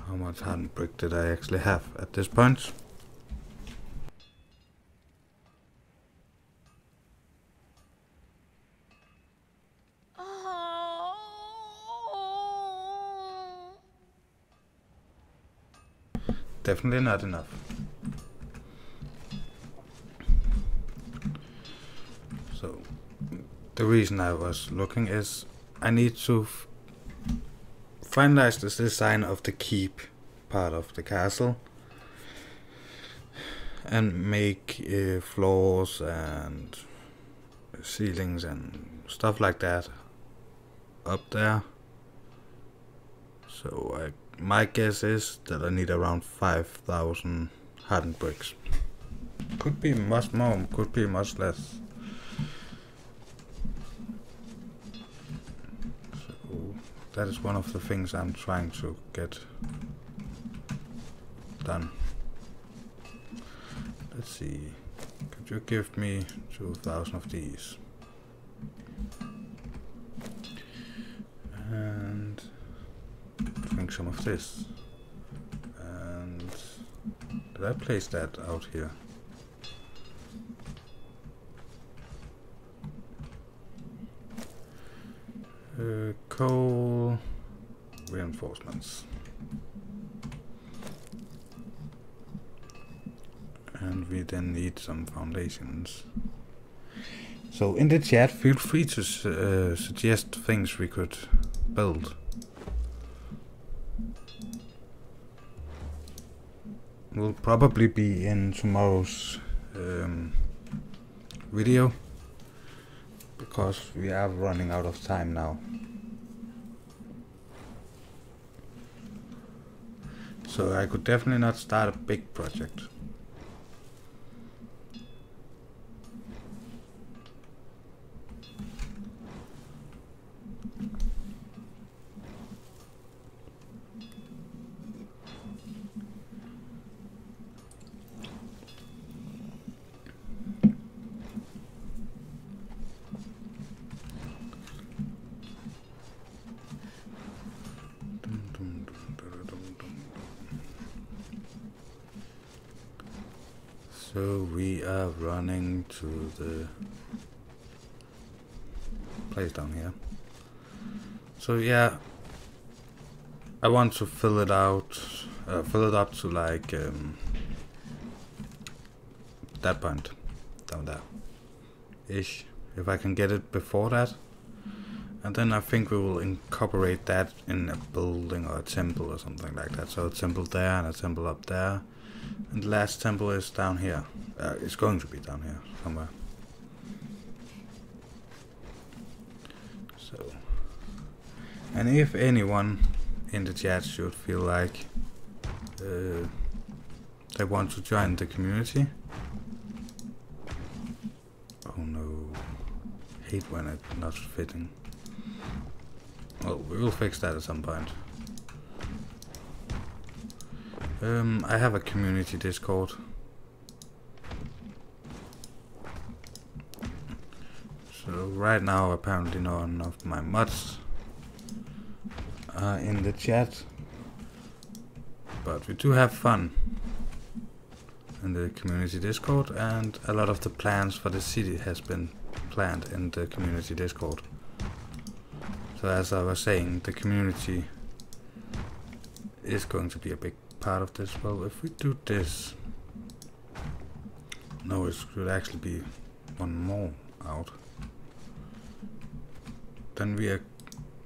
How much hardened brick did I actually have at this point? Definitely not enough. So the reason I was looking is I need to finalize the design of the keep part of the castle and make floors and ceilings and stuff like that up there. So my guess is that I need around 5,000 hardened bricks. Could be much more, could be much less. So that is one of the things I'm trying to get done. Let's see. Could you give me 2,000 of these? And drink some of this. And did I place that out here? Coal reinforcements. And we then need some foundations. So in the chat, feel free to suggest things we could build. Will probably be in tomorrow's video, because we are running out of time now. So I could definitely not start a big project. So we are running to the place down here. So yeah, I want to fill it out, fill it up to like that point down there ish, if I can get it before that. And then I think we will incorporate that in a building or a temple or something like that. So a temple there and a temple up there. And the last temple is down here. It's going to be down here somewhere. So, and if anyone in the chat should feel like they want to join the community. Oh no, hate when it's not fitting. Well, we will fix that at some point. I have a community Discord. So right now apparently none of my mods are in the chat. But we do have fun in the community Discord, and a lot of the plans for the city has been planned in the community Discord. So as I was saying, the community is going to be a big part of this. Well, if we do this, no, it should actually be one more out. Then we are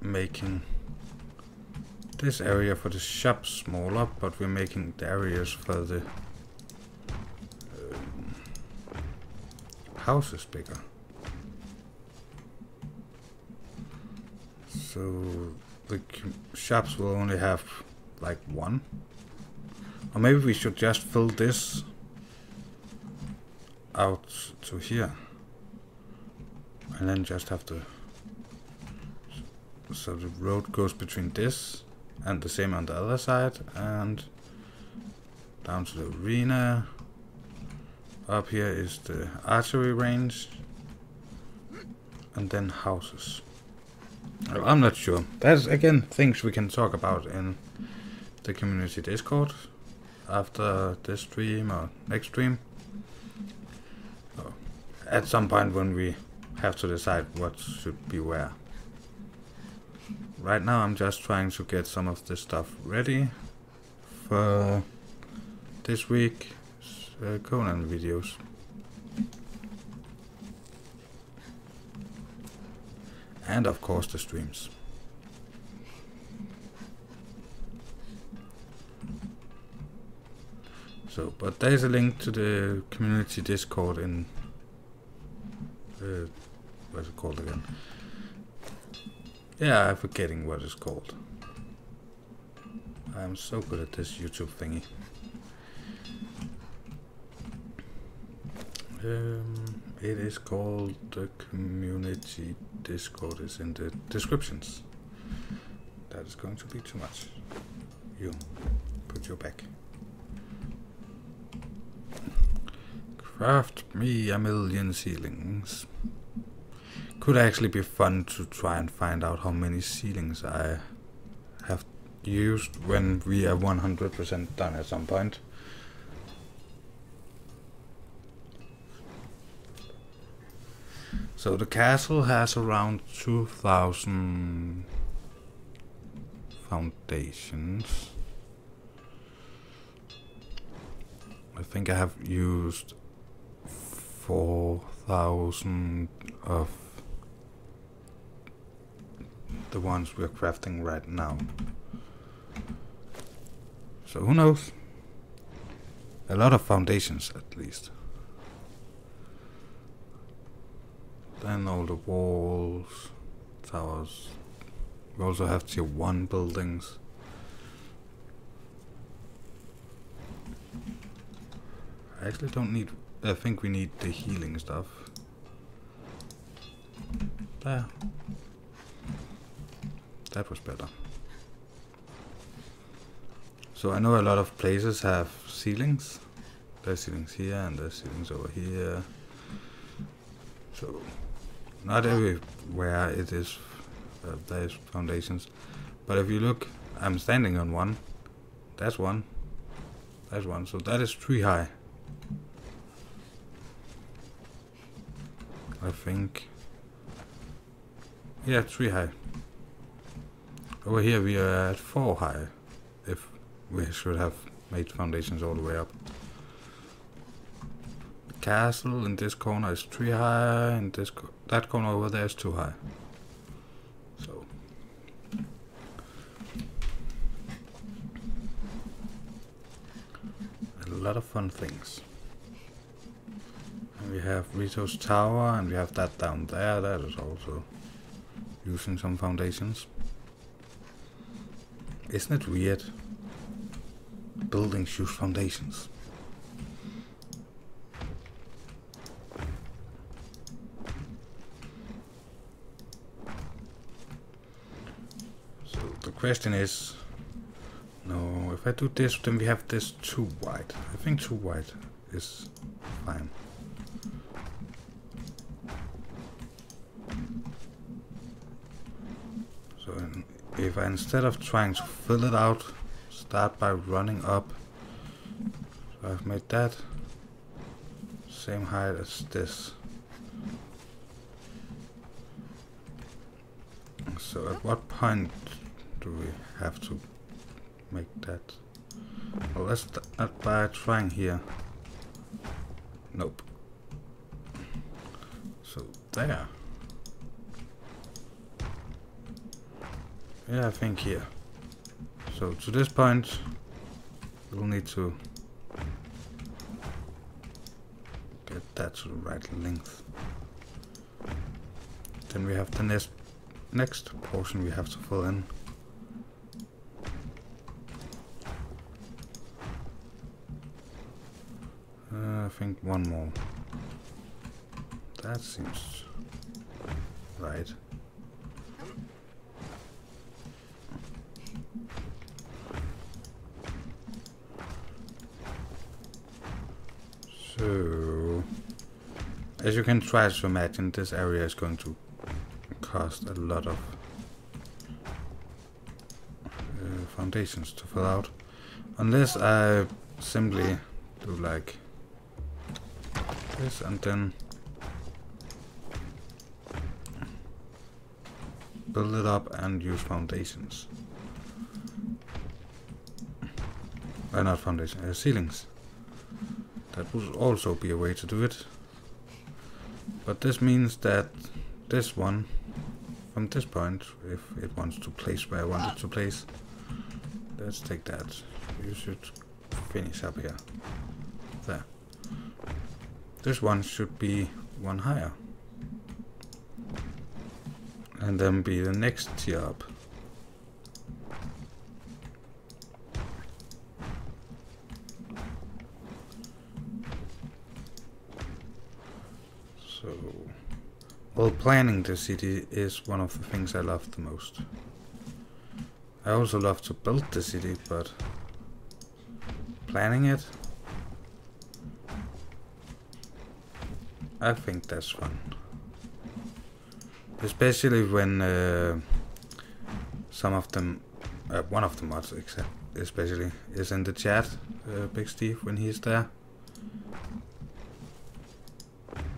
making this area for the shop smaller, but we're making the areas for the houses bigger. So the shops will only have like one. Or maybe we should just fill this out to here. And then just have to... So the road goes between this and the same on the other side. And down to the arena. Up here is the archery range. And then houses. I'm not sure. That's again things we can talk about in the community Discord after this stream or next stream. At some point when we have to decide what should be where. Right now I'm just trying to get some of this stuff ready for this week's Conan videos. And of course the streams. So, but there's a link to the community Discord in what's it called again? Yeah, I'm forgetting what it's called. I'm so good at this YouTube thingy. It is called the community Discord. Is in the descriptions. That is going to be too much. You put your back. Craft me a million ceilings. Could actually be fun to try and find out how many ceilings I have used when we are 100% done at some point. So the castle has around 2,000 foundations. I think I have used 4,000 of the ones we're crafting right now. So who knows? A lot of foundations at least. Then all the walls, towers. We also have tier 1 buildings. I actually don't need... I think we need the healing stuff. There. That was better. So I know a lot of places have ceilings. There's ceilings here and there's ceilings over here. So not everywhere it is there's foundations. But if you look, I'm standing on one. That's one. That's one. So that is 3 high. I think. Yeah, 3 high. Over here we are at 4 high. If we should have made foundations all the way up. castle in this corner is 3 high, and that corner over there is 2 high. So a lot of fun things. And we have Rito's tower, and we have that down there. That is also using some foundations. Isn't it weird? Buildings use foundations. So the question is, no, if I do this, then we have this too wide. I think too wide is fine. So if I, instead of trying to fill it out, start by running up. So I've made that same height as this. So at what point do we have to make that? Well, let's start by trying here. Nope. So there. Yeah, I think here. So to this point, we'll need to get that to the right length. Then we have the next portion we have to fill in. I think one more. That seems right. So, as you can try to imagine, this area is going to cost a lot of foundations to fill out, unless I simply do like this and then build it up and use foundations. Not foundation, ceilings. That would also be a way to do it. But this means that this one, from this point, if it wants to place where I want it to place, let's take that. You should finish up here. There. This one should be one higher. And then be the next tier up. So, well, planning the city is one of the things I love the most. I also love to build the city, but planning it, I think that's fun. Especially when some of them, one of the mods especially, is in the chat, Big Steve, when he's there.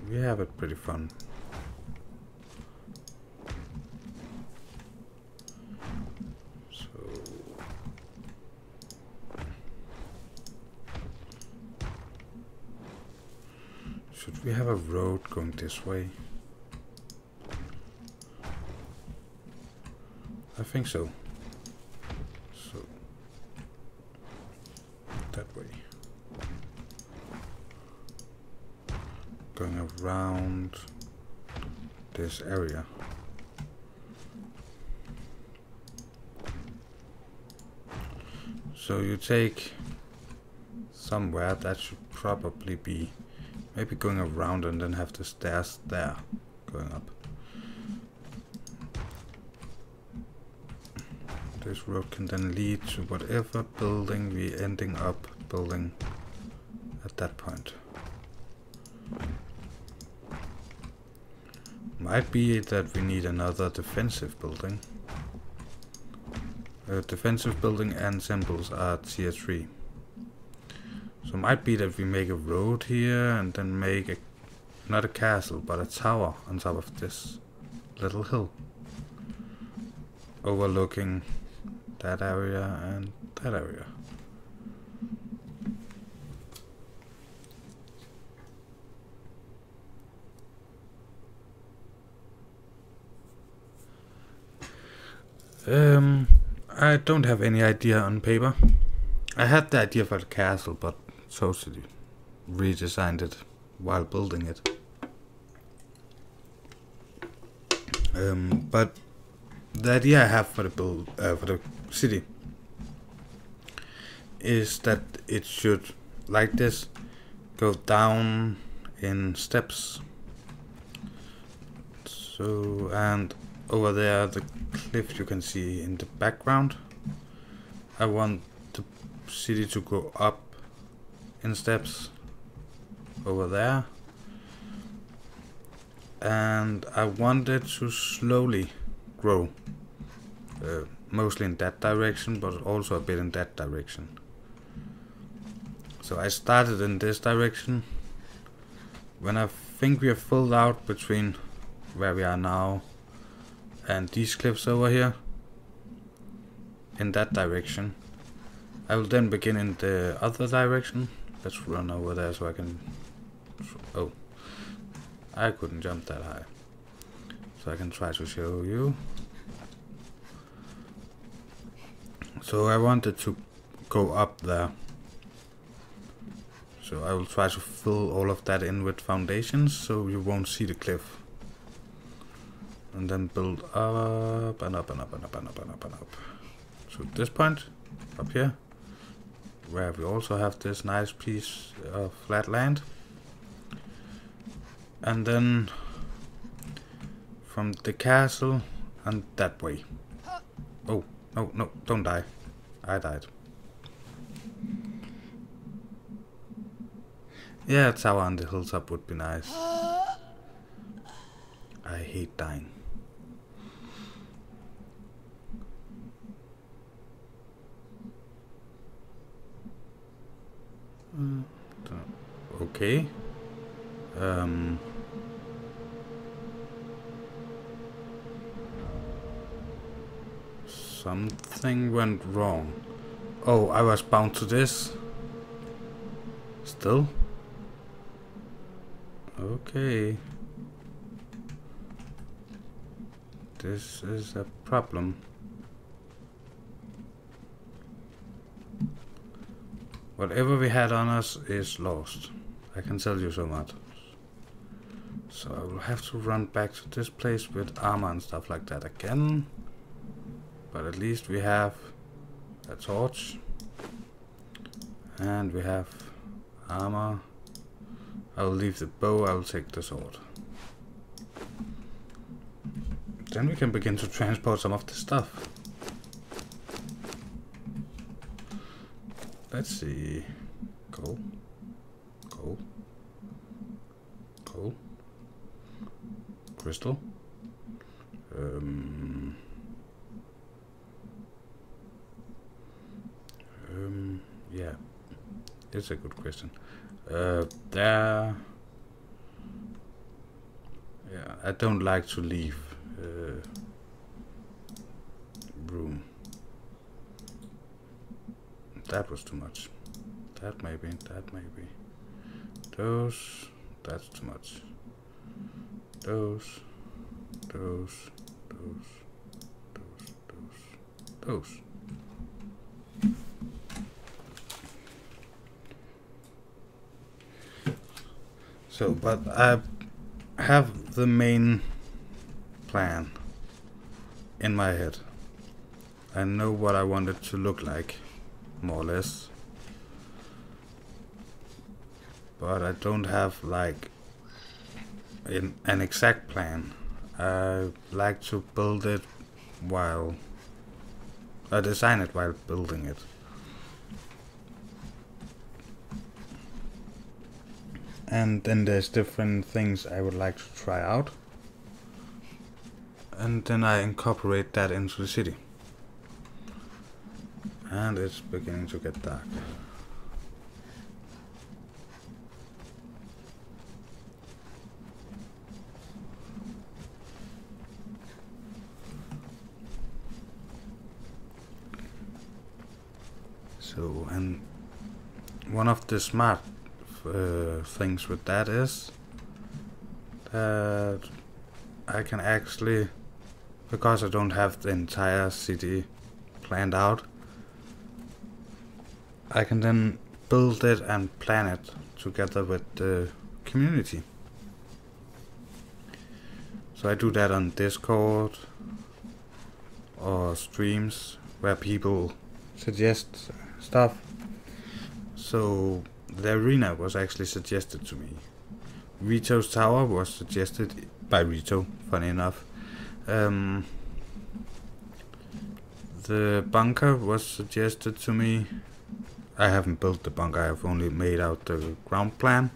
We have it pretty fun. So should we have a road going this way? I think so. So that way. Going around this area. So you take somewhere that should probably be maybe going around and then have the stairs there going up. This road can then lead to whatever building we ending up building at that point. Might be that we need another defensive building. Defensive building and symbols are tier 3. So might be that we make a road here and then make a, not a castle, but a tower on top of this little hill. Overlooking that area and that area. I don't have any idea on paper. I had the idea for the castle, but totally redesigned it while building it. But the idea I have for the city is that it should, like this, go down in steps. So, and over there, the cliff you can see in the background. I want the city to go up in steps over there. And I want it to slowly grow. Mostly in that direction, but also a bit in that direction. So I started in this direction. When I think we are filled out between where we are now and these cliffs over here, in that direction, I will then begin in the other direction. Let's run over there so I can... Oh, I couldn't jump that high. So I can try to show you. So I wanted to go up there. So I will try to fill all of that in with foundations so you won't see the cliff. And then build up and up and up and up and up and up and up. So at this point, up here, where we also have this nice piece of flat land. And then from the castle and that way. Oh, no, no, don't die. I died. Yeah, a tower on the hilltop would be nice. I hate dying. Okay. Something went wrong. Oh, I was bound to this. Still? Okay. This is a problem. Whatever we had on us is lost. I can tell you so much. So I will have to run back to this place with armor and stuff like that again. But at least we have a torch. And we have armor. I will leave the bow, I will take the sword. Then we can begin to transport some of the stuff. Let's see. Coal. Coal. Coal. Crystal. Yeah. It's a good question. There. Yeah, I don't like to leave room. That was too much. That maybe, that maybe. Those, that's too much. Those. So, but I have the main plan in my head. I know what I want it to look like, more or less. But I don't have like an exact plan. I like to build it while I design it while building it. And then there's different things I would like to try out. And then I incorporate that into the city. And it's beginning to get dark. So, and one of the smart things with that is that I can actually because I don't have the entire city planned out, I can then build it and plan it together with the community. So I do that on Discord or streams where people suggest stuff. So the arena was actually suggested to me. Rito's tower was suggested by Rito, funny enough. The bunker was suggested to me. I haven't built the bunker, I have only made out the ground plan.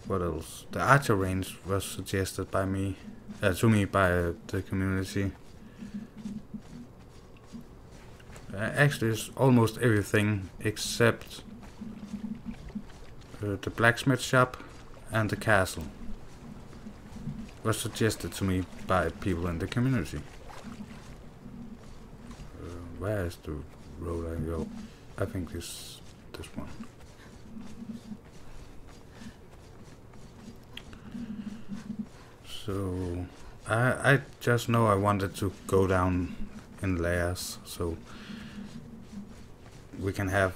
What else? The archer range was suggested by me, to me by the community. Actually, it's almost everything except the blacksmith shop and the castle was suggested to me by people in the community. Where is the road I go? I think this one. So I just know I wanted to go down in layers, so we can have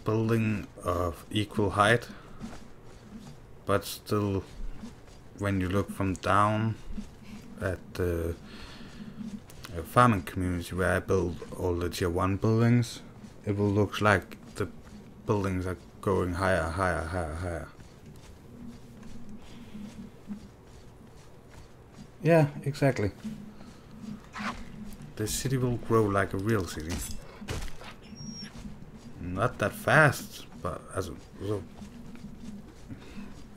building of equal height, but still when you look from down at the farming community where I build all the tier 1 buildings, it will look like the buildings are going higher. Yeah, exactly. The city will grow like a real city. Not that fast, but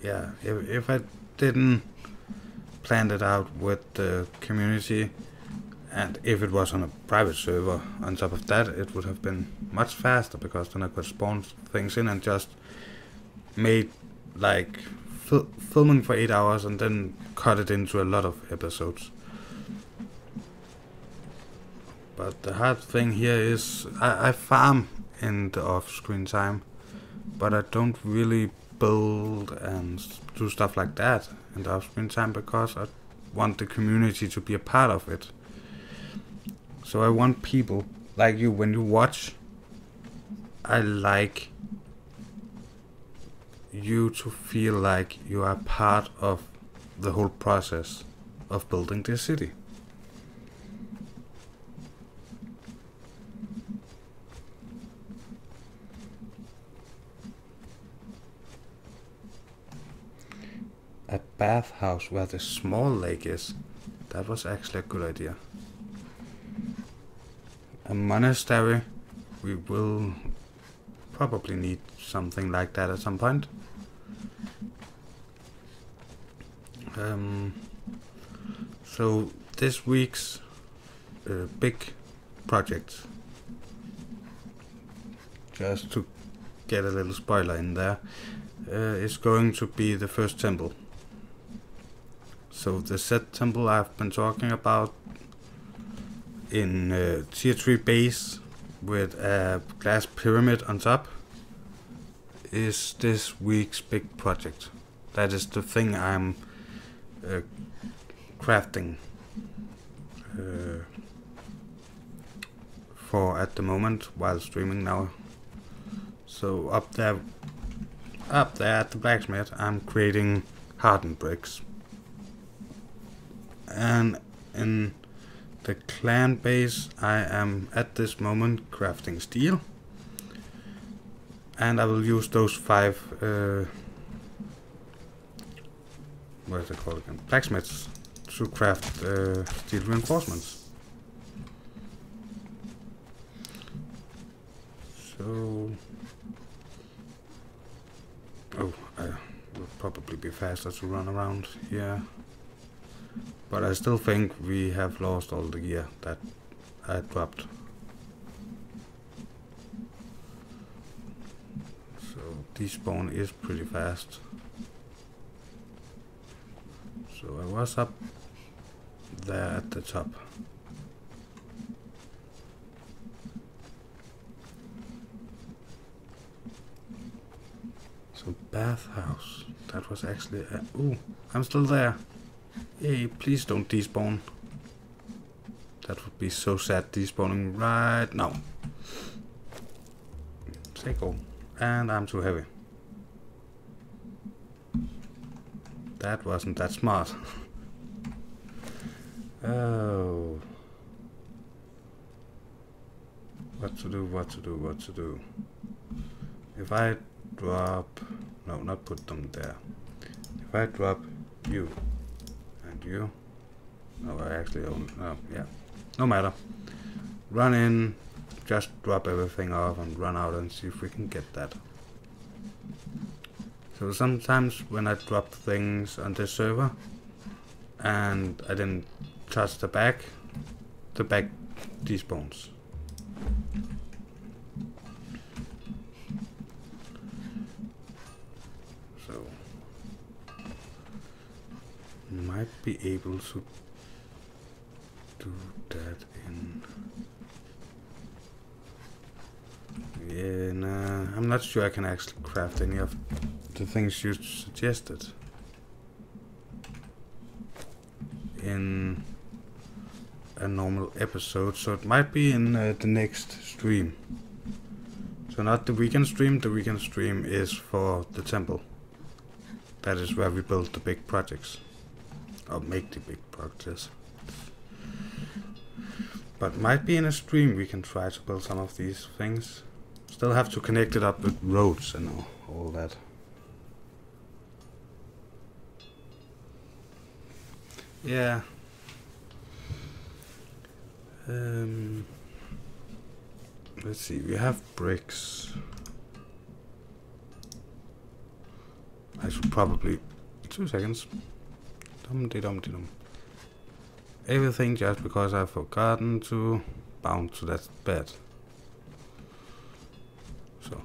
yeah, if I didn't plan it out with the community, and if it was on a private server on top of that, it would have been much faster, because then I could spawn things in and just made like filming for 8 hours and then cut it into a lot of episodes. But the hard thing here is I farm in the off-screen time, but I don't really build and do stuff like that in the off-screen time, because I want the community to be a part of it. So I want people like you, when you watch, I like you to feel like you are part of the whole process of building this city. A bathhouse where the small lake is. That was actually a good idea. A monastery. We will probably need something like that at some point. So this week's big project, just to get a little spoiler in there, is going to be the first temple. So the set temple I've been talking about in tier 3 base with a glass pyramid on top is this week's big project. That is the thing I'm crafting for at the moment while streaming now. So up there at the blacksmith, I'm creating hardened bricks, and in the clan base I am at this moment crafting steel, and I will use those 5 what is it called again? Blacksmiths to craft steel reinforcements. So, I would probably be faster to run around here, but I still think we have lost all the gear that I dropped. So despawn is pretty fast. So I was up there at the top. So bathhouse, that was actually... ooh, I'm still there. Hey, please don't despawn. That would be so sad, despawning right now. Say go. And I'm too heavy. That wasn't that smart. Oh. What to do. If I drop... No, not put them there. If I drop you and you... No, I actually don't... Oh, yeah. No matter. Run in, just drop everything off and run out and see if we can get that. So sometimes when I drop things on this server and I didn't touch the back despawns. So might be able to do that in... Yeah, nah, I'm not sure I can actually craft any of the things you suggested in a normal episode, so it might be in the next stream. So not the weekend stream. The weekend stream is for the temple. That is where we build the big projects, or make the big projects. But might be in a stream we can try to build some of these things. Still have to connect it up with roads and all that. Yeah. Let's see, we have bricks. I should probably... 2 seconds. Dum-de-dum-de-dum. Everything just because I've forgotten to bound to that bed. So,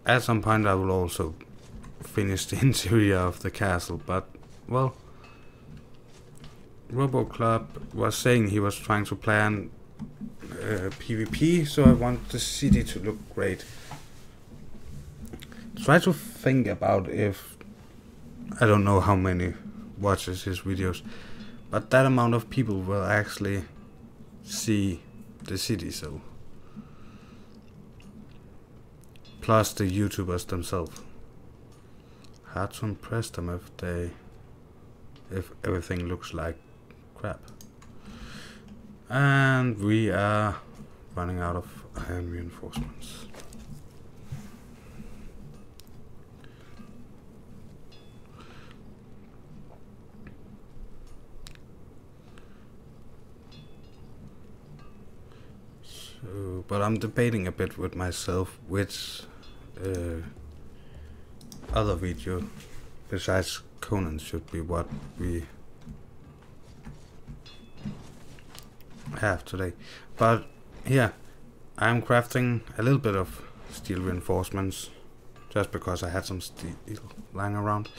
at some point I will also finish the interior of the castle, but, well... RoboClub was saying he was trying to plan PvP, so I want the city to look great. Try to think about if... I don't know how many watches his videos, but that amount of people will actually see the city, so... Plus the YouTubers themselves. Hard to impress them if everything looks like crap. And we are running out of iron reinforcements. So, but I'm debating a bit with myself which other video besides Conan should be what we have today. But yeah, I'm crafting a little bit of steel reinforcements just because I had some steel lying around,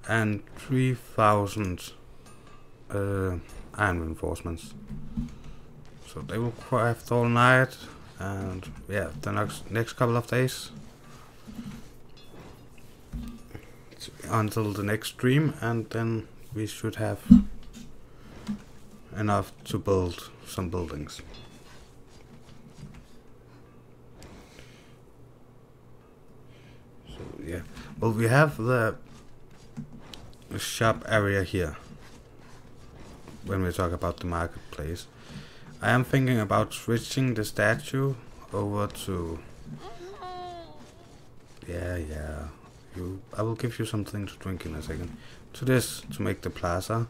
and 3,000 iron reinforcements. So they will craft all night, and yeah, the next couple of days until the next stream, and then we should have enough to build some buildings. So yeah, well, we have the shop area here when we talk about the marketplace. I am thinking about switching the statue over to... Yeah, I will give you something to drink in a second. To this, to make the plaza.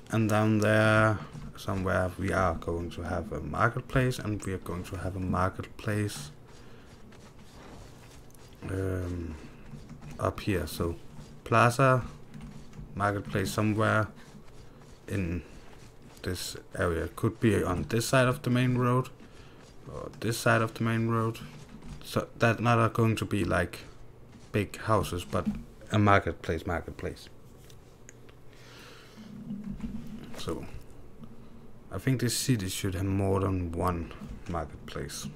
And down there, somewhere, we are going to have a marketplace, and we are going to have a marketplace up here. So, plaza, marketplace somewhere in this area. Could be on this side of the main road, or this side of the main road. So, that not going to be like big houses, but a marketplace. So, I think this city should have more than one marketplace.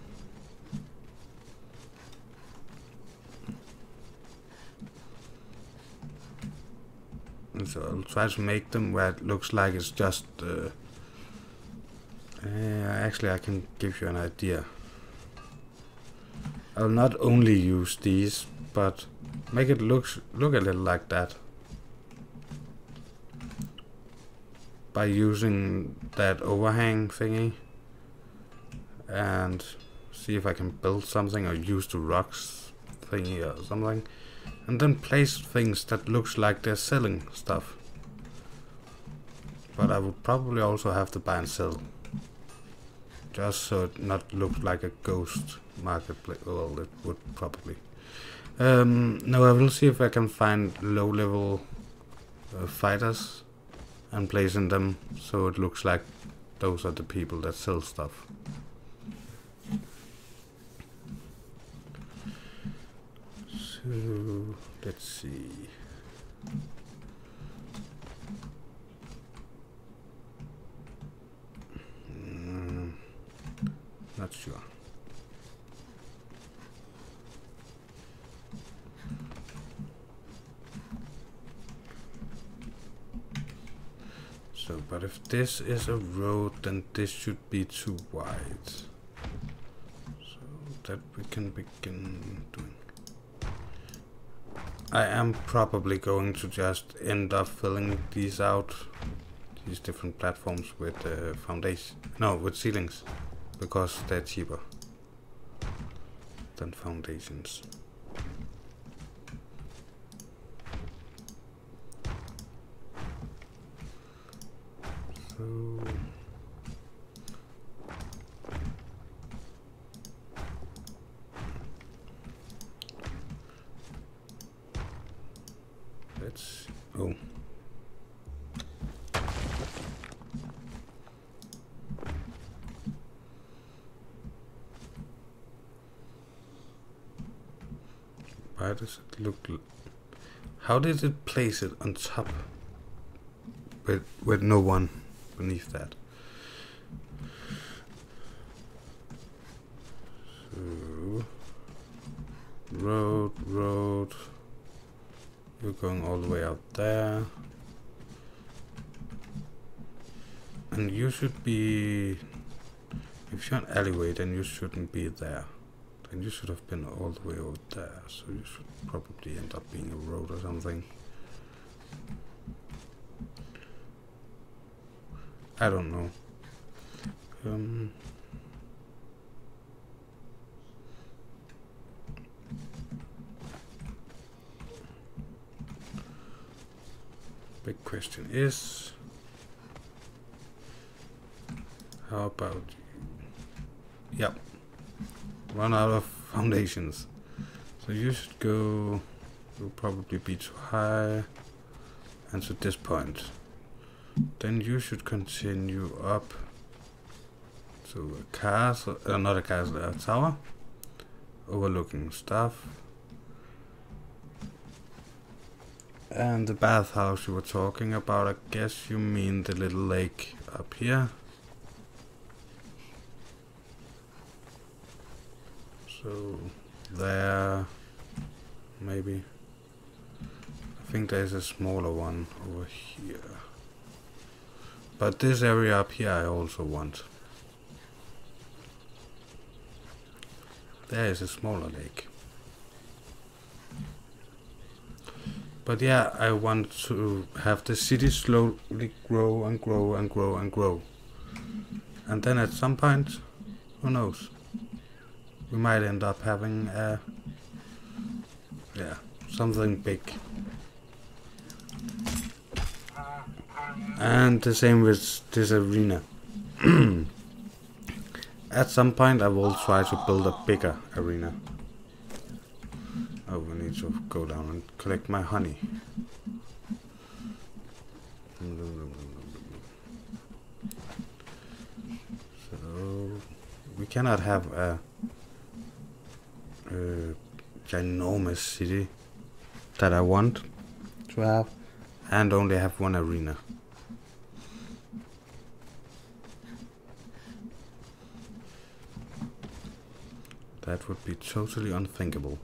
And so I'll try to make them where it looks like it's just... actually, I can give you an idea. I'll not only use these, but make it look a little like that. By using that overhang thingy. And see if I can build something or use the rocks thingy or something. And then place things that looks like they're selling stuff. But I would probably also have to buy and sell. Just so it not look like a ghost marketplace. Well, it would probably. No, I will see if I can find low-level fighters and placing them so it looks like those are the people that sell stuff. So let's see. Not sure. So, but if this is a road, then this should be too wide. So that we can begin doing. I am probably going to just end up filling these out, these different platforms with foundation. No, with ceilings. Because they're cheaper than foundations. So let's oh. Why does it look? How did it place it on top with no one beneath that? So road. You're going all the way out there, and you should be. If you're an alleyway, then you shouldn't be there. And you should have been all the way over there, so you should probably end up being a road or something. I don't know. Big question is, how about you? Yep. Run out of foundations. So you should go, you'll probably be too high, and to this point. Then you should continue up to a castle, not a castle, a tower, overlooking stuff. And the bathhouse you were talking about, I guess you mean the little lake up here. So there, maybe. I think there's a smaller one over here. But this area up here I also want. There is a smaller lake. But yeah, I want to have the city slowly grow and grow and grow and grow. And then at some point, who knows? We might end up having something big. And the same with this arena. At some point I will try to build a bigger arena. Oh, we need to go down and collect my honey. So we cannot have a ginormous city that I want to have and only have one arena. That would be totally unthinkable.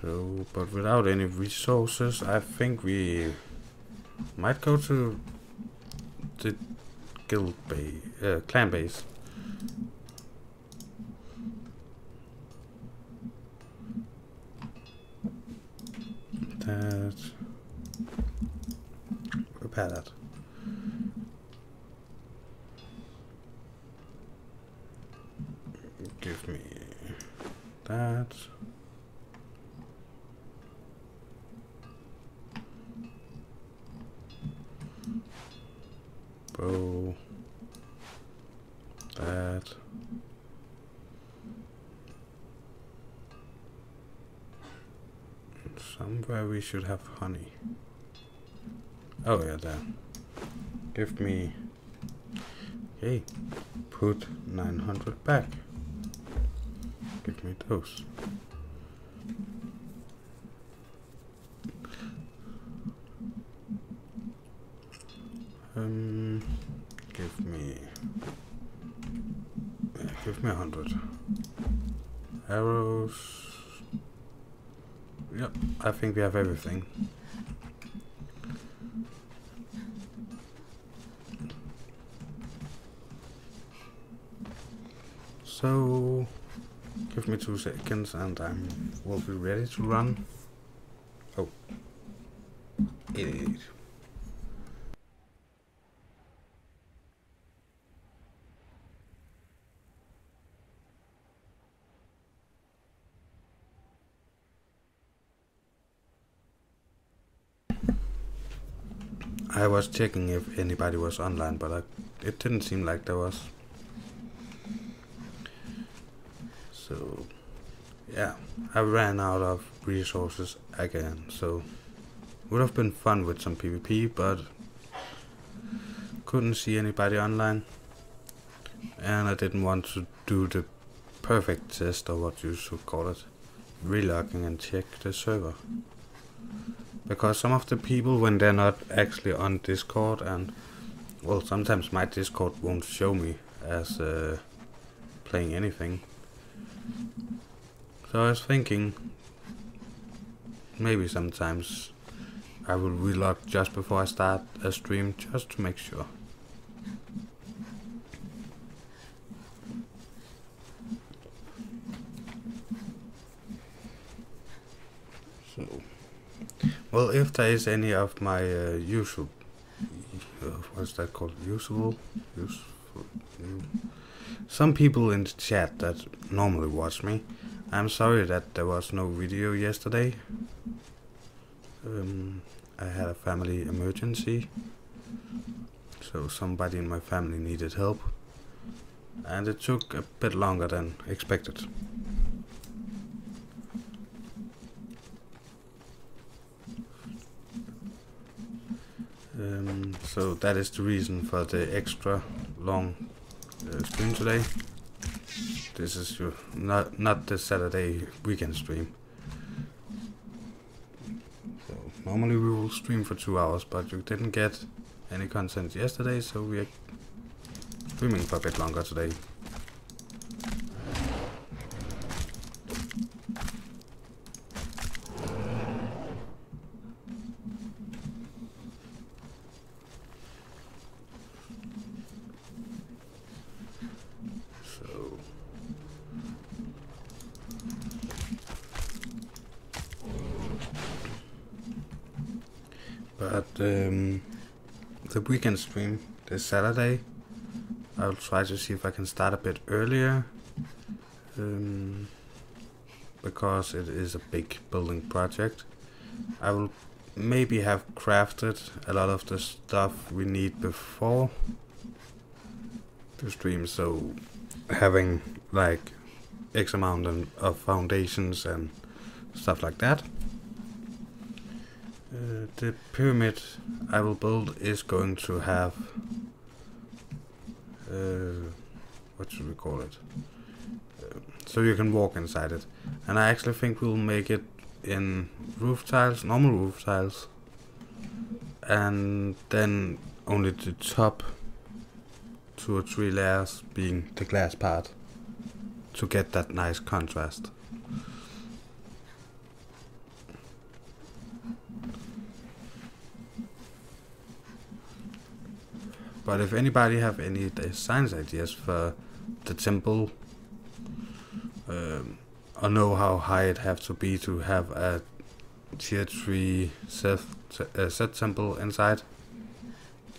So, but without any resources, I think we might go to the guild base, clan base. That. Repair that. Give me that. Bow. That. Somewhere we should have honey. Oh yeah, there. Give me. Hey, put 900 back. Give me those. Give me 100 arrows. Yep, I think we have everything. So, give me 2 seconds and I will be ready to run. Oh, idiot. I was checking if anybody was online, but it didn't seem like there was. So, yeah, I ran out of resources again, so would have been fun with some PvP, but couldn't see anybody online, and I didn't want to do the perfect test, or what you should call it, relogging and check the server. Because some of the people, when they're not actually on Discord, and well, sometimes my Discord won't show me as playing anything. So I was thinking, maybe sometimes I will relog just before I start a stream, just to make sure. So, well, if there is any of my usual, what's that called? Useful. Some people in the chat that normally watch me, I'm sorry that there was no video yesterday. I had a family emergency, so somebody in my family needed help, and it took a bit longer than expected. So that is the reason for the extra long stream today. This is your not the Saturday weekend stream. So normally we will stream for 2 hours, but you didn't get any content yesterday, so we are streaming for a bit longer today. But the weekend stream this Saturday, I'll try to see if I can start a bit earlier, because it is a big building project. I will maybe have crafted a lot of the stuff we need before the stream, so having like X amount of foundations and stuff like that. The pyramid I will build is going to have, what should we call it? So you can walk inside it. And I actually think we'll make it in roof tiles, normal roof tiles. And then only the top 2 or 3 layers being the glass part, to get that nice contrast. But if anybody have any design ideas for the temple, or know how high it have to be to have a tier 3 set temple inside,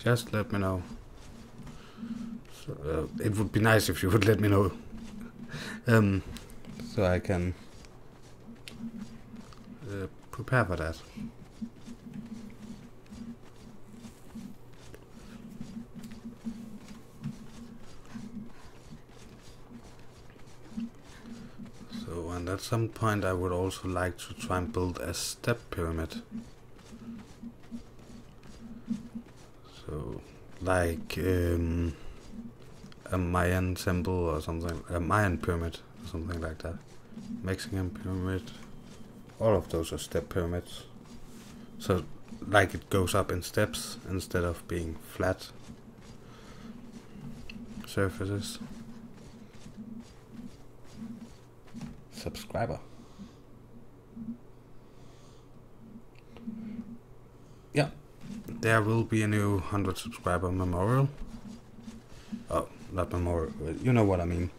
just let me know. So, it would be nice if you would let me know, so I can prepare for that. So, and at some point I would also like to try and build a step pyramid. So, like a Mayan temple or something, a Mayan pyramid or something like that. Mexican pyramid, all of those are step pyramids. So, like it goes up in steps instead of being flat surfaces. Subscriber. Yeah, there will be a new 100 subscriber memorial. Oh, not memorial, you know what I mean.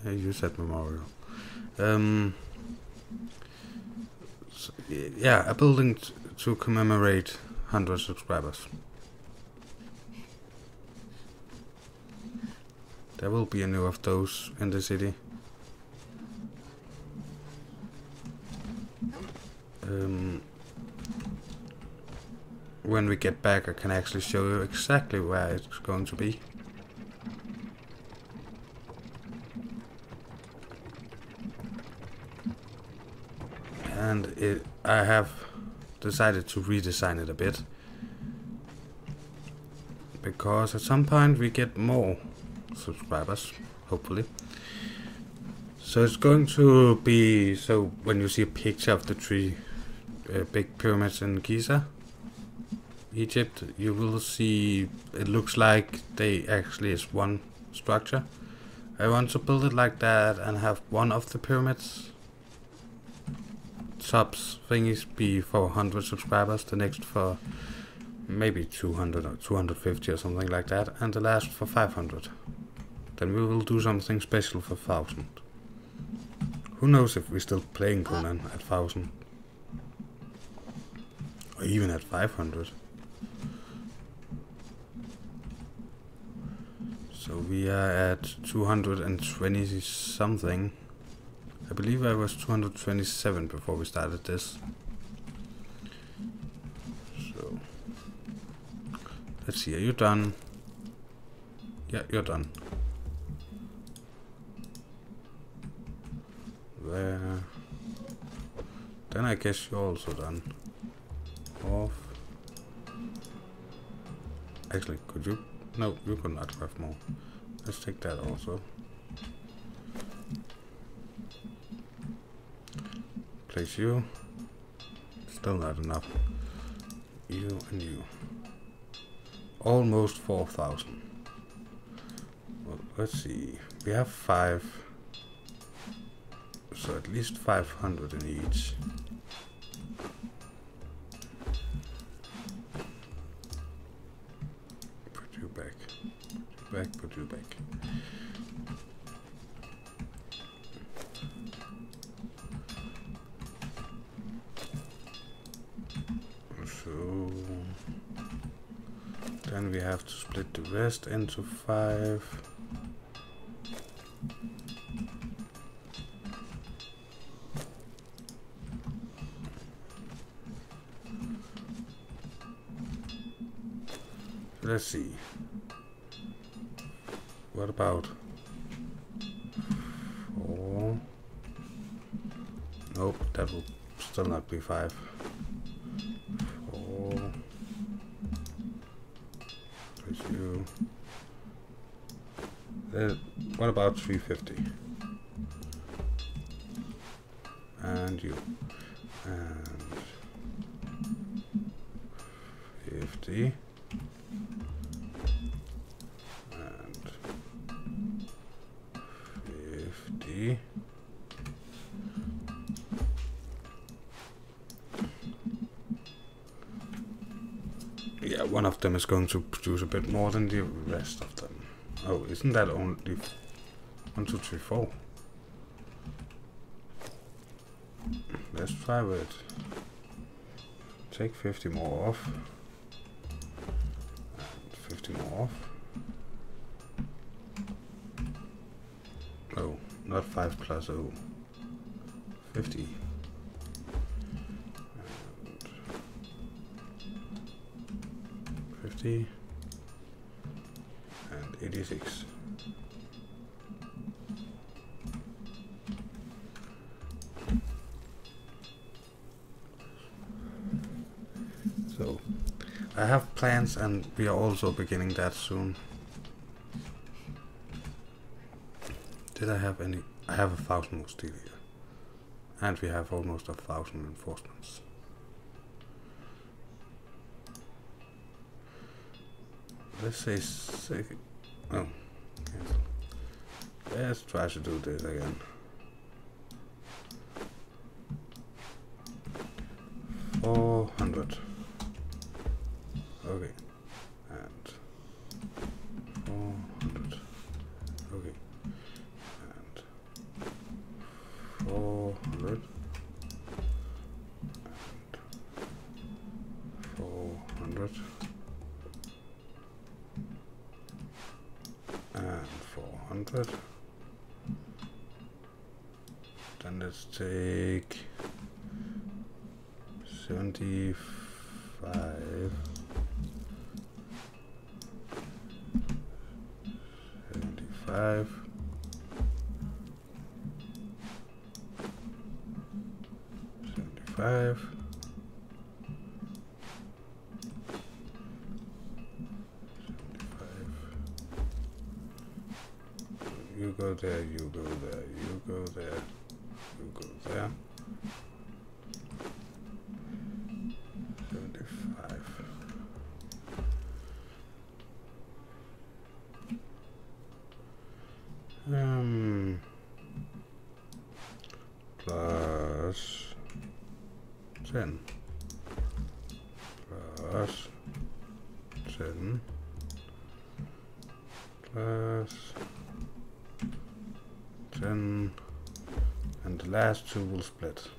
You said memorial. So, yeah, a building to commemorate 100 subscribers. There will be a new of those in the city. When we get back, I can actually show you exactly where it's going to be. And I have decided to redesign it a bit, because at some point we get more subscribers, hopefully. So it's going to be, so when you see a picture of the three big pyramids in Giza, Egypt, you will see it looks like they actually is one structure. I want to build it like that and have one of the pyramids tops thingies be for 100 subscribers, the next for maybe 200 or 250 or something like that, and the last for 500. Then we will do something special for 1000. Who knows if we're still playing Conan at 1000 or even at 500. So we are at 220 something. I believe I was 227 before we started this. So let's see, are you done? Yeah, you're done. There. Then I guess you're also done. Off. Actually, could you? No, you could not craft more. Let's take that also. Place you. Still not enough. You and you. Almost 4,000. Well, let's see. We have 5. So at least 500 in each. Put you back. Put you back, put you back. So then we have to split the rest into 5. Let's see. What about 4? Nope, that will still not be 5. 4. Place you. What about 350? And you. And 50. Yeah, one of them is going to produce a bit more than the rest of them. Oh, isn't that only 1, 2, 3, 4? Let's try with take 50 more off and 50 more off. Oh, not 5 plus 0. 50 and 50 and 86. So I have plans, and we are also beginning that soon. Did I have any? I have 1,000 more steel here. And we have almost 1,000 reinforcements. Let's say oh, cancel. Let's try to do this again. 400. Okay. And 400. Okay. And 400. And 400. And 400. Then let's take 75. 75. 75. You go there, you go there, you go there, you go there. 75. Plus 10. Plus 10. Plus 10. And the last two will split.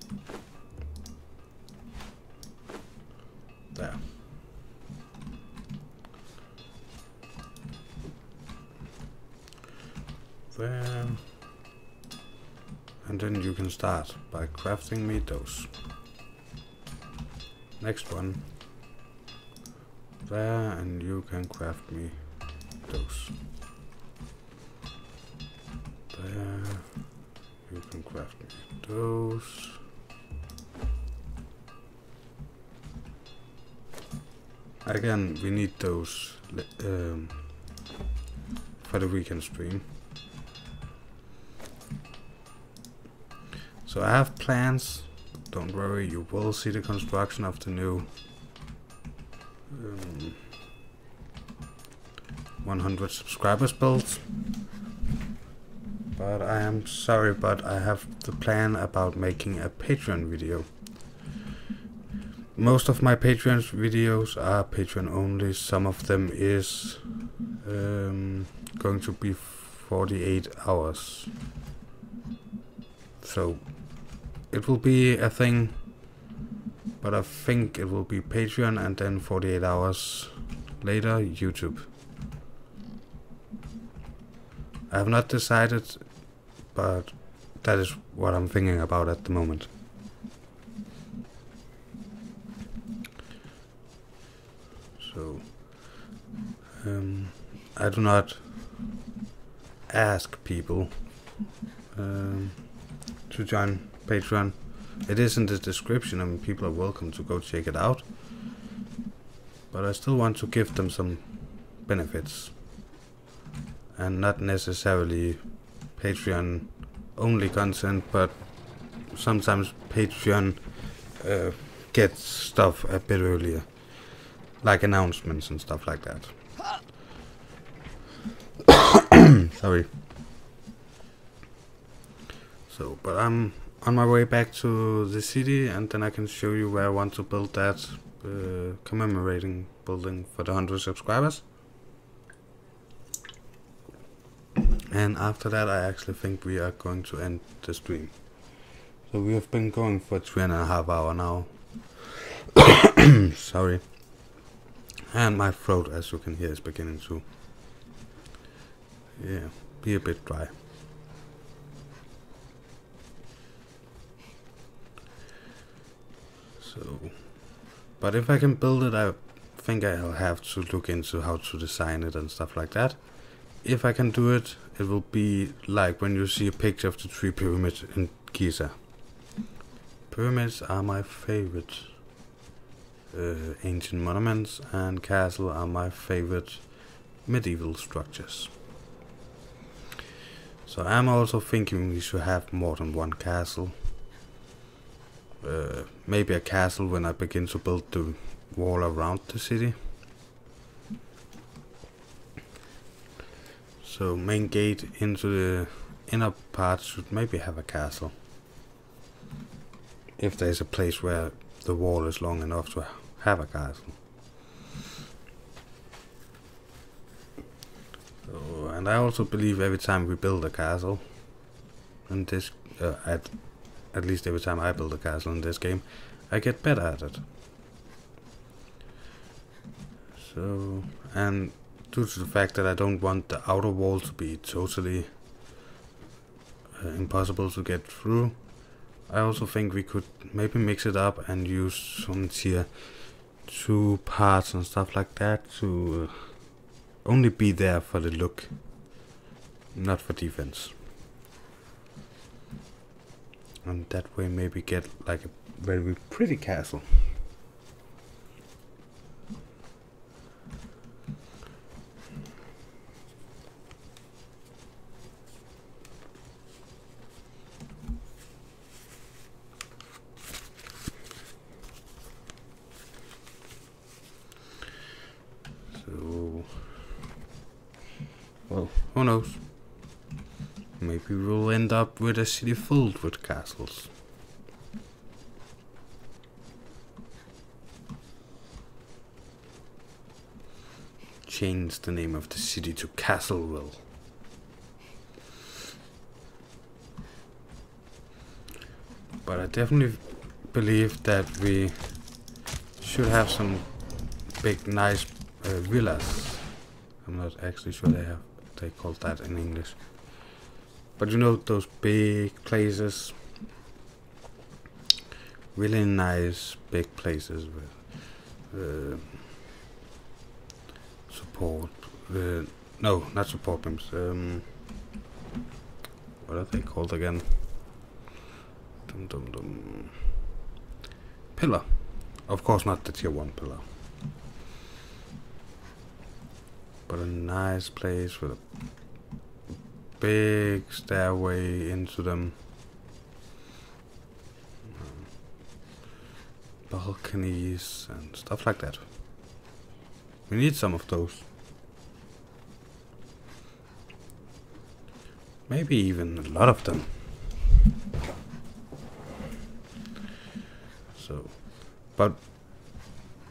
There. There. And then you can start by crafting me those. Next one. There, and you can craft me those. There. You can craft me those. Again, we need those for the weekend stream. So I have plans. Don't worry, you will see the construction of the new 100 subscribers build. But I am sorry, but I have the plan about making a Patreon video. Most of my Patreon videos are Patreon only. Some of them is going to be 48 hours. So it will be a thing, but I think it will be Patreon and then 48 hours later YouTube. I have not decided, but that is what I'm thinking about at the moment. So I do not ask people to join Patreon. It is in the description and people are welcome to go check it out. But I still want to give them some benefits. And not necessarily Patreon only content, but sometimes Patreon gets stuff a bit earlier. Like announcements and stuff like that. Sorry. So, but I'm on my way back to the city, and then I can show you where I want to build that commemorating building for the 100 subscribers. And after that, I actually think we are going to end the stream. So we have been going for 3.5 hours now. Sorry. And my throat, as you can hear, is beginning to be a bit dry. So, but if I can build it, I think I'll have to look into how to design it and stuff like that. If I can do it, it will be like when you see a picture of the 3 pyramids in Giza. Pyramids are my favorite ancient monuments, and castles are my favorite medieval structures. So I'm also thinking we should have more than one castle. Maybe a castle when I begin to build the wall around the city. So main gate into the inner part should maybe have a castle. If there's a place where the wall is long enough to have a castle. So, and I also believe every time we build a castle in this, at least every time I build a castle in this game, I get better at it. So, and due to the fact that I don't want the outer wall to be totally impossible to get through, I also think we could maybe mix it up and use some tier 2 parts and stuff like that to only be there for the look, not for defense. And that way maybe get like a very pretty castle. So, well, who knows? Maybe we'll end up with a city filled with castles. Change the name of the city to Castleville. But I definitely believe that we should have some big nice villas. I'm not actually sure they call that in English. But you know, those big places, really nice big places with support, no, not support beams, what are they called again? Pillar. Of course not the tier 1 pillar. But a nice place with a big stairway into them. Balconies and stuff like that. We need some of those. Maybe even a lot of them. So, but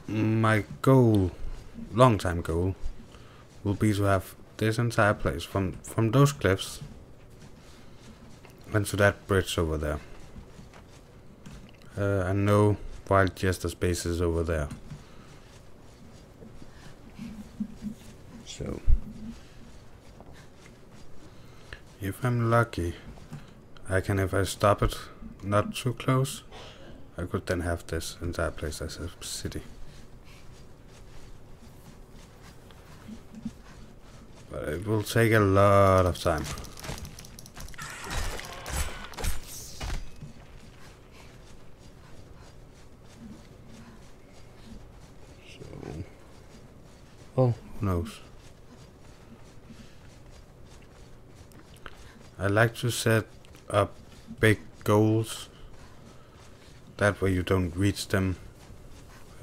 my goal, long time goal, will be to have this entire place from those cliffs and to that bridge over there. And no wild jester spaces over there. So, if I'm lucky, I can, if I stop it not too close, I could then have this entire place as a city. But it will take a lot of time. So, well, who knows? I like to set up big goals. That way you don't reach them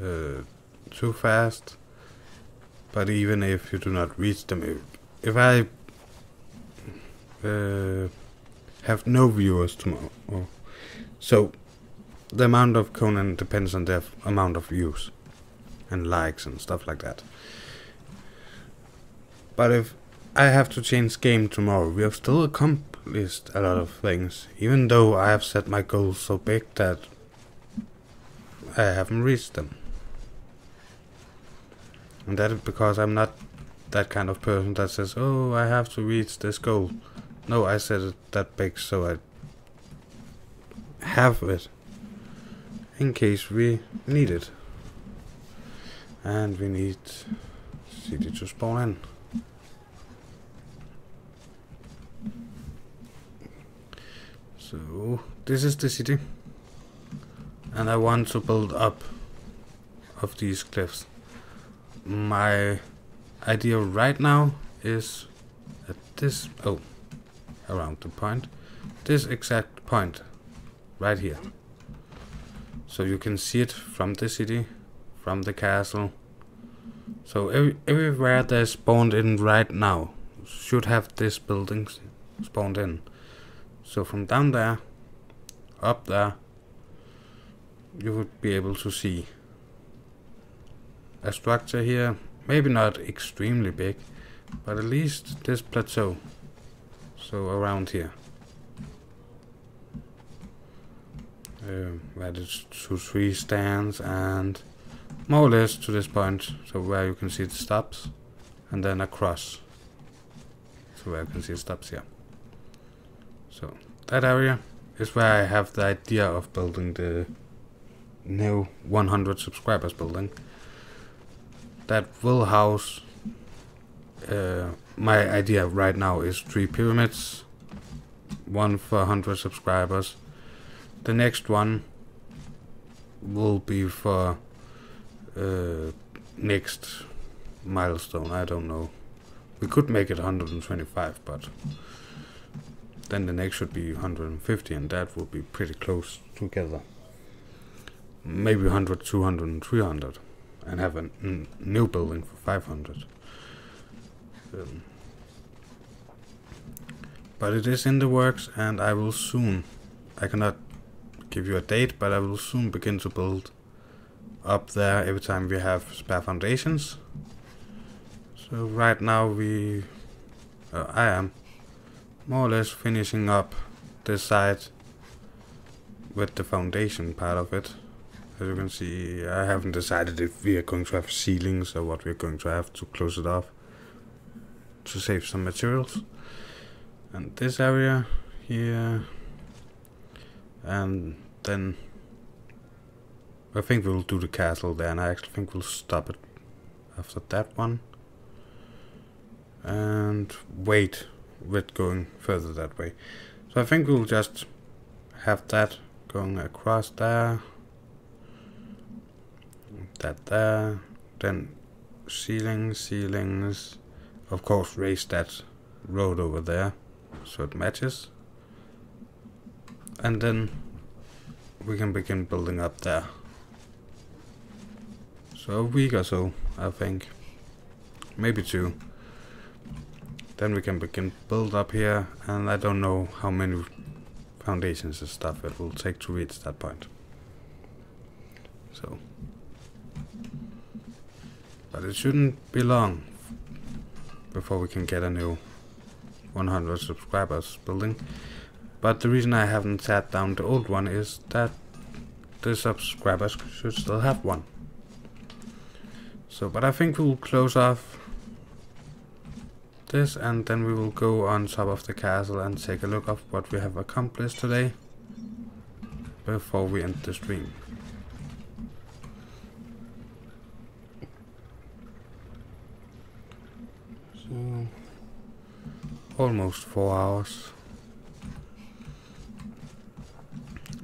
too fast. But even if you do not reach them, if I have no viewers tomorrow, so the amount of Conan depends on the amount of views. and likes and stuff like that. But if I have to change game tomorrow, we have still accomplished a lot of things, even though I have set my goals so big that I haven't reached them. And that is because I'm not that kind of person that says, oh, I have to reach this goal. No, I set it that big so I have it in case we need it. And we need city to spawn in. So this is the city, and I want to build up of these cliffs. My idea right now is at this, around the point, this exact point right here. So you can see it from the city, from the castle. So everywhere they're spawned in right now should have this building spawned in. So from down there, up there, you would be able to see a structure here, maybe not extremely big, but at least this plateau, so around here. Where the 2-3 stands, and more or less to this point, so where you can see it stops, and then across, so where you can see it stops here. So that area is where I have the idea of building the new 100 subscribers building. That will house, my idea right now is 3 pyramids, one for 100 subscribers. The next one will be for next milestone, I don't know. We could make it 125, but then the next should be 150, and that will be pretty close together. Maybe 100, 200, and 300, and have a new building for 500. But it is in the works, and I will soon, I cannot give you a date, but I will soon begin to build up there every time we have spare foundations. So right now I am more or less finishing up this side with the foundation part of it. As you can see, I haven't decided if we are going to have ceilings or what we're going to have to close it off to save some materials. And this area here, and then I think we'll do the castle there, and I actually think we'll stop it after that one and wait with going further that way. So I think we'll just have that going across there, that there, then ceilings, of course raise that road over there so it matches, and then we can begin building up there. So a week or so, I think, maybe 2. Then we can begin build up here, and I don't know how many foundations and stuff it will take to reach that point. So, but it shouldn't be long before we can get a new 100 subscribers building. But the reason I haven't sat down the old one is that the subscribers should still have one. So, but I think we'll close off this, and then we will go on top of the castle and take a look at what we have accomplished today before we end the stream. So, almost 4 hours.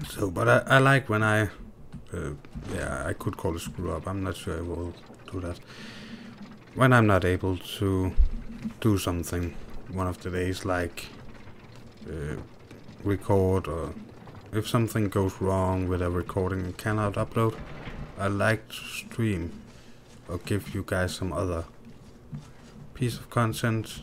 So, but I like when I could call it screw up, I'm not sure I will do that. When I'm not able to do something one of the days, like record, or if something goes wrong with a recording and cannot upload, I like to stream or give you guys some other piece of content.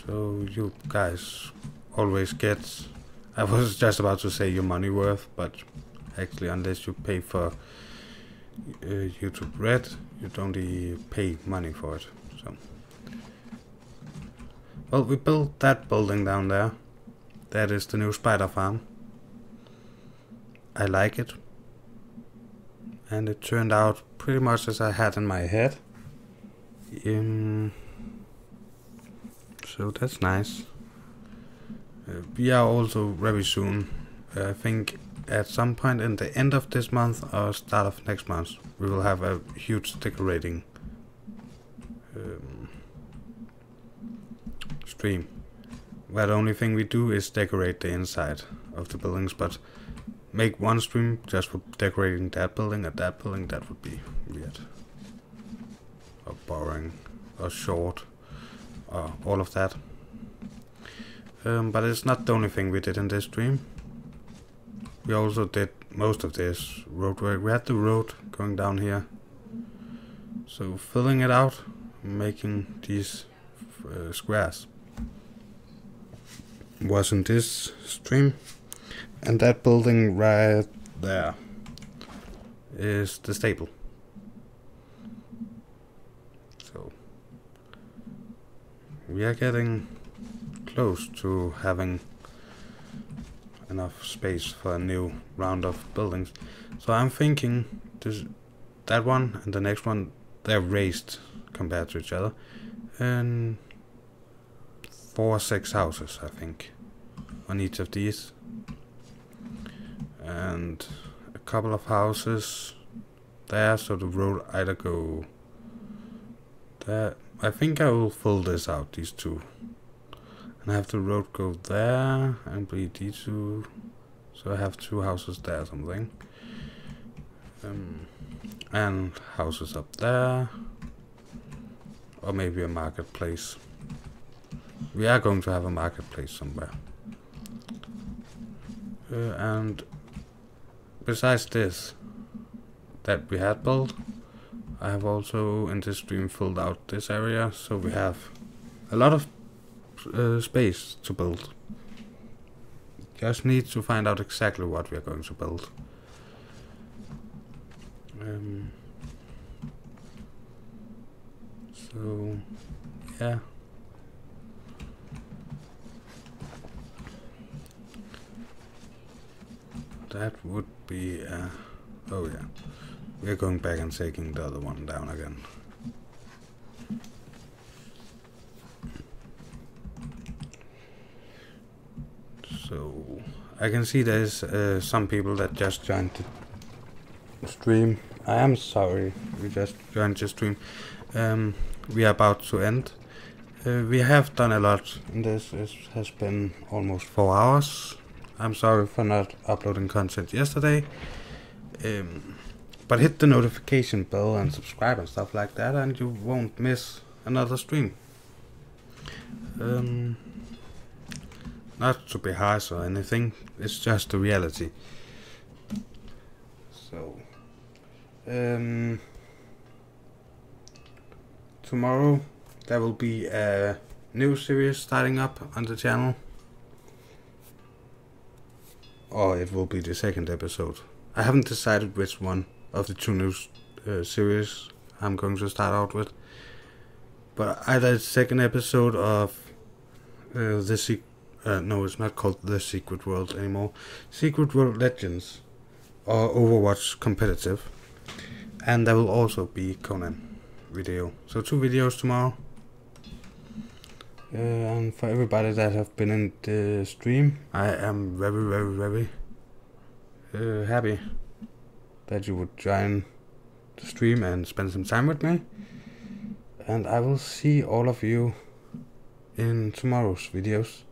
So you guys always get I was just about to say your money worth, but actually unless you pay for YouTube Red, you don't pay money for it. So, well, we built that building down there. That is the new spider farm. I like it. And it turned out pretty much as I had in my head. So that's nice. We are also very soon, I think at some point in the end of this month or start of next month, we will have a huge decorating stream. Where the only thing we do is decorate the inside of the buildings, but make one stream just for decorating that building and that building, that would be weird. Or boring, or short, or all of that. But it's not the only thing we did in this stream. We also did most of this road work. We had the road going down here. So filling it out, making these squares was in this stream. And that building right there is the stable. So we are getting close to having enough space for a new round of buildings. So I'm thinking that one and the next one, they're raised compared to each other. And 4 or 6 houses, I think, on each of these. And a couple of houses there, so the road either go there. I think I will fill this out, these two. And I have the road go there and be these two. So I have 2 houses there or something. And houses up there. Or maybe a marketplace. We are going to have a marketplace somewhere. And besides this that we had built, I have also in this stream filled out this area, so we have a lot of space to build. Just need to find out exactly what we are going to build. So yeah. That would be oh yeah, we're going back and taking the other one down again. So I can see there's some people that just joined the stream. I am sorry, we just joined the stream. We are about to end. We have done a lot in this. It has been almost 4 hours. I'm sorry for not uploading content yesterday, but hit the notification bell and subscribe and stuff like that, and you won't miss another stream. Not to be harsh or anything, it's just the reality. So, tomorrow there will be a new series starting up on the channel. Or it will be the second episode. I haven't decided which one of the 2 new series I'm going to start out with. But either the second episode of no, it's not called The Secret World anymore. Secret World Legends or Overwatch Competitive. And there will also be Conan video. So 2 videos tomorrow. And for everybody that have been in the stream, I am very happy that you would join the stream and spend some time with me. And I will see all of you in tomorrow's videos.